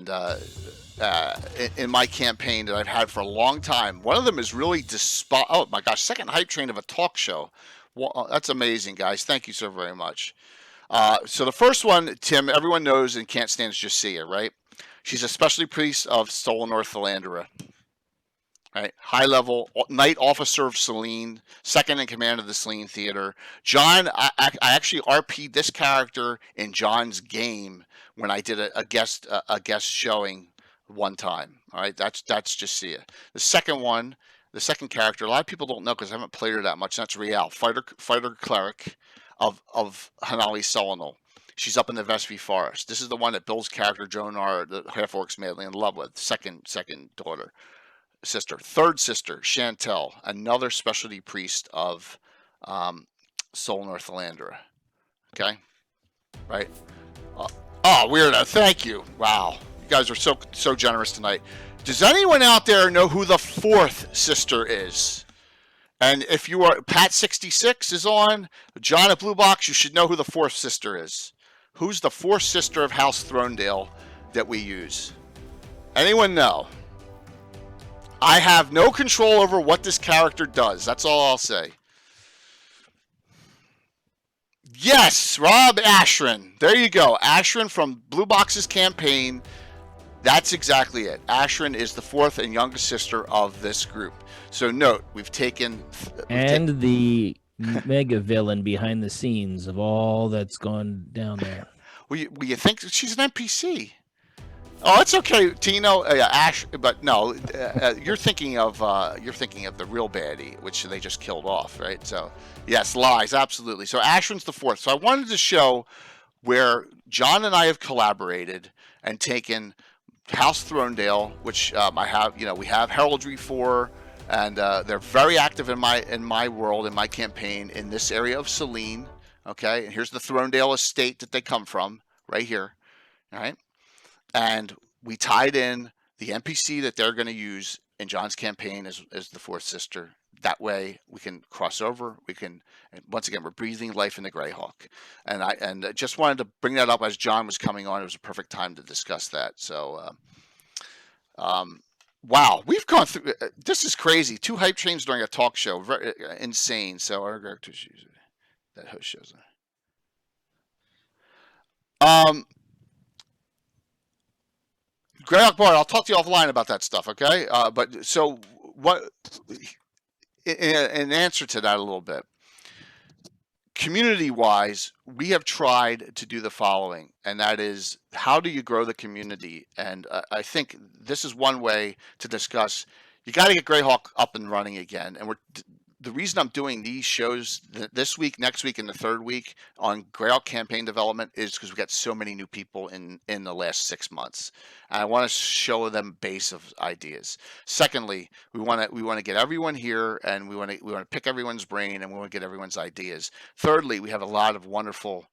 my campaign that I've had for a long time. One of them is really oh my gosh, second hype train of a talk show. Well, that's amazing, guys. Thank you so very much. So the first one, Tim, everyone knows and can't stand is Jussia, right? She's a specialty priest of Stolen Northalandra. Right, high level knight officer of Selene, second in command of the Selene Theater. John, I actually RP'd this character in John's game when I did a guest showing one time. All right, that's Jussia. The second character, a lot of people don't know because I haven't played her that much. That's Rial, fighter cleric of Hanali Selenol. She's up in the Vespi Forest. This is the one that Bill's character Jonar, the half orc's madly in love with. Second sister. Third sister, Chantel, another specialty priest of Sol Northalandra. Okay, right. Weirdo. Thank you. Wow, you guys are so generous tonight. Does anyone out there know who the 4th sister is? And if you are Pat66 is on, John at Blue Box, you should know who the 4th sister is. Who's the 4th sister of House Thronedale that we use? Anyone know? I have no control over what this character does. That's all I'll say. Yes, Rob Ashrin. There you go. Ashrin from Blue Box's campaign. That's exactly it. Ashrin is the fourth and youngest sister of this group. So note, we've taken... And the mega villain behind the scenes of all that's gone down there. Well, you think she's an NPC? Oh, it's okay, Tino. Ash, but no, you're thinking of the real baddie, which they just killed off, right? So, yes, lies, absolutely. So Ashrin's the fourth. So I wanted to show where John and I have collaborated and taken House Thronedale, which I have. We have Heraldry for, and they're very active in my world, in my campaign, in this area of Selene. Okay, and here's the Thronedale estate that they come from, right here. All right. And we tied in the NPC that they're going to use in John's campaign as the fourth sister. That way we can cross over. We can, and once again, we're breathing life in the Greyhawk. And I just wanted to bring that up as John was coming on. It was a perfect time to discuss that. So, wow, we've gone through. This is crazy. 2 hype trains during a talk show. Very insane. So our characters use it. That host shows it. Greyhawk Bard, I'll talk to you offline about that stuff, okay? But so what? In answer to that a little bit, community-wise, we have tried to do the following, and that is, how do you grow the community? And I think this is one way to discuss. You got to get Greyhawk up and running again, and the reason I'm doing these shows this week, next week, and the third week on Greyhawk campaign development is because we got so many new people in the last 6 months. And I want to show them base of ideas. Secondly, we want to get everyone here, and we want to pick everyone's brain, and we want to get everyone's ideas. Thirdly, we have a lot of wonderful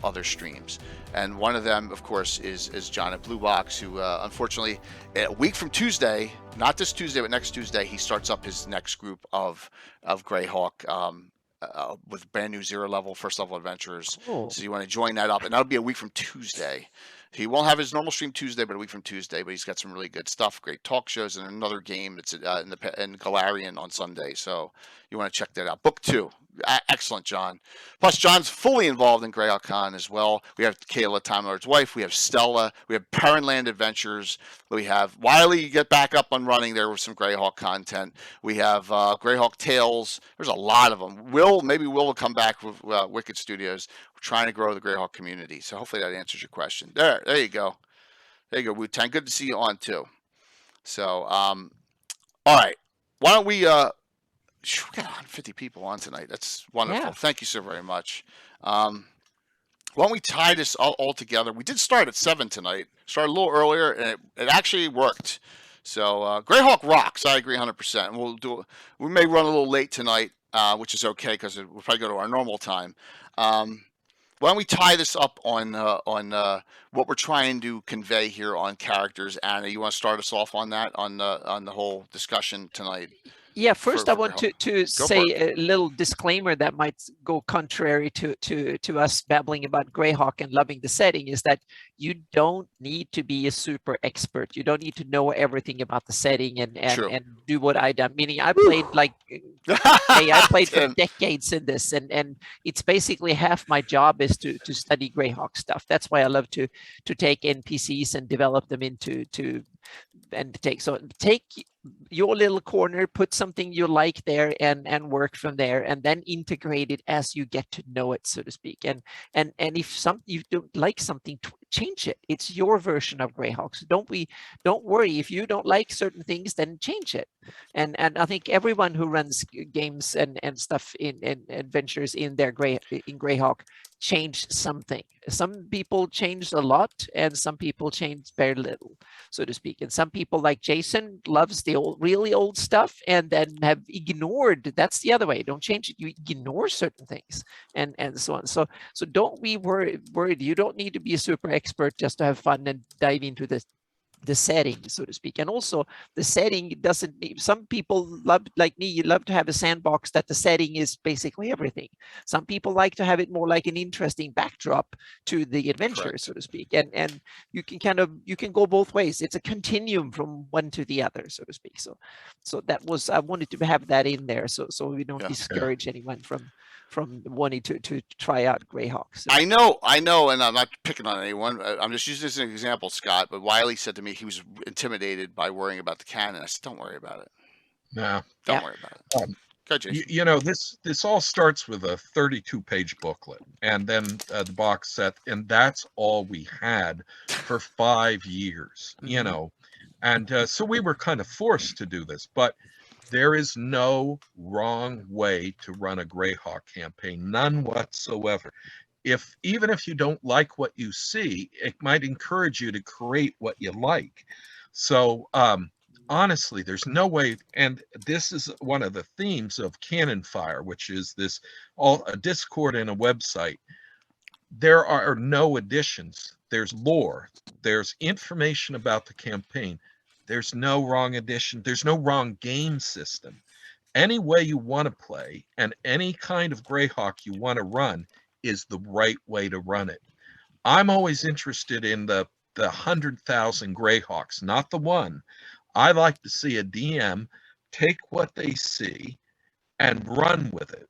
other streams, and one of them, of course, is John at Blue Box, who unfortunately, a week from Tuesday, not this Tuesday but next Tuesday, he starts up his next group of Greyhawk with brand new 0 level, first level adventurers. Cool. So you want to join that up, and that'll be a week from Tuesday. He won't have his normal stream Tuesday, but a week from Tuesday. But he's got some really good stuff, great talk shows, and another game that's in Galarian on Sunday. So you want to check that out. Book 2. Excellent, John. Plus, John's fully involved in Greyhawk Con as well. We have Kayla, Time Lord's wife. We have Stella. We have Perrinland Adventures. We have Wiley get back up and running there with some Greyhawk content. We have Greyhawk Tales. There's a lot of them. Maybe Will come back with Wicked Studios. We're trying to grow the Greyhawk community. So hopefully that answers your question. There you go. There you go, Wu-Tang. Good to see you on too. So, all right. Why don't we? We got 150 people on tonight. That's wonderful. Yeah. Thank you so very much. Why don't we tie this all together? We did start at 7 tonight. Started a little earlier, and it actually worked. So Greyhawk rocks. I agree 100%. And we may run a little late tonight, which is okay because we'll probably go to our normal time. Why don't we tie this up on what we're trying to convey here on characters? Anna, you want to start us off on that, on the whole discussion tonight? Yeah, first I want Greyhawk. to say a little disclaimer that might go contrary to us babbling about Greyhawk and loving the setting, is that you don't need to be a super expert. You don't need to know everything about the setting and do what I done. Meaning I played I played for decades in this, and it's basically half my job is to study Greyhawk stuff. That's why I love to take NPCs and develop them take your little corner, put something you like there, and work from there, and then integrate it as you get to know it, so to speak. And if you don't like something, change it. It's your version of Greyhawk. So don't worry if you don't like certain things, then change it. And I think everyone who runs games and stuff in adventures in Greyhawk changed something. Some people changed a lot, and some people changed very little, so to speak. And some people, like Jason, loves the really old stuff and then have ignored. That's the other way. Don't change it. You ignore certain things and so on. So don't be worried. You don't need to be a super expert just to have fun and dive into the setting, so to speak. And also the setting doesn't need, some people love, like me, you love to have a sandbox that the setting is basically everything. Some people like to have it more like an interesting backdrop to the adventure. Correct. So to speak. And you can go both ways. It's a continuum from one to the other, so to speak. So that was, I wanted to have that in there so we don't discourage anyone from wanting to try out Greyhawk. So. I know, and I'm not picking on anyone. I'm just using this as an example, Scott. But Wiley said to me he was intimidated by worrying about the cannon. I said, "Don't worry about it. No. Don't worry about it." Go, Jason. You know, this all starts with a 32-page booklet, and then the box set, and that's all we had for 5 years. You know, and so we were kind of forced to do this, but there is no wrong way to run a Greyhawk campaign, none whatsoever. Even if you don't like what you see, it might encourage you to create what you like. So honestly, there's no way, and this is one of the themes of Cannon Fire, which is this a Discord and a website. There are no additions. There's lore. There's information about the campaign. There's no wrong addition. There's no wrong game system. Any way you want to play and any kind of Greyhawk you want to run is the right way to run it. I'm always interested in the 100,000 Greyhawks, not the one. I like to see a DM take what they see and run with it.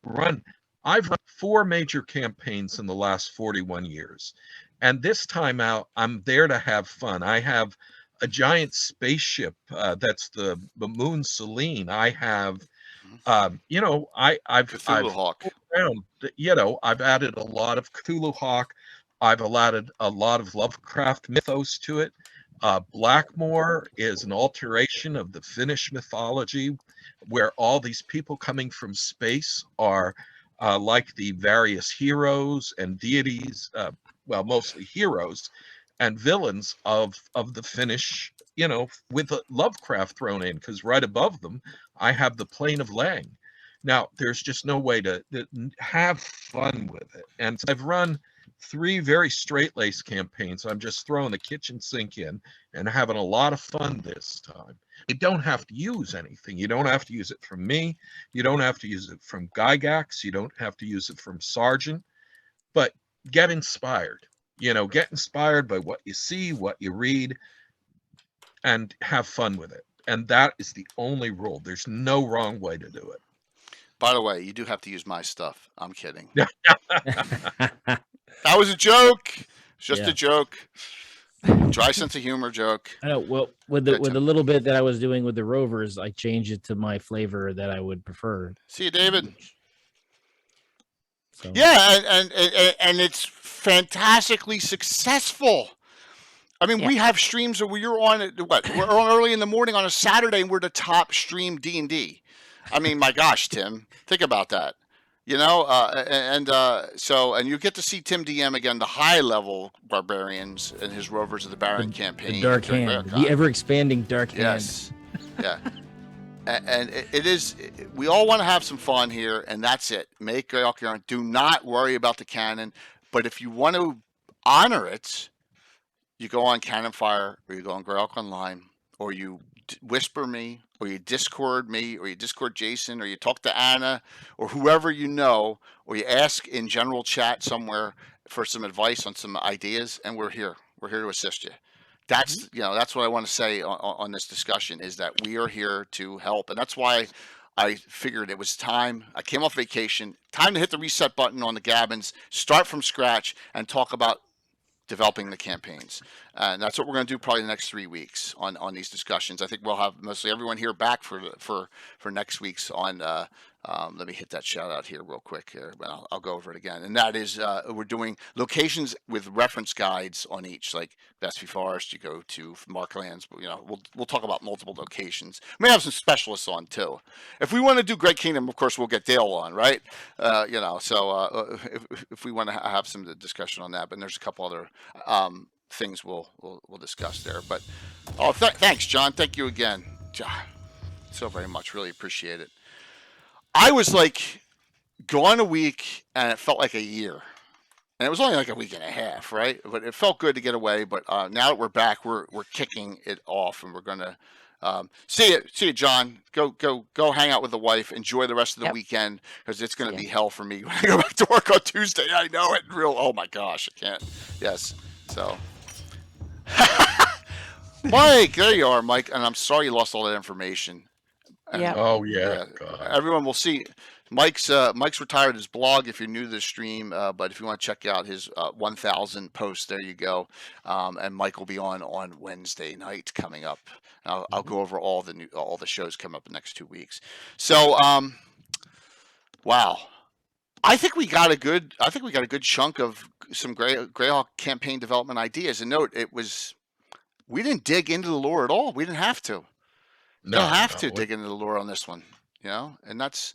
I've run 4 major campaigns in the last 41 years. And this time out, I'm there to have fun. I have a giant spaceship that's the Moon Selene. I have, I've Cthulhu Hawk. Around, I've added a lot of Cthulhu Hawk. I've added a lot of Lovecraft mythos to it. Blackmoor is an alteration of the Finnish mythology, where all these people coming from space are like the various heroes and deities, mostly heroes and villains of the Finnish, with Lovecraft thrown in, because right above them, I have the Plain of Lang. Now, there's just no way to have fun with it. And I've run 3 very straight-laced campaigns. I'm just throwing the kitchen sink in and having a lot of fun this time. You don't have to use anything. You don't have to use it from me. You don't have to use it from Gygax. You don't have to use it from Sargent. But get inspired. Get inspired by what you see, what you read, and have fun with it. And that is the only rule. There's no wrong way to do it. By the way, you do have to use my stuff. I'm kidding. That was a joke. It's just a joke. Dry sense of humor joke. I know. Well, with the little bit that I was doing with the Rovers, I changed it to my flavor that I would prefer. See you, David. So. Yeah, and it's fantastically successful. I mean, we have streams where you're on at we're on early in the morning on a Saturday, and we're the top stream D&D. I mean, my gosh, Tim, think about that. And you get to see Tim DM again, the high level barbarians and his Rovers of the Baron campaign. The Dark Hand, the ever expanding Dark Hand. Yes, yeah. And it is. We all want to have some fun here, and that's it. Make Greyhawk your own. Do not worry about the canon. But if you want to honor it, you go on Cannon Fire, or you go on Greyhawk Online, or you whisper me, or you Discord me, or you Discord Jason, or you talk to Anna, or whoever you know, or you ask in general chat somewhere for some advice on some ideas, and we're here. We're here to assist you. That's that's what I want to say on this discussion, is that we are here to help, and that's why I figured it was time. I came off vacation, time to hit the reset button on the Gabbins, start from scratch, and talk about developing the campaigns. And that's what we're going to do probably the next 3 weeks on these discussions. I think we'll have mostly everyone here back for next week's on. Let me hit that shout out here real quick here, but I'll go over it again. And that is, we're doing locations with reference guides on each, like Vespy Forest, you go to Marklands, we'll talk about multiple locations. We may have some specialists on too. If we want to do Great Kingdom, of course, we'll get Dale on, right? So if we want to have some discussion on that, but there's a couple other things we'll discuss there. But thanks, John. Thank you again, so very much. Really appreciate it. I was like gone a week, and it felt like a year. And it was only like a week and a half, right? But it felt good to get away. But now that we're back, we're kicking it off, and we're gonna see you, John. Go hang out with the wife. Enjoy the rest of the weekend, because it's gonna be hell for me when I go back to work on Tuesday. I know it. Oh my gosh, I can't. Yes. So, Mike, there you are, Mike. And I'm sorry you lost all that information. Yeah. Oh yeah. Everyone will see. Mike's retired his blog if you're new to the stream, but if you want to check out his 1,000 posts, there you go. And Mike will be on Wednesday night coming up. I'll go over all the shows coming up the next 2 weeks. So wow, I think we got a good chunk of some Greyhawk campaign development ideas. And note, we didn't dig into the lore at all. We didn't have to. You don't have to dig into the lore on this one, and that's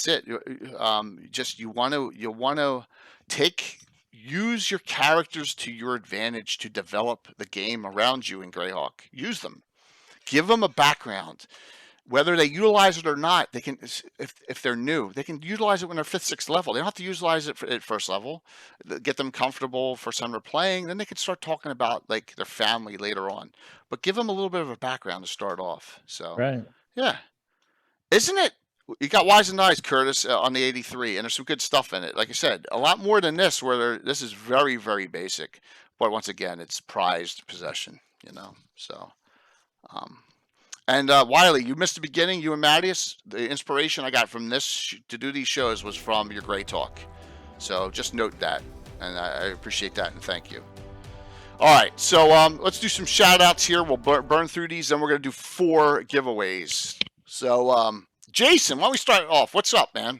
it. You want to use your characters to your advantage to develop the game around you in Greyhawk. Use them, give them a background, whether they utilize it or not. They can, if they're new, they can utilize it when they're 5th, 6th level. They don't have to utilize it at 1st level. Get them comfortable for some replaying, then they can start talking about like their family later on. But give them a little bit of a background to start off. So Right. yeah, isn't it? You got Wise and Eyes, Curtis, on the 83, and there's some good stuff in it. Like I said, a lot more than this, where this is very, very basic. But once again, it's prized possession, So, and Wiley, you missed the beginning. You and Mattias, the inspiration I got from this to do these shows was from your Grey Talk. So just note that, and I appreciate that, and thank you. All right, so let's do some shout outs here. We'll burn through these, and we're going to do 4 giveaways. So, Jason, why don't we start off? What's up, man?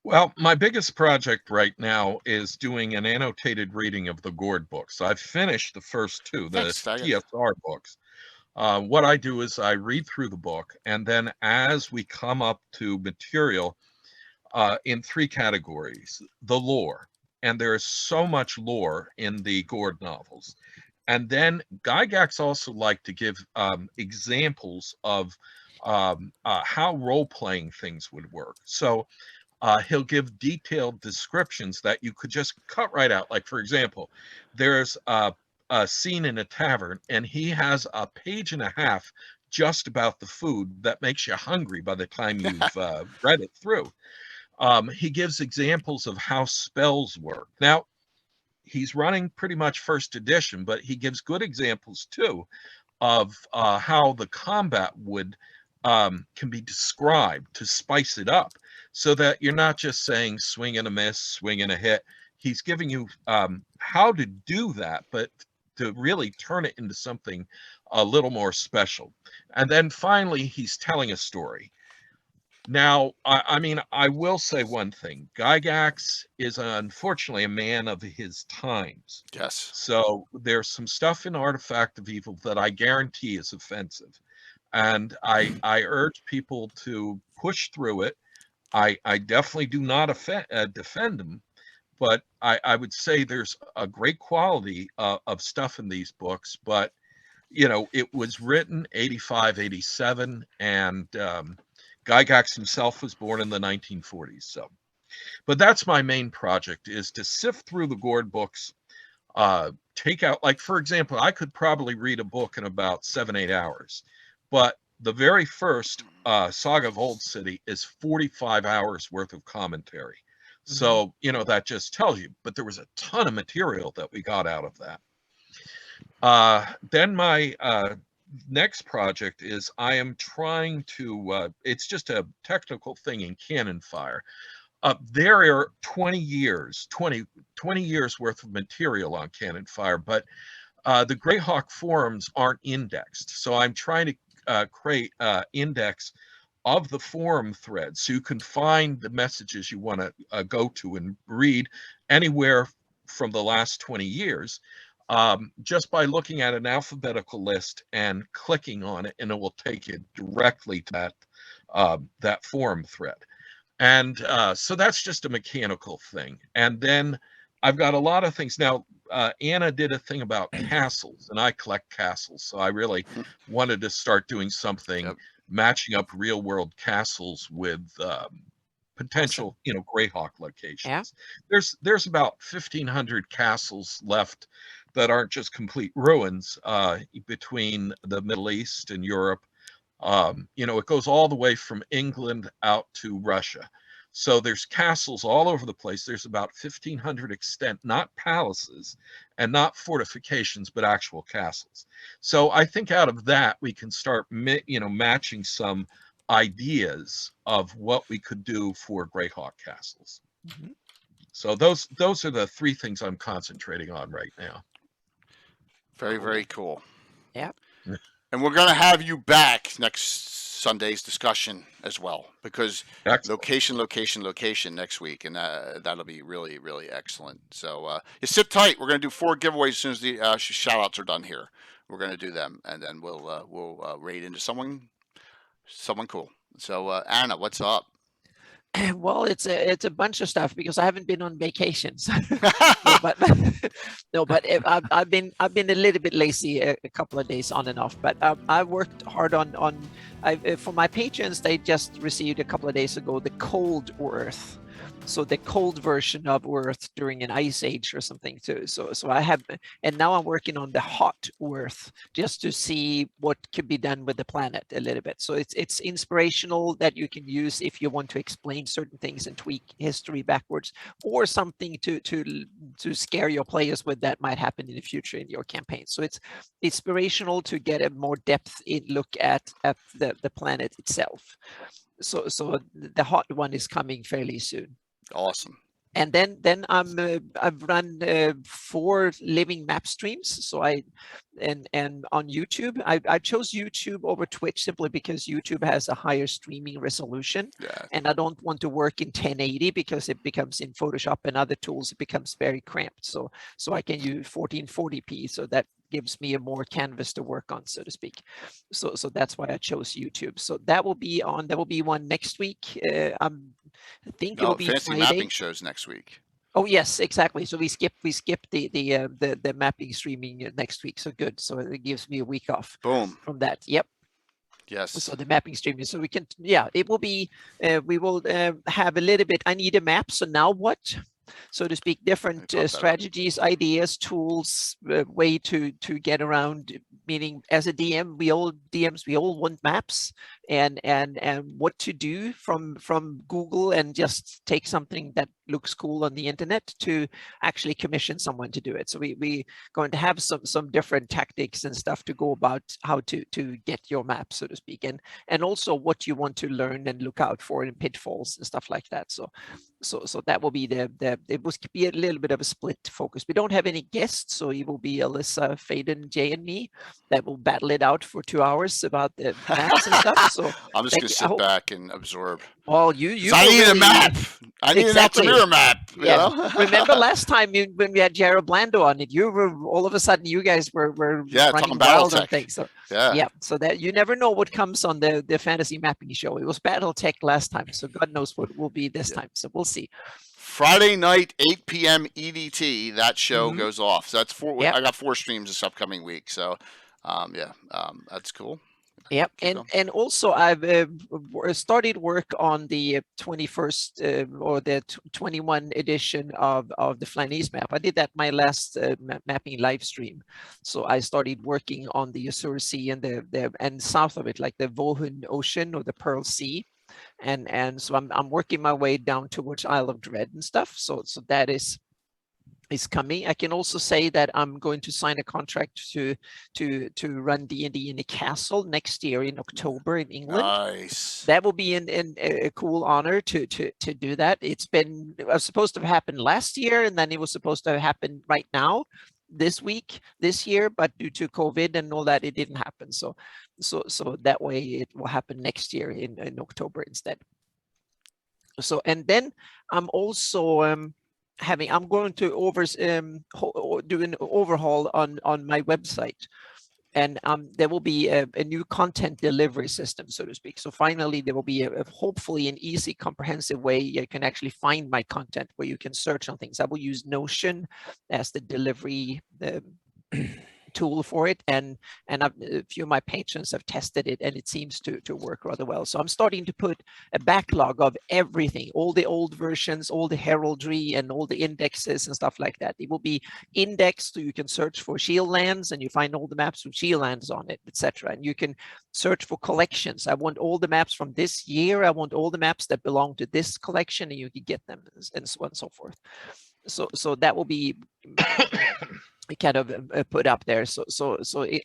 Well, my biggest project right now is doing an annotated reading of the Gord books. I've finished the first 2, the TSR books. What I do is I read through the book, and then as we come up to material in 3 categories, the lore, and there is so much lore in the Gord novels. And then Gygax also like to give examples of how role-playing things would work. So he'll give detailed descriptions that you could just cut right out. Like, for example, there's a scene in a tavern, and he has a 1.5 pages just about the food that makes you hungry by the time you've read it through. He gives examples of how spells work. Now, he's running pretty much 1st edition, but he gives good examples too of how the combat would can be described to spice it up, so that you're not just saying swing and a miss, swing and a hit. He's giving you how to do that, but to really turn it into something a little more special. And then finally, he's telling a story. Now, I mean, I will say one thing. Gygax is unfortunately a man of his times. Yes. So there's some stuff in Artifact of Evil that I guarantee is offensive. And I urge people to push through it. I definitely do not defend him, but I would say there's a great quality of stuff in these books. But, it was written 85, 87, and Gygax himself was born in the 1940s. So, but that's my main project, is to sift through the Gord books, take out, like, for example, I could probably read a book in about 7-8 hours, but the very first Saga of Old City is 45 hours worth of commentary. So, that just tells you, but there was a ton of material that we got out of that. Then my next project is I am trying to, it's just a technical thing in Cannon Fire. There are 20 years worth of material on Cannon Fire, but the Greyhawk forums aren't indexed. So I'm trying to create index of the forum threads, so you can find the messages you want to go to and read anywhere from the last 20 years, just by looking at an alphabetical list and clicking on it, and it will take you directly to that forum thread. And so that's just a mechanical thing. And then I've got a lot of things now. Anna did a thing about castles, and I collect castles, so I really wanted to start doing something matching up real world castles with potential, Greyhawk locations. Yeah. There's about 1,500 castles left that aren't just complete ruins between the Middle East and Europe. It goes all the way from England out to Russia. So there's castles all over the place. There's about 1,500 extent, not palaces and not fortifications, but actual castles. So I think out of that, we can start, matching some ideas of what we could do for Greyhawk castles. Mhm. So those are the three things I'm concentrating on right now. Very, very cool. Yeah. And we're going to have you back next Sunday's discussion as well, because Excellent. location next week, and that'll be really, really excellent. So you sit tight. We're going to do 4 giveaways as soon as the shout outs are done here. We're going to do them, and then we'll raid into someone cool. So Anna, what's up? Well, it's a bunch of stuff because I haven't been on vacations. But I've been a little bit lazy a couple of days on and off. But I worked hard on for my patrons. They just received a couple of days ago the Cold Earth. So the cold version of Earth during an ice age or something too. So I have, and now I'm working on the hot Earth just to see what could be done with the planet a little bit. So it's inspirational that you can use if you want to explain certain things and tweak history backwards, or something to scare your players with that might happen in the future in your campaign. So it's inspirational to get a more depth in look at the planet itself. So the hot one is coming fairly soon. Awesome. And then I've run 4 living map streams. So and on YouTube, I chose YouTube over Twitch simply because YouTube has a higher streaming resolution. Yeah. And I don't want to work in 1080 because it becomes in Photoshop and other tools, it becomes very cramped. So I can use 1440p. So that gives me a more canvas to work on, so to speak. So that's why I chose YouTube. So that will be one next week. I think it will be fancy Friday. mapping shows next week. Oh yes, exactly. So we skip the mapping streaming next week. So good. So it gives me a week off. Boom. From that. Yep. Yes. So the mapping streaming. So we can. Yeah, it will be. We will have a little bit. I need a map. So now what? So to speak, different strategies, ideas, tools, way to get around. Meaning, as a DM, we all want maps and what to do from Google, and just take something that looks cool on the internet to actually commission someone to do it. So we going to have some different tactics and stuff to go about how to get your map, so to speak, and also what you want to learn and look out for in pitfalls and stuff like that. So that will be it will be a little bit of a split focus. We don't have any guests, so it will be Alyssa, Faden, Jay, and me that will battle it out for 2 hours about the maps and stuff. So I'm just gonna sit back and absorb. Well, you I need a map. I need exactly. an Altamira map. You know? Remember last time when we had Jared Blando on it, you were all of a sudden you guys were running wild on things. So so that you never know what comes on the fantasy mapping show. It was BattleTech last time, so God knows what it will be this time. So we'll see. Friday night, 8 p.m. EDT. That show goes off. So that's 4. I got 4 streams this upcoming week. So that's cool. Yep, and also I've started work on the 21st or the 21 edition of the Flanese map. I did that my last mapping live stream. So I started working on the Azure Sea and and south of it, like the Vohun Ocean or the Pearl Sea, and so I'm working my way down towards Isle of Dread and stuff. So that is coming. I can also say that I'm going to sign a contract to run D&D in a castle next year in October in England. Nice. That will be a cool honor to do that. It was supposed to have happened last year, and then it was supposed to happen right now, this year, but due to COVID and all that, it didn't happen. So that way it will happen next year in October instead. So, and then I'm also I'm going to do an overhaul on my website, and there will be a new content delivery system, so to speak. So finally, there will be hopefully an easy, comprehensive way you can actually find my content, where you can search on things. I will use Notion as the delivery tool for it, and a few of my patrons have tested it, and it seems to work rather well. So I'm starting to put a backlog of everything, all the old versions, all the heraldry, and all the indexes and stuff like that. It will be indexed, so you can search for shield lands, and you find all the maps with shield lands on it, etc. And you can search for collections. I want all the maps from this year. I want all the maps that belong to this collection, and you can get them, and so on and so forth. So that will be kind of put up there. So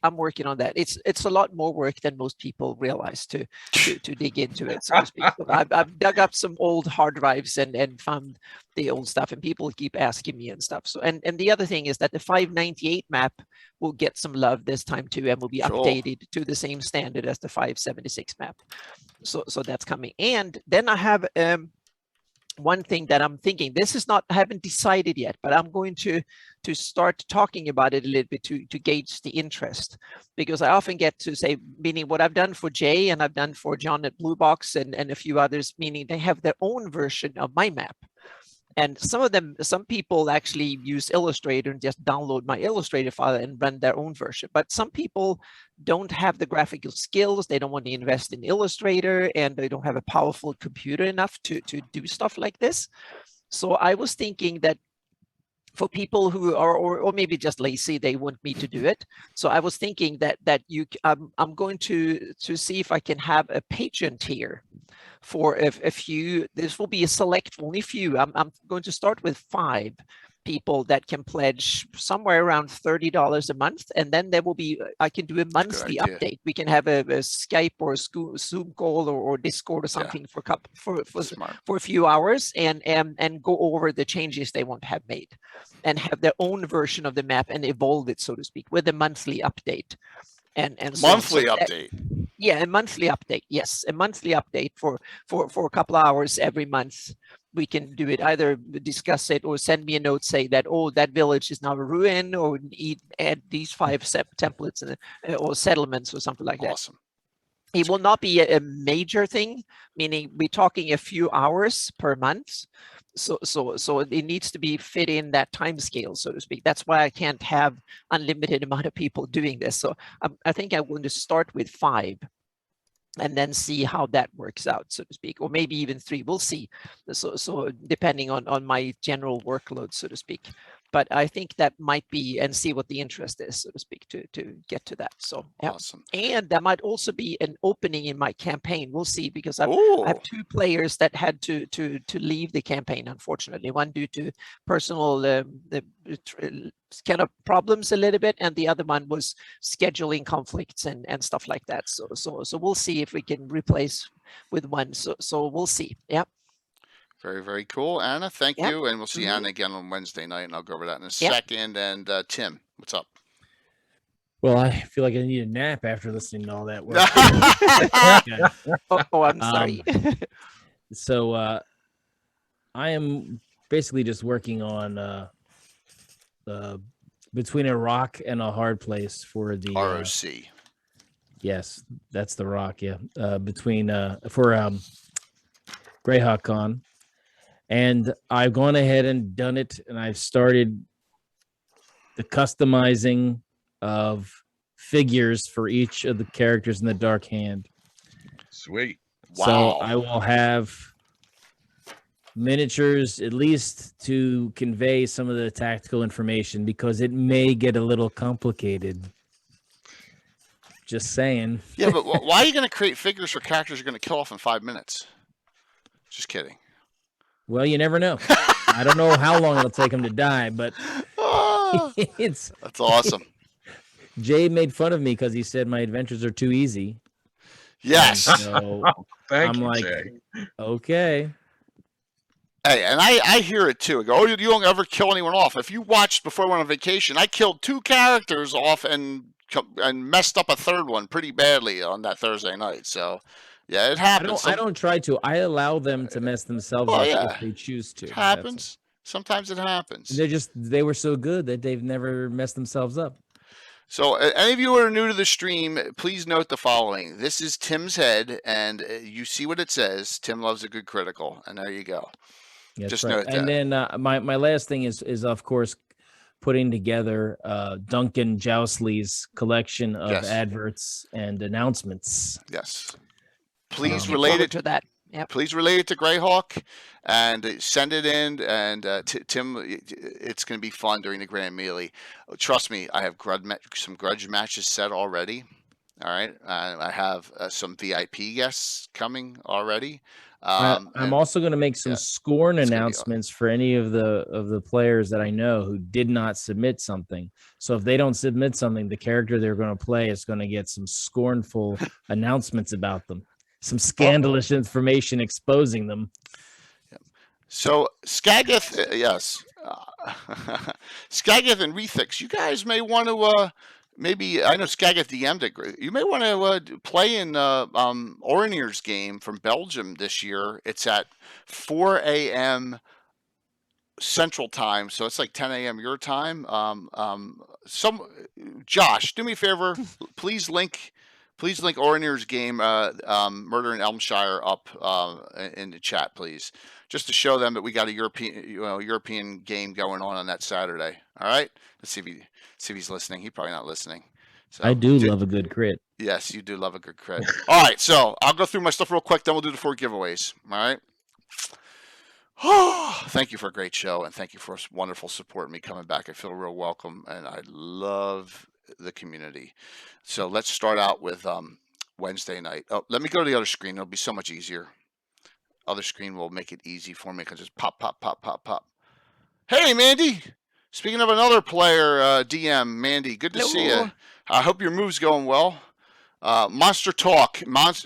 I'm working on that. It's a lot more work than most people realize to dig into it, so to speak. So I've dug up some old hard drives and found the old stuff, and people keep asking me and stuff. So and the other thing is that the 598 map will get some love this time too, and will be Sure. updated to the same standard as the 576 map. So that's coming. And then I have one thing that I'm thinking, this is not, I haven't decided yet, but I'm going to start talking about it a little bit to gauge the interest, because I often get to say, meaning what I've done for Jay and I've done for John at Blue Box and a few others, meaning they have their own version of my map. And some people actually use Illustrator and just download my Illustrator file and run their own version. But some people don't have the graphical skills. They don't want to invest in Illustrator, and they don't have a powerful computer enough to do stuff like this. So I was thinking that for people who are, or maybe just lazy, they want me to do it. So I was thinking that I'm going to see if I can have a Patreon tier for a few. This will be a select, only few. I'm going to start with 5 people that can pledge somewhere around $30 a month, and then there will be, I can do a monthly update. We can have a Skype or a Zoom call or Discord or something for a few hours and go over the changes they want to have made, and have their own version of the map and evolve it, so to speak, with a monthly update. And monthly update. Yeah, a monthly update. Yes, a monthly update for a couple of hours every month. We can do it, either discuss it or send me a note, say that, oh, that village is now a ruin, or add these 5 templates or settlements or something like that. Awesome. It will not be a major thing, meaning we're talking a few hours per month. So it needs to be fit in that time scale, so to speak. That's why I can't have unlimited amount of people doing this. So I think I'm going to start with 5 and then see how that works out, so to speak, or maybe even 3. We'll see. So depending on my general workload, so to speak. But I think that might be, and see what the interest is, so to speak, to get to that. So yeah. Awesome. And there might also be an opening in my campaign. We'll see, because I have 2 players that had to leave the campaign, unfortunately. One due to personal kind of problems a little bit, and the other one was scheduling conflicts and stuff like that. So we'll see if we can replace with one. So we'll see. Yeah. Very, very cool. Anna, thank you. And we'll see Anna again on Wednesday night, and I'll go over that in a second. And Tim, what's up? Well, I feel like I need a nap after listening to all that work. I'm sorry. So I am basically just working on Between a Rock and a Hard Place for the ROC. Yes, that's the rock. Yeah, between for Greyhawk Con. And I've gone ahead and done it, and I've started the customizing of figures for each of the characters in the Dark Hand. Sweet. Wow. So I will have miniatures, at least to convey some of the tactical information, because it may get a little complicated. Just saying. Yeah, but why are you going to create figures for characters you're going to kill off in 5 minutes? Just kidding. Well, you never know. I don't know how long it'll take him to die, but that's awesome. Jay made fun of me because he said my adventures are too easy. Yes. So Thank I'm you, like, Jay. okay. Hey, and I hear it too. I go, oh, you don't ever kill anyone off. If you watched before I went on vacation, I killed 2 characters off and messed up a third one pretty badly on that Thursday night. So, yeah, it happens. I don't try to. I allow them to mess themselves up if they choose to. It happens. Sometimes it happens. They were so good that they've never messed themselves up. So, any of you who are new to the stream, please note the following. This is Tim's head, and you see what it says. Tim loves a good critical, and there you go. That's Just right. note that. And then my last thing is of course putting together Duncan Jousley's collection of adverts and announcements. Yes. Please relate it to that. Yep. Please relate it to Greyhawk and send it in. And Tim, it's going to be fun during the Grand Melee. Trust me, I have some grudge matches set already. All right. I have some VIP guests coming already. I'm and- also going to make some yeah, scorn it's gonna be announcements for any of the players that I know who did not submit something. So if they don't submit something, the character they're going to play is going to get some scornful announcements about them, some scandalous information exposing them. So Skagith, yes, Skagith and Rethix, you guys may want to maybe, I know Skagith DM'd it. You may want to play in Oranier's game from Belgium this year. It's at 4 a.m. Central Time, so it's like 10 a.m. your time. Josh, do me a favor, please link Oranier's game, Murder in Elmshire, up in the chat, please, just to show them that we got a European game going on that Saturday. All right, let's see if he's listening. He's probably not listening. So, I do love a good crit. Yes, you do love a good crit. All right, so I'll go through my stuff real quick, then we'll do the 4 giveaways. All right. Thank you for a great show, and thank you for wonderful support me coming back. I feel real welcome, and I love the community. So let's start out with Wednesday night. Oh, let me go to the other screen. It'll be so much easier. Other screen will make it easy for me. I can just pop, pop, pop, pop, pop. Hey, Mandy. Speaking of another player, DM, Mandy, good to see you. I hope your move's going well. Monster Talk.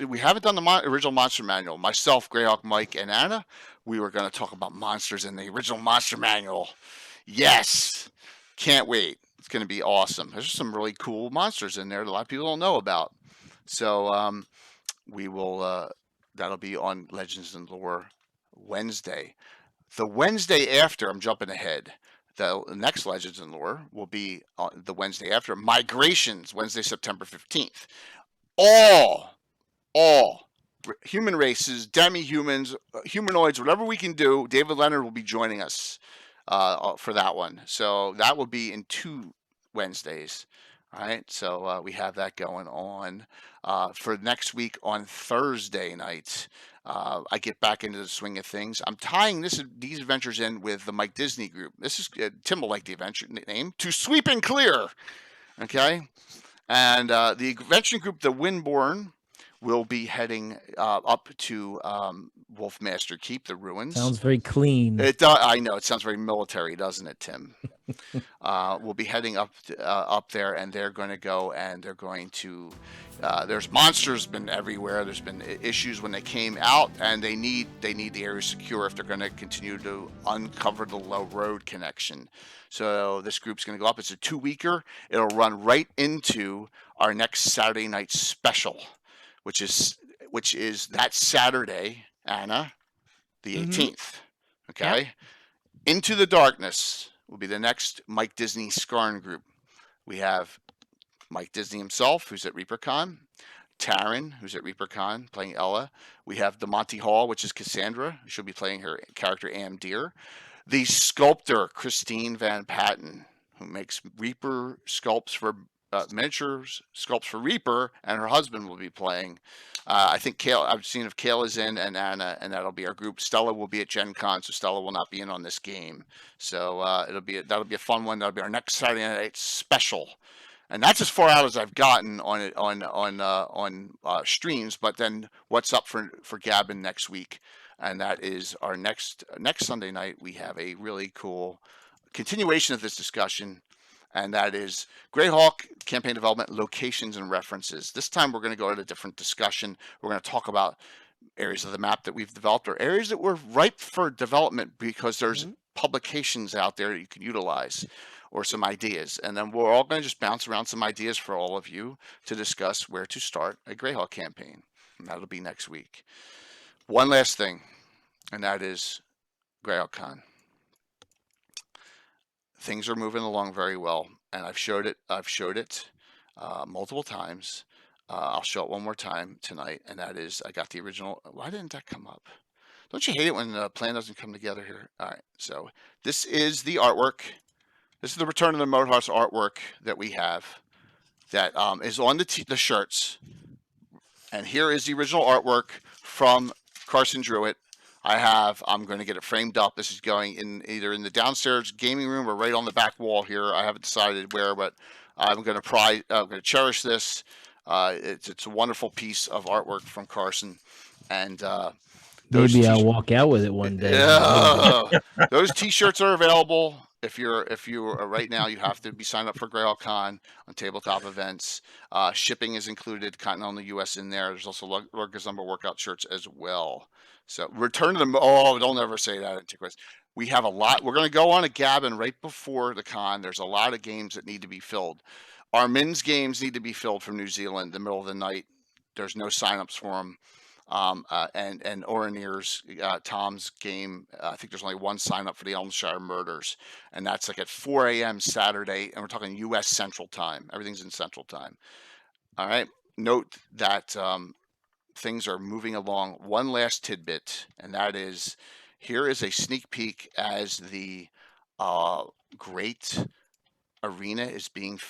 We haven't done the original Monster Manual. Myself, Greyhawk, Mike, and Anna, we were going to talk about monsters in the original Monster Manual. Yes. Can't wait. It's going to be awesome. There's some really cool monsters in there that a lot of people don't know about. So we will, that'll be on Legends and Lore Wednesday. The Wednesday after, I'm jumping ahead. The next Legends and Lore will be the Wednesday after. Migrations, Wednesday, September 15th. All human races, demi-humans, humanoids, whatever we can do, David Leonard will be joining us for that one. So that will be in 2 Wednesdays. All right, so we have that going on. For next week on Thursday night, I get back into the swing of things. I'm tying these adventures in with the Mike Disney group. This is Tim will like the adventure name, To Sweep and Clear. Okay, and the adventure group, the Windborn, will be heading up to Wolfmaster Keep, the ruins. Sounds very clean. It does. I know it sounds very military, doesn't it, Tim? We'll be heading up there, and they're going to go, and they're going to. There's monsters been everywhere. There's been issues when they came out, and they need the area secure if they're going to continue to uncover the low road connection. So this group's going to go up. It's a 2-weeker. It'll run right into our next Saturday night special, which is that Saturday, Anna, the 18th. Okay, Yep. Into the Darkness will be the next Mike Disney Skarn group. We have Mike Disney himself, who's at ReaperCon, Taryn, who's at ReaperCon, playing Ella. We have the Monty Hall, which is Cassandra. She'll be playing her character Am Deer. The sculptor, Christine Van Patten, who makes Reaper sculpts for miniatures, sculpts for Reaper, and her husband will be playing. I think I've seen if Kale is in, and Anna, and that'll be our group. Stella will be at Gen Con, so Stella will not be in on this game. So that'll be a fun one. That'll be our next Saturday night special. And that's as far out as I've gotten on streams. But then what's up for Gabbin next week? And that is our next Sunday night. We have a really cool continuation of this discussion, and that is Greyhawk campaign development, locations, and references. This time we're going to go at a different discussion. We're going to talk about areas of the map that we've developed, or areas that were ripe for development because there's publications out there that you can utilize, or some ideas. And then we're all going to just bounce around some ideas for all of you to discuss where to start a Greyhawk campaign. And that'll be next week. One last thing, and that is GreyhawkCon. Things are moving along very well, and I've showed it multiple times. I'll show it one more time tonight, and that is I got the original. Why didn't that come up? Don't you hate it when the plan doesn't come together here? All right, so this is the artwork. This is the Return of the Motorhouse artwork that we have that is on the shirts. And here is the original artwork from Carson Drew it. I'm going to get it framed up. This is going in either in the downstairs gaming room or right on the back wall here. I haven't decided where, but I'm going to cherish this. It's a wonderful piece of artwork from Carson, and Maybe I'll walk out with it one day. Yeah. Those T-shirts are available. If you right now, you have to be signed up for Greyhawk Con on tabletop events. Shipping is included. Continental U.S. in there. There's also Lurker's Number workout shirts as well. So return to them. Oh, don't ever say that, Antiquist. We have a lot. We're going to go on a Gabbin right before the con. There's a lot of games that need to be filled. Our men's games need to be filled from New Zealand the middle of the night. There's no signups for them. And Oranier's Tom's game. I think there's only one sign up for the Elmshire Murders, and that's like at 4 a.m. Saturday, and we're talking U.S. Central Time. Everything's in Central Time. All right. Note that things are moving along. One last tidbit, and that is, here is a sneak peek as the great arena is being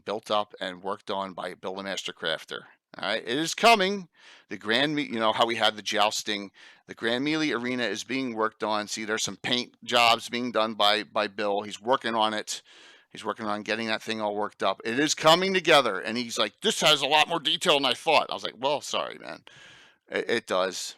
built up and worked on by Bill the Master Crafter. All right, it is coming. The Grand, you know how we had the jousting. The Grand Melee Arena is being worked on. See, there's some paint jobs being done by Bill. He's working on it. He's working on getting that thing all worked up. It is coming together, and he's like, "This has a lot more detail than I thought." I was like, "Well, sorry, man. It does."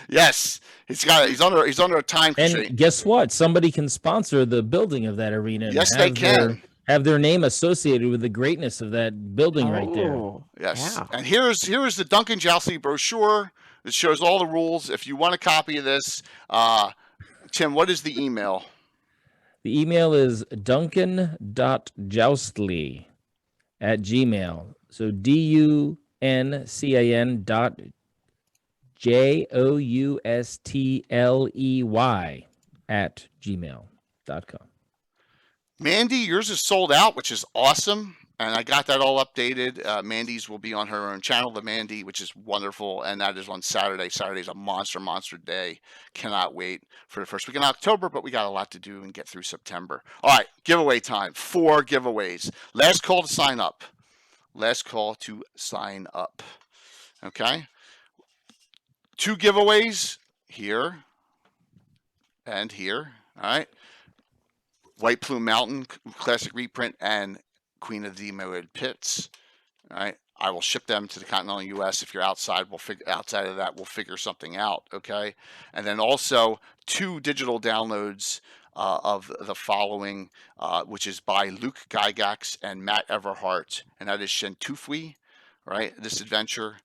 Yes, he's under a time constraint. And guess what? Somebody can sponsor the building of that arena. Yes, they can. Have their name associated with the greatness of that building right there. Yes. Yeah. And here's the Duncan Jousting brochure that shows all the rules. If you want a copy of this, Tim, what is the email? The email is duncan.joustley@gmail. So DUNCAN.JOUSTLEY@gmail.com. Mandy, yours is sold out, which is awesome. And I got that all updated. Mandy's will be on her own channel, the Mandy, which is wonderful. And that is on Saturday. Saturday's a monster day. Cannot wait for the first week in October, but we got a lot to do and get through September. All right, giveaway time. 4 giveaways. Last call to sign up. Last call to sign up. Okay? 2 giveaways here and here. All right? White Plume Mountain Classic Reprint and Queen of the Demoed Pits. All right, I will ship them to the continental U.S. If you're outside, outside of that, we'll figure something out. Okay, and then also 2 digital downloads of the following, which is by Luke Gygax and Matt Everhart, and that is Shentufwi. Right, this adventure,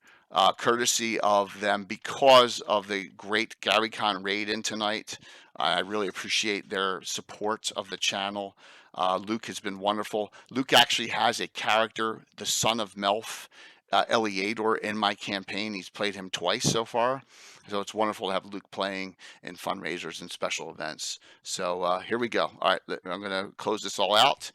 courtesy of them because of the great GaryCon raid in tonight. I really appreciate their support of the channel. Luke has been wonderful. Luke actually has a character, the son of Melf, Eliador, in my campaign. He's played him twice so far. So it's wonderful to have Luke playing in fundraisers and special events. So here we go. All right, I'm going to close this all out.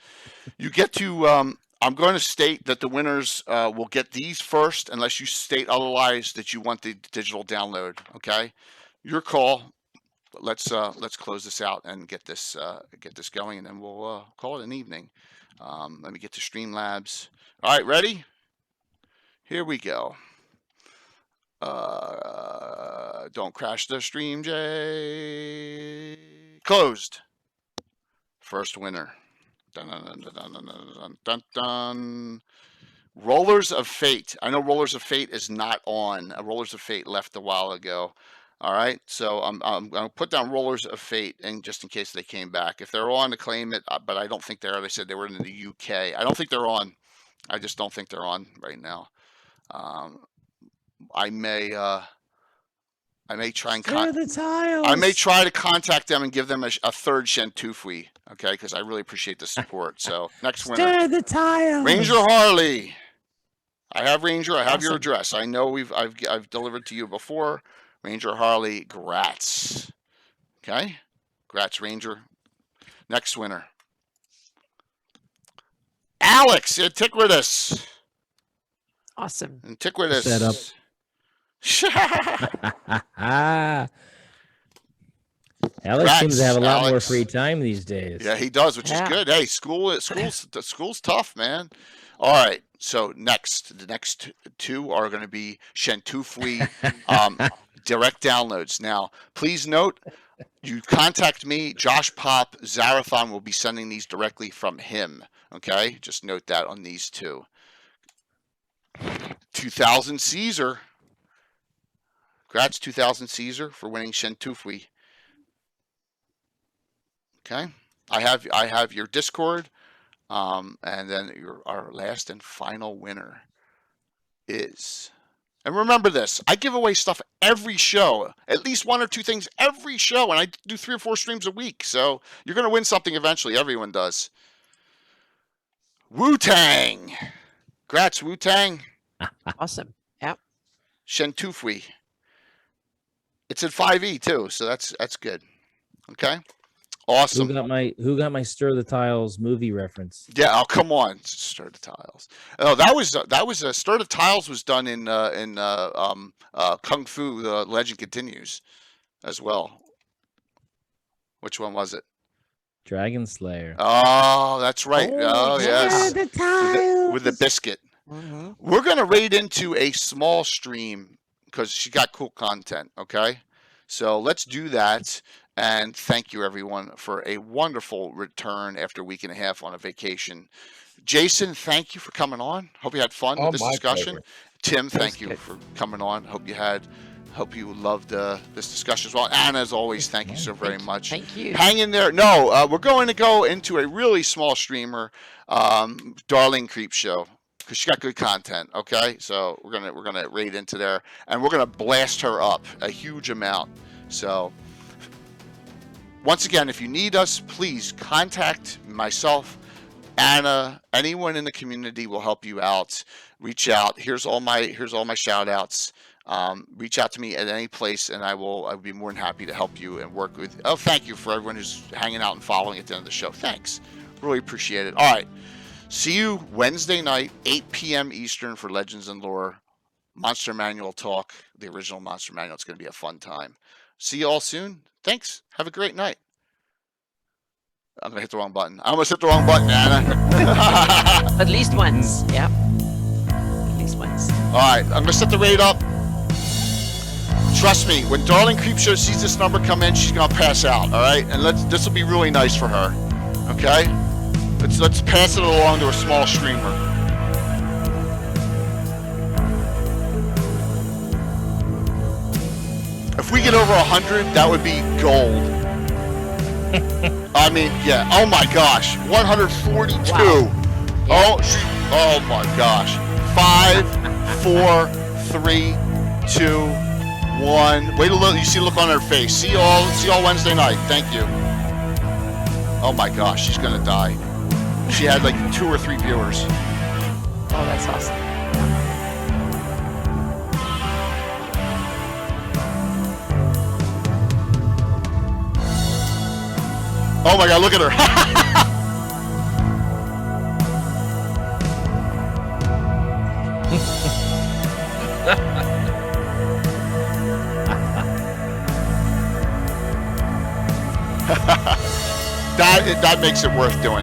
You get to, I'm going to state that the winners will get these first, unless you state otherwise that you want the digital download. Okay, your call. Let's close this out and get this going, and then we'll call it an evening. Let me get to Streamlabs. All right, ready? Here we go. Don't crash the stream, Jay. Closed. First winner. Dun, dun, dun, dun, dun, dun, dun, dun. Rollers of Fate. I know Rollers of Fate is not on. Rollers of Fate left a while ago. All right, so I'm going to put down Rollers of Fate, and just in case they came back. If they're on, to claim it, but I don't think they are. They said they were in the UK. I don't think they're on. I just don't think they're on right now. I may try and I may try to contact them and give them a third Shentufwi, okay? Because I really appreciate the support. So next winner, Stir the tiles. Ranger Harley. I have Ranger. I have your address. I know I've delivered to you before. Ranger Harley, grats. Okay? Grats, Ranger. Next winner. Alex, Antiquitous. Awesome. Antiquitous. Set up. Alex seems to have a lot more free time these days. Yeah, he does, which is good. Hey, school's tough, man. All right. So the next 2 are going to be Shentufwi direct downloads. Now, please note, you contact me, Josh Pop, Zarathon will be sending these directly from him. Okay, just note that on these 2. 2000 Caesar. Congrats, 2000 Caesar, for winning Shentufui. Okay, I have your Discord, and then our last and final winner is. And remember this, I give away stuff every show, at least 1 or 2 things every show, and I do 3 or 4 streams a week. So you're going to win something eventually. Everyone does. Wu-Tang. Congrats, Wu-Tang. Awesome. Yep. Shentufui. It's at 5e too, so that's good. Okay. Awesome. Who got my Stir the Tiles movie reference? Yeah, oh come on, Stir the Tiles. Oh, that was Stir the Tiles was done in Kung Fu: The Legend Continues, as well. Which one was it? Dragon Slayer. Oh, that's right. Oh, yes, Stir the Tiles with the biscuit. Mm-hmm. We're gonna raid into a small stream because she got cool content. Okay, so let's do that. And thank you, everyone, for a wonderful return after a week and a half on a vacation. Jason, thank you for coming on. Hope you had fun with this my discussion. pleasure. Tim, thank good. you for coming on. Hope you loved this discussion as well. Anna, as always, thank you so very much. Thank you. Hang in there. No, we're going to go into a really small streamer, Darling Creep Show, because she got good content. Okay, so we're gonna raid into there, and we're gonna blast her up a huge amount. So. Once again, if you need us, please contact myself, Anna, anyone in the community will help you out. Reach out. Here's all my shout outs. Reach out to me at any place, and I'll be more than happy to help you and work with. Oh, thank you for everyone who's hanging out and following at the end of the show. Thanks. Really appreciate it. All right. See you Wednesday night, 8 p.m. Eastern for Legends and Lore. Monster Manual Talk, the original Monster Manual. It's going to be a fun time. See you all soon. Thanks. Have a great night. I'm going to hit the wrong button. I almost hit the wrong button, Anna. At least once. Yep. At least once. All right. I'm going to set the raid up. Trust me, when Darling Creepshow sees this number come in, she's going to pass out. All right? And this will be really nice for her. Okay? Let's pass it along to a small streamer. If we get over 100, that would be gold. I mean, yeah. Oh my gosh, 142. Wow. Oh my gosh. 5, 4, 3, 2, 1. Wait a little. You see the look on her face. See you all Wednesday night. Thank you. Oh my gosh, she's gonna die. She had like 2 or 3 viewers. Oh, that's awesome. Oh my god, look at her. that makes it worth doing.